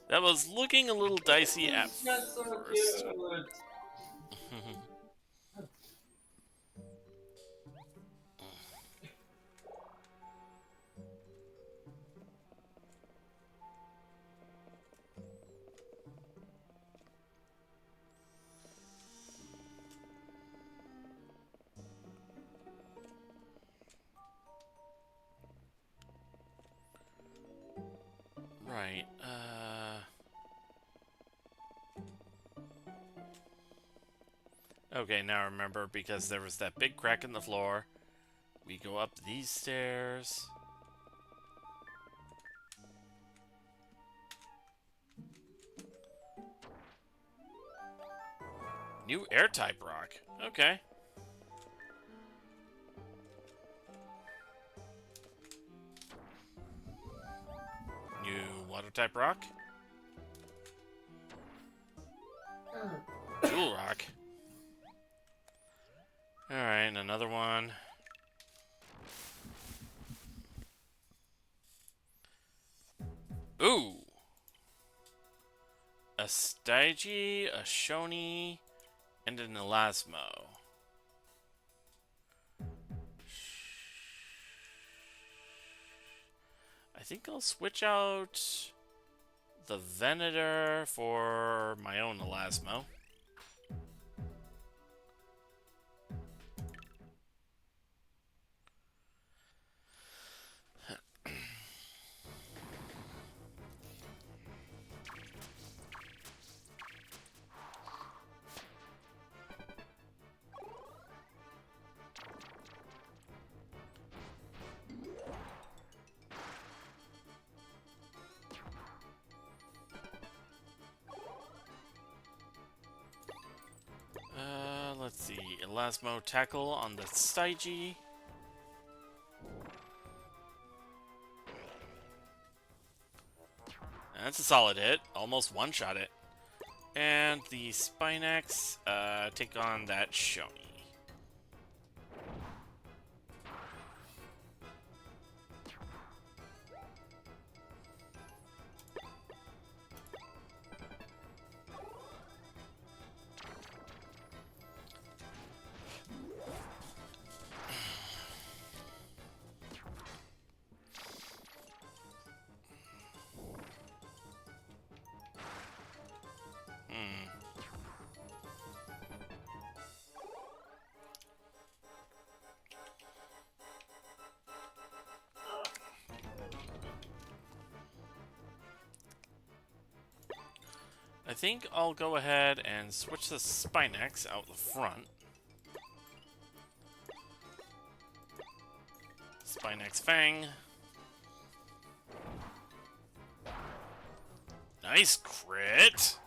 That was looking a little dicey at That's so first. cute. Right, okay, now I remember, because there was that big crack in the floor. We go up these stairs. New air-type rock. Okay. New Water type rock. Jewel rock. Alright, another one. Ooh! A Stygie, a Shoni, and an Elasmo. I think I'll switch out the Venator for my own Elasmo. Let's see. Elasmo tackle on the Stygie. That's a solid hit. Almost one-shot it. And the Spinax take on that Shoni. I think I'll go ahead and switch the Spinax out the front. Spinax Fang. Nice crit!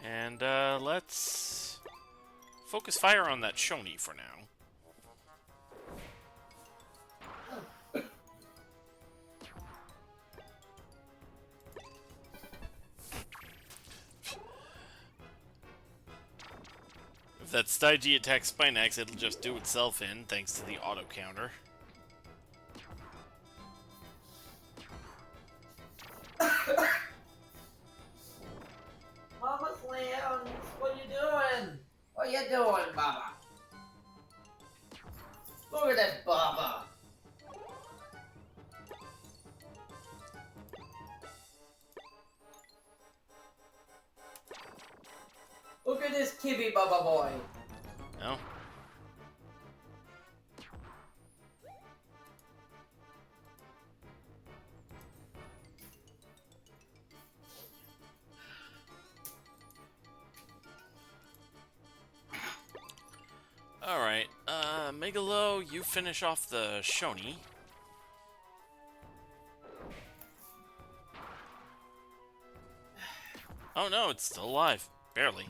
And let's focus fire on that Shoni for now. If that Stygie attacks Spinax, it'll just do itself in, thanks to the auto counter. Mama Slams, what you doing? What you doing, Baba? Look at that Baba. Look at this Kibby Baba boy. No? Alright, Megalo, you finish off the Shoni. Oh no, it's still alive. Barely.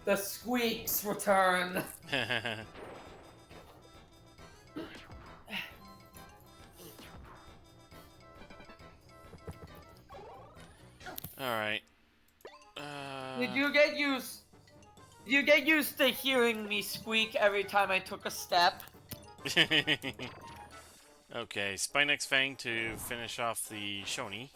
The squeaks return. Alright. Did you get used? Did you get used to hearing me squeak every time I took a step? Okay, Spinax Fang to finish off the Shoni.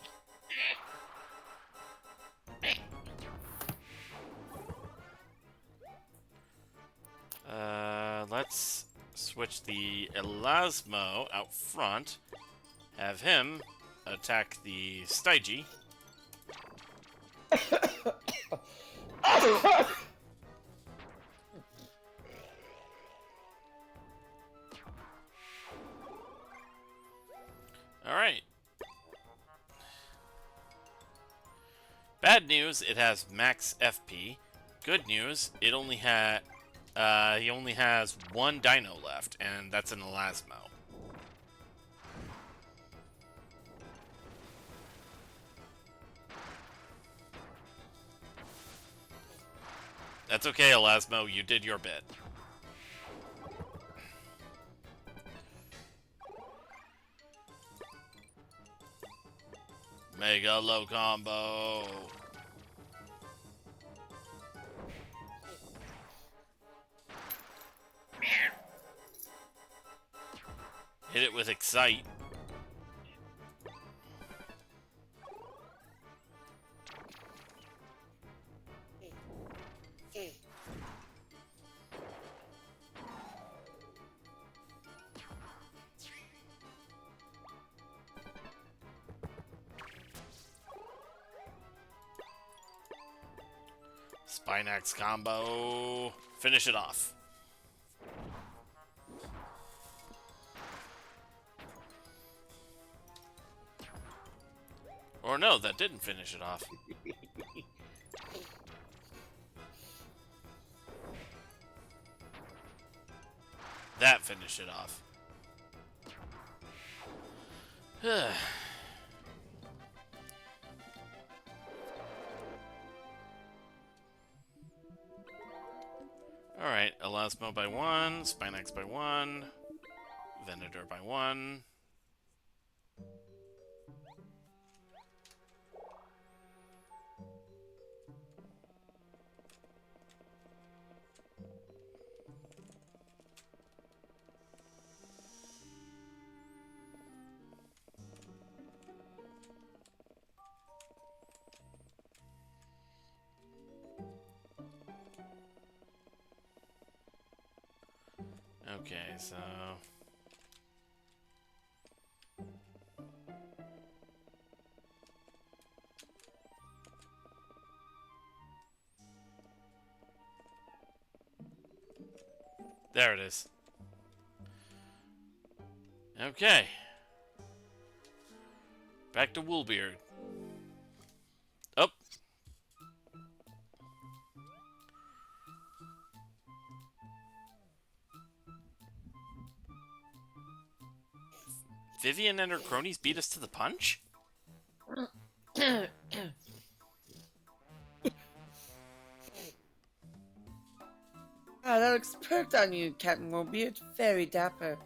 Let's switch the Elasmo out front. Have him attack the Stygie. Alright. Bad news, it has max FP. Good news, it only he only has one Dino left, and that's an Elasmo. That's okay, Elasmo. You did your bit. Mega low combo. Hit it with Excite. Spinax combo. Finish it off. Or no, that didn't finish it off. That finished it off. Alright, Elasmo by 1, Spinax by 1, Venator by 1. Okay, so... There it is. Okay. Back to Woolbeard. Oh. Vivian and her cronies beat us to the punch? Ah, that looks perfect on you, Captain Woolbeard. Very dapper.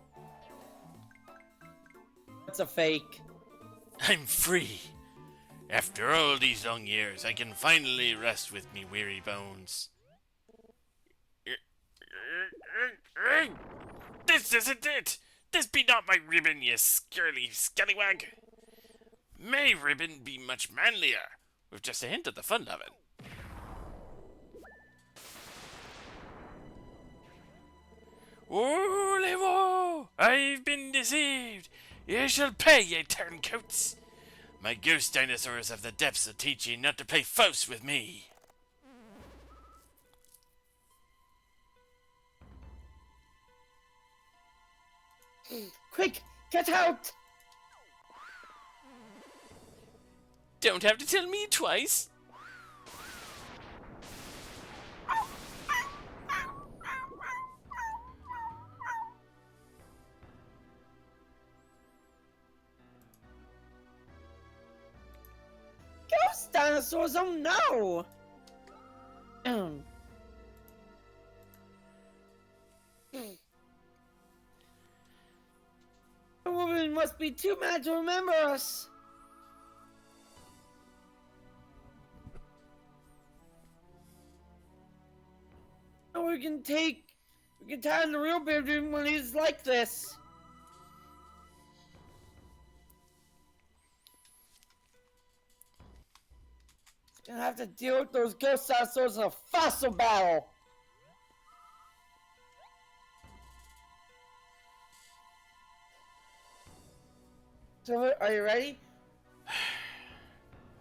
That's a fake. I'm free. After all these long years, I can finally rest with me weary bones. This isn't it! This be not my ribbon, ye scurly scallywag! May ribbon be much manlier, with just a hint of the fun of it. Woolly-woo! I've been deceived! Ye shall pay, ye turncoats! My ghost dinosaurs have the depths to teach ye not to play false with me. Quick, get out! Don't have to tell me twice. Ghost dinosaurs, oh no! The woman must be too mad to remember us. And we can tie in the real bedroom when he's like this. Gonna have to deal with those ghost dinosaurs in a fossil battle. So, are you ready?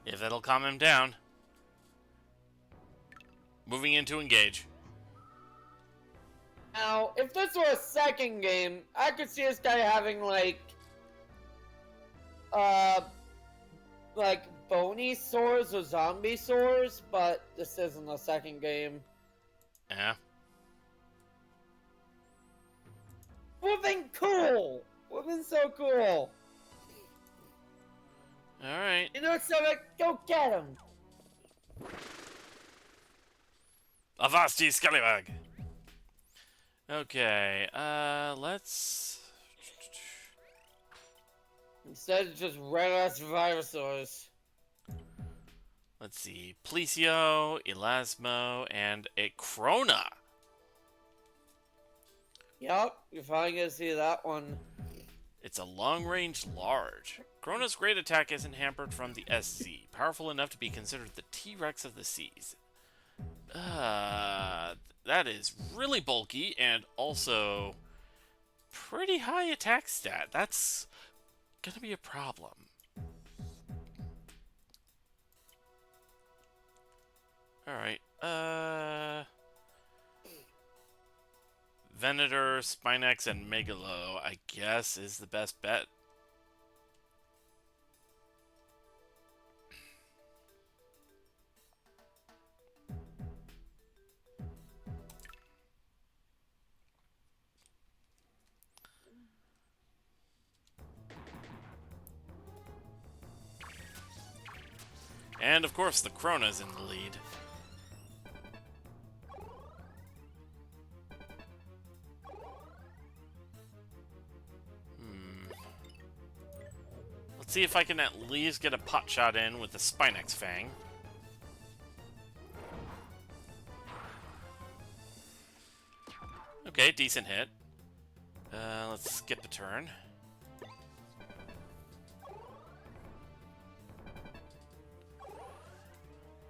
If that'll calm him down. Moving into engage. Now, if this were a second game, I could see this guy having like bony sores or zombie sores, but this isn't a second game. Yeah. We've been cool. We've been so cool. Alright. You know, Sonic, go get him. Avasti Scallywag! Okay, let's... Instead, of just red-ass Virusaurs. Let's see. Policio, Elasmo, and a Krona. Yep, you're finally gonna see that one. It's a long-range large. Krona's great attack isn't hampered from the SC, powerful enough to be considered the T-Rex of the seas. That is really bulky and also pretty high attack stat. That's gonna be a problem. Alright, Venator, Spinax, and Megalo, I guess, is the best bet. And, of course, the Krona's in the lead. Let's see if I can at least get a pot shot in with the Spinax Fang. Okay, decent hit. Let's skip a turn.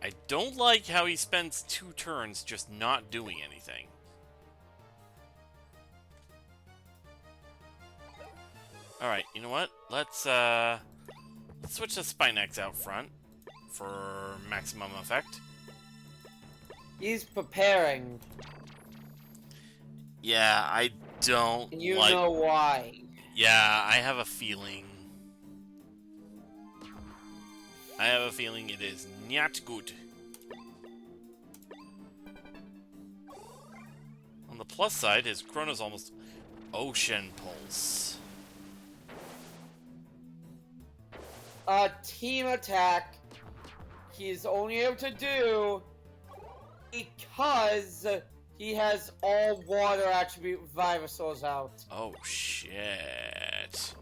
I don't like how he spends 2 turns just not doing anything. Alright, you know what? Let's switch the Spinax out front for maximum effect. He's preparing, Yeah, I don't and you like... know why. Yeah, I have a feeling... it is not good. On the plus side, his Chrono's almost Ocean Pulse. Team attack. He's only able to do because he has all water attribute Virusaurs out. Oh, shit.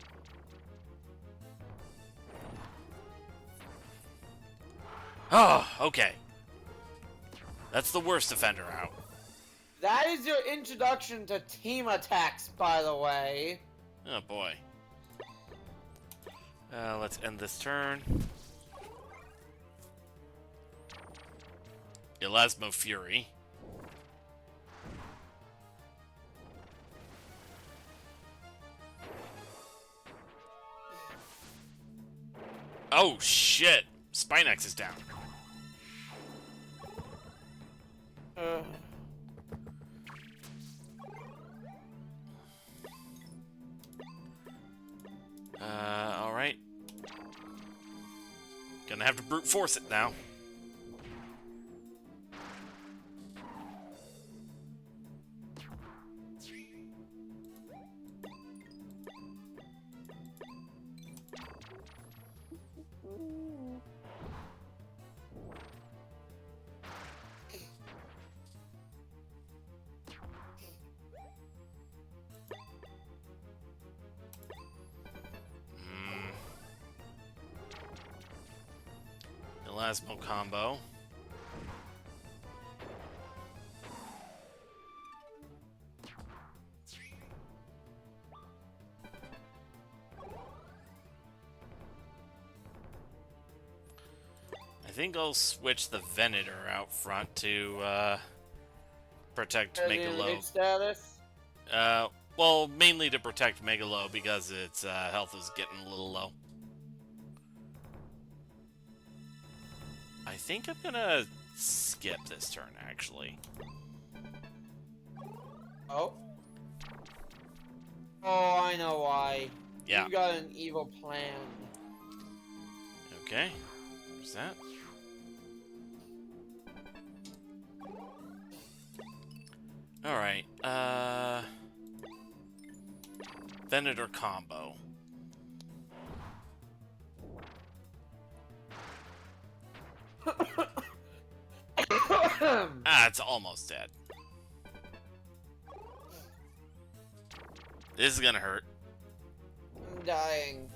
Oh, okay. That's the worst defender out. That is your introduction to team attacks, by the way. Oh, boy. Let's end this turn. Elasmo Fury. Oh, shit. Spinax is down. Alright. Gonna have to brute force it now. Elasmo combo. I think I'll switch the Venator out front to protect Megalo. Status. Well, mainly to protect Megalo because its health is getting a little low. I think I'm gonna skip this turn, actually. Oh. Oh, I know why. Yeah. You got an evil plan. Okay. There's that. Alright, Venator combo. Ah, it's almost dead. This is gonna hurt. I'm dying.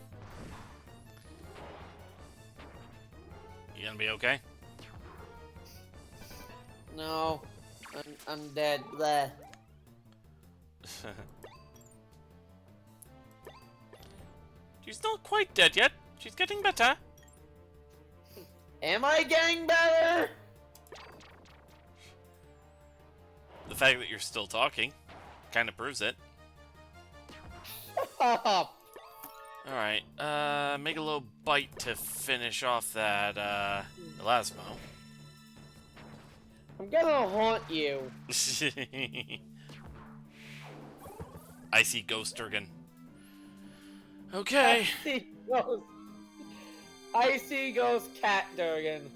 You gonna be okay? No, I'm dead. Bleh. She's not quite dead yet. She's getting better. Am I getting better? The fact that you're still talking kind of proves it. Oh, Alright, Megalo Bite to finish off that, Elasmo. I'm gonna haunt you. Icy Ghost Durgan. Okay. Icy Ghost Cat Durgan.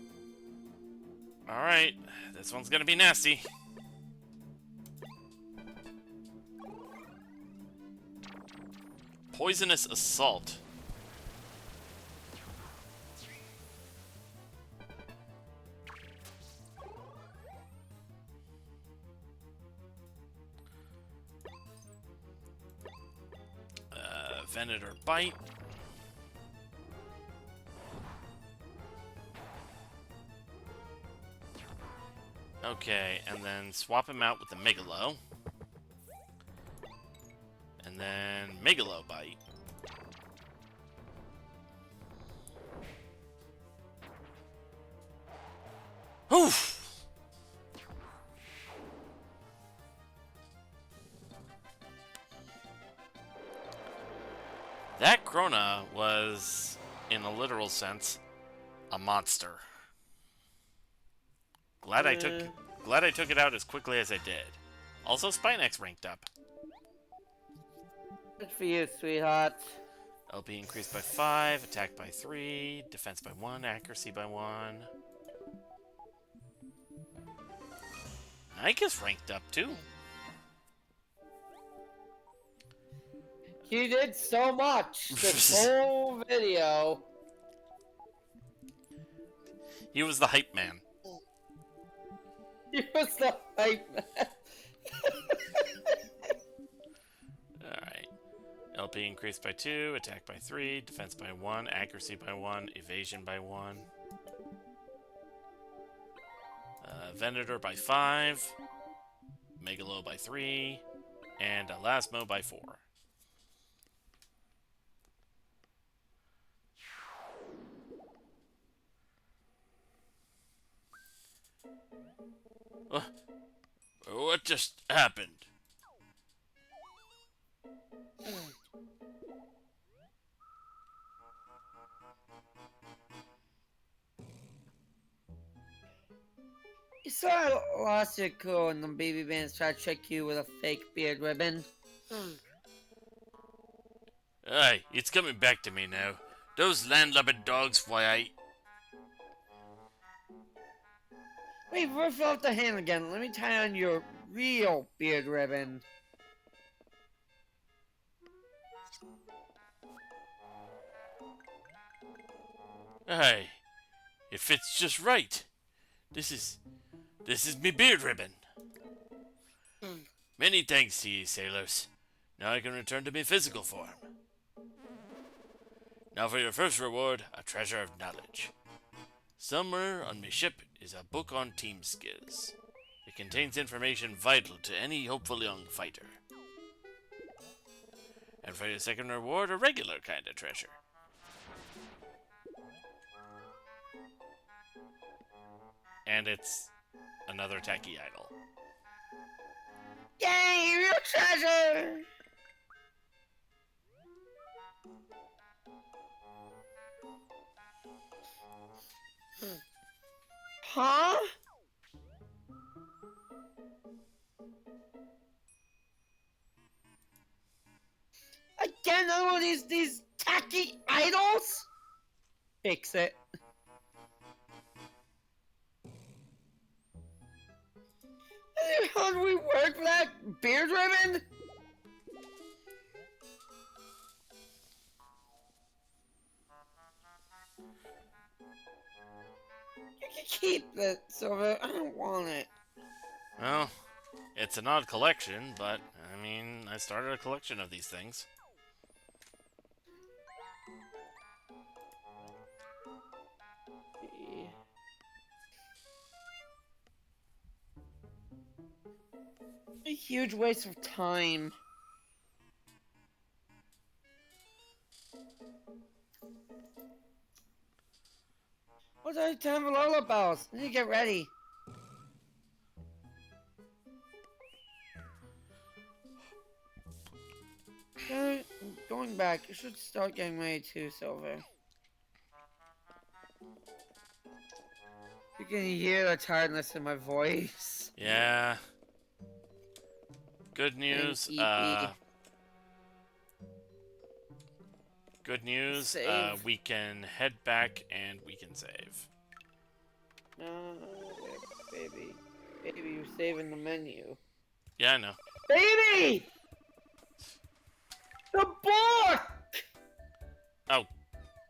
Alright, this one's gonna be nasty. Poisonous Assault. Venator Bite. Okay, and then swap him out with the Megalo. And then Megalo Bite. Oof! That Krona was, in a literal sense, a monster. Glad I took it out as quickly as I did. Also, Spinex ranked up. Good for you, sweetheart. LP increased by 5, attack by 3, defense by 1, accuracy by 1. Nika's ranked up too. You did so much this whole video. He was the hype man. You was the hype man. Alright. LP increased by 2, attack by 3, defense by 1, accuracy by 1, evasion by 1. Venator by 5, Megalo by 3, and Elasmo by 4. What just happened? You saw lost your cool and the baby bands try to trick you with a fake beard ribbon. Aye, it's coming back to me now. Those landlubber dogs, Wait, rip off the hand again. Let me tie on your real beard ribbon. Aye, it fits just right. This is me beard ribbon. Many thanks to ye, sailors. Now I can return to my physical form. Now for your first reward, a treasure of knowledge. Somewhere on my ship is a book on team skills. It contains information vital to any hopeful young fighter. And for your second reward, a regular kind of treasure. And it's another tacky idol. Yay, real treasure! Huh? Again, another one of these tacky idols? Fix it. How do we work for that beard ribbon? You can keep it, Silver. I don't want it. Well, it's an odd collection, but, I mean, I started a collection of these things. A huge waste of time. What's all the time for lullabies? I need to get ready. Going back, you should start getting ready too, Silver. You can hear the tiredness in my voice. Yeah. Good news, Good news, Save. we can head back and we can save. No, baby. Baby, you're saving the menu. Yeah, I know. Baby! The book! Oh,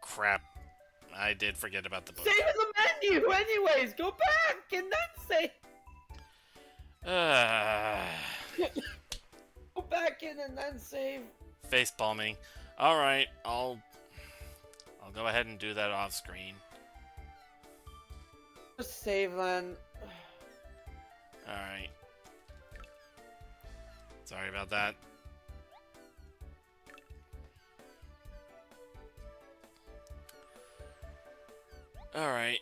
crap. I did forget about the book. Saving the menu anyways! Go back and then save! Go back in and then save. Face palming. Alright, I'll go ahead and do that off screen. Just save then. Alright. Sorry about that. Alright.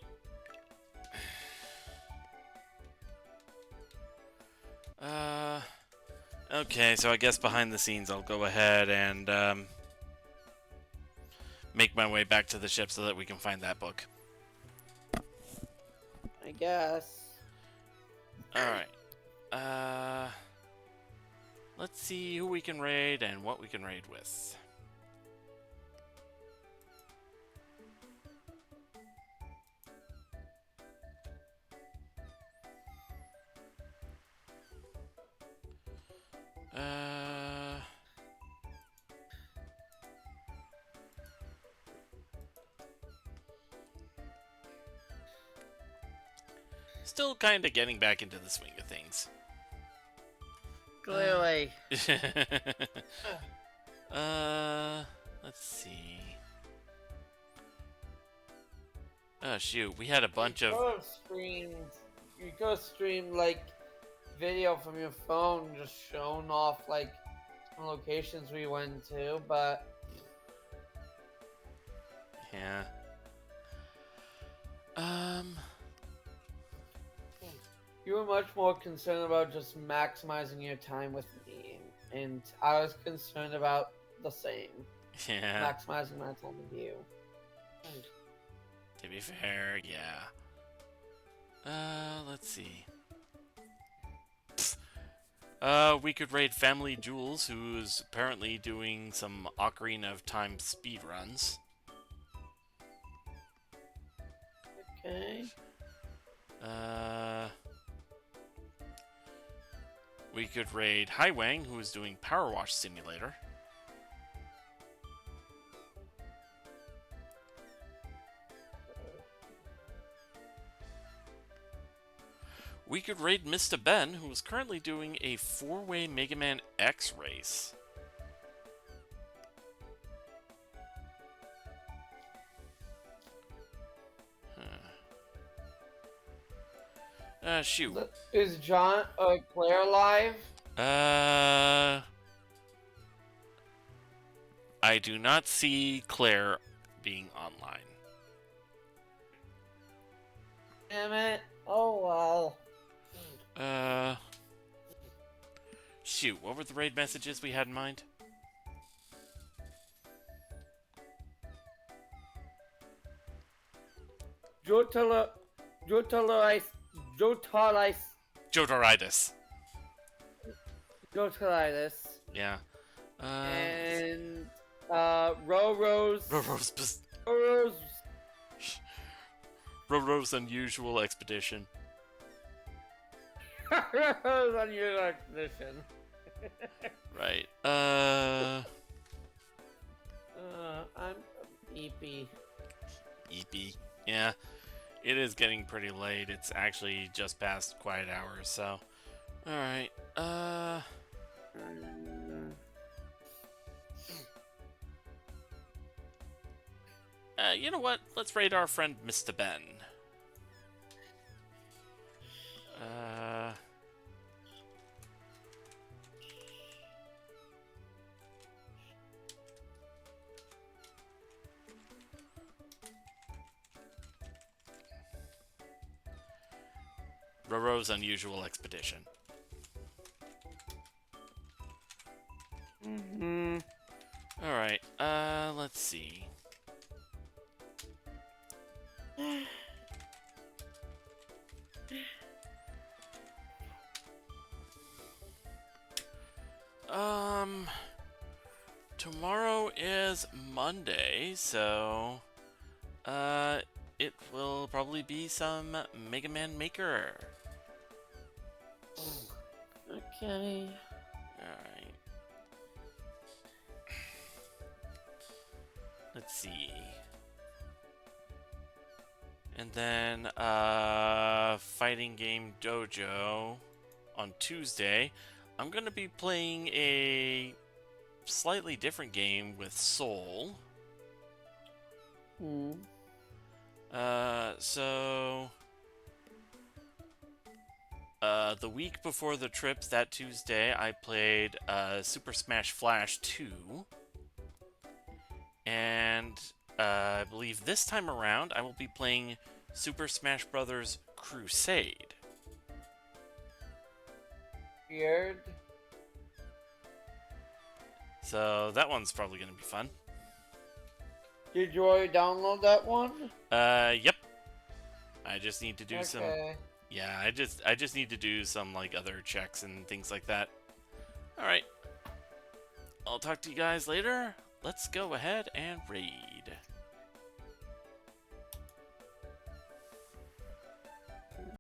Okay, so I guess behind the scenes I'll go ahead and make my way back to the ship so that we can find that book. I guess. Alright. Let's see who we can raid and what we can raid with. Still kind of getting back into the swing of things. Clearly. Let's see. Oh shoot, we had a bunch of. You could have streamed like video from your phone, just showing off like some locations we went to, but Yeah. you were much more concerned about just maximizing your time with me, and I was concerned about the same, Yeah. maximizing my time with you. To be fair, yeah. Let's see. We could raid Family Jules, who's apparently doing some Ocarina of Time speedruns. Okay. We could raid Hai Wang, who is doing Power Wash Simulator. We could raid Mr. Ben, who is currently doing a 4-way Mega Man X race. Shoot. Is Claire live? I do not see Claire being online. Damn it. Oh well. Shoot, what were the raid messages we had in mind? Jotaritis. Yeah. And Roro's Roro's Unusual Expedition. unusual expedition. Right. I'm EP. EP. Yeah. It is getting pretty late. It's actually just past quiet hours, so. Alright, you know what? Let's raid our friend Mr. Ben. Uh... Roro's Unusual Expedition. Alright, let's see. Tomorrow is Monday, so, it will probably be some Mega Man Maker. Okay. Alright. Let's see. And then, Fighting Game Dojo on Tuesday. I'm gonna be playing a slightly different game with Soul. The week before the trip, that Tuesday, I played Super Smash Flash 2. And I believe this time around, I will be playing Super Smash Bros. Crusade. Weird. So that one's probably going to be fun. Did you already download that one? Yep. I just need to do some... Okay. Yeah, I just need to do some, like, other checks and things like that. Alright. I'll talk to you guys later. Let's go ahead and raid.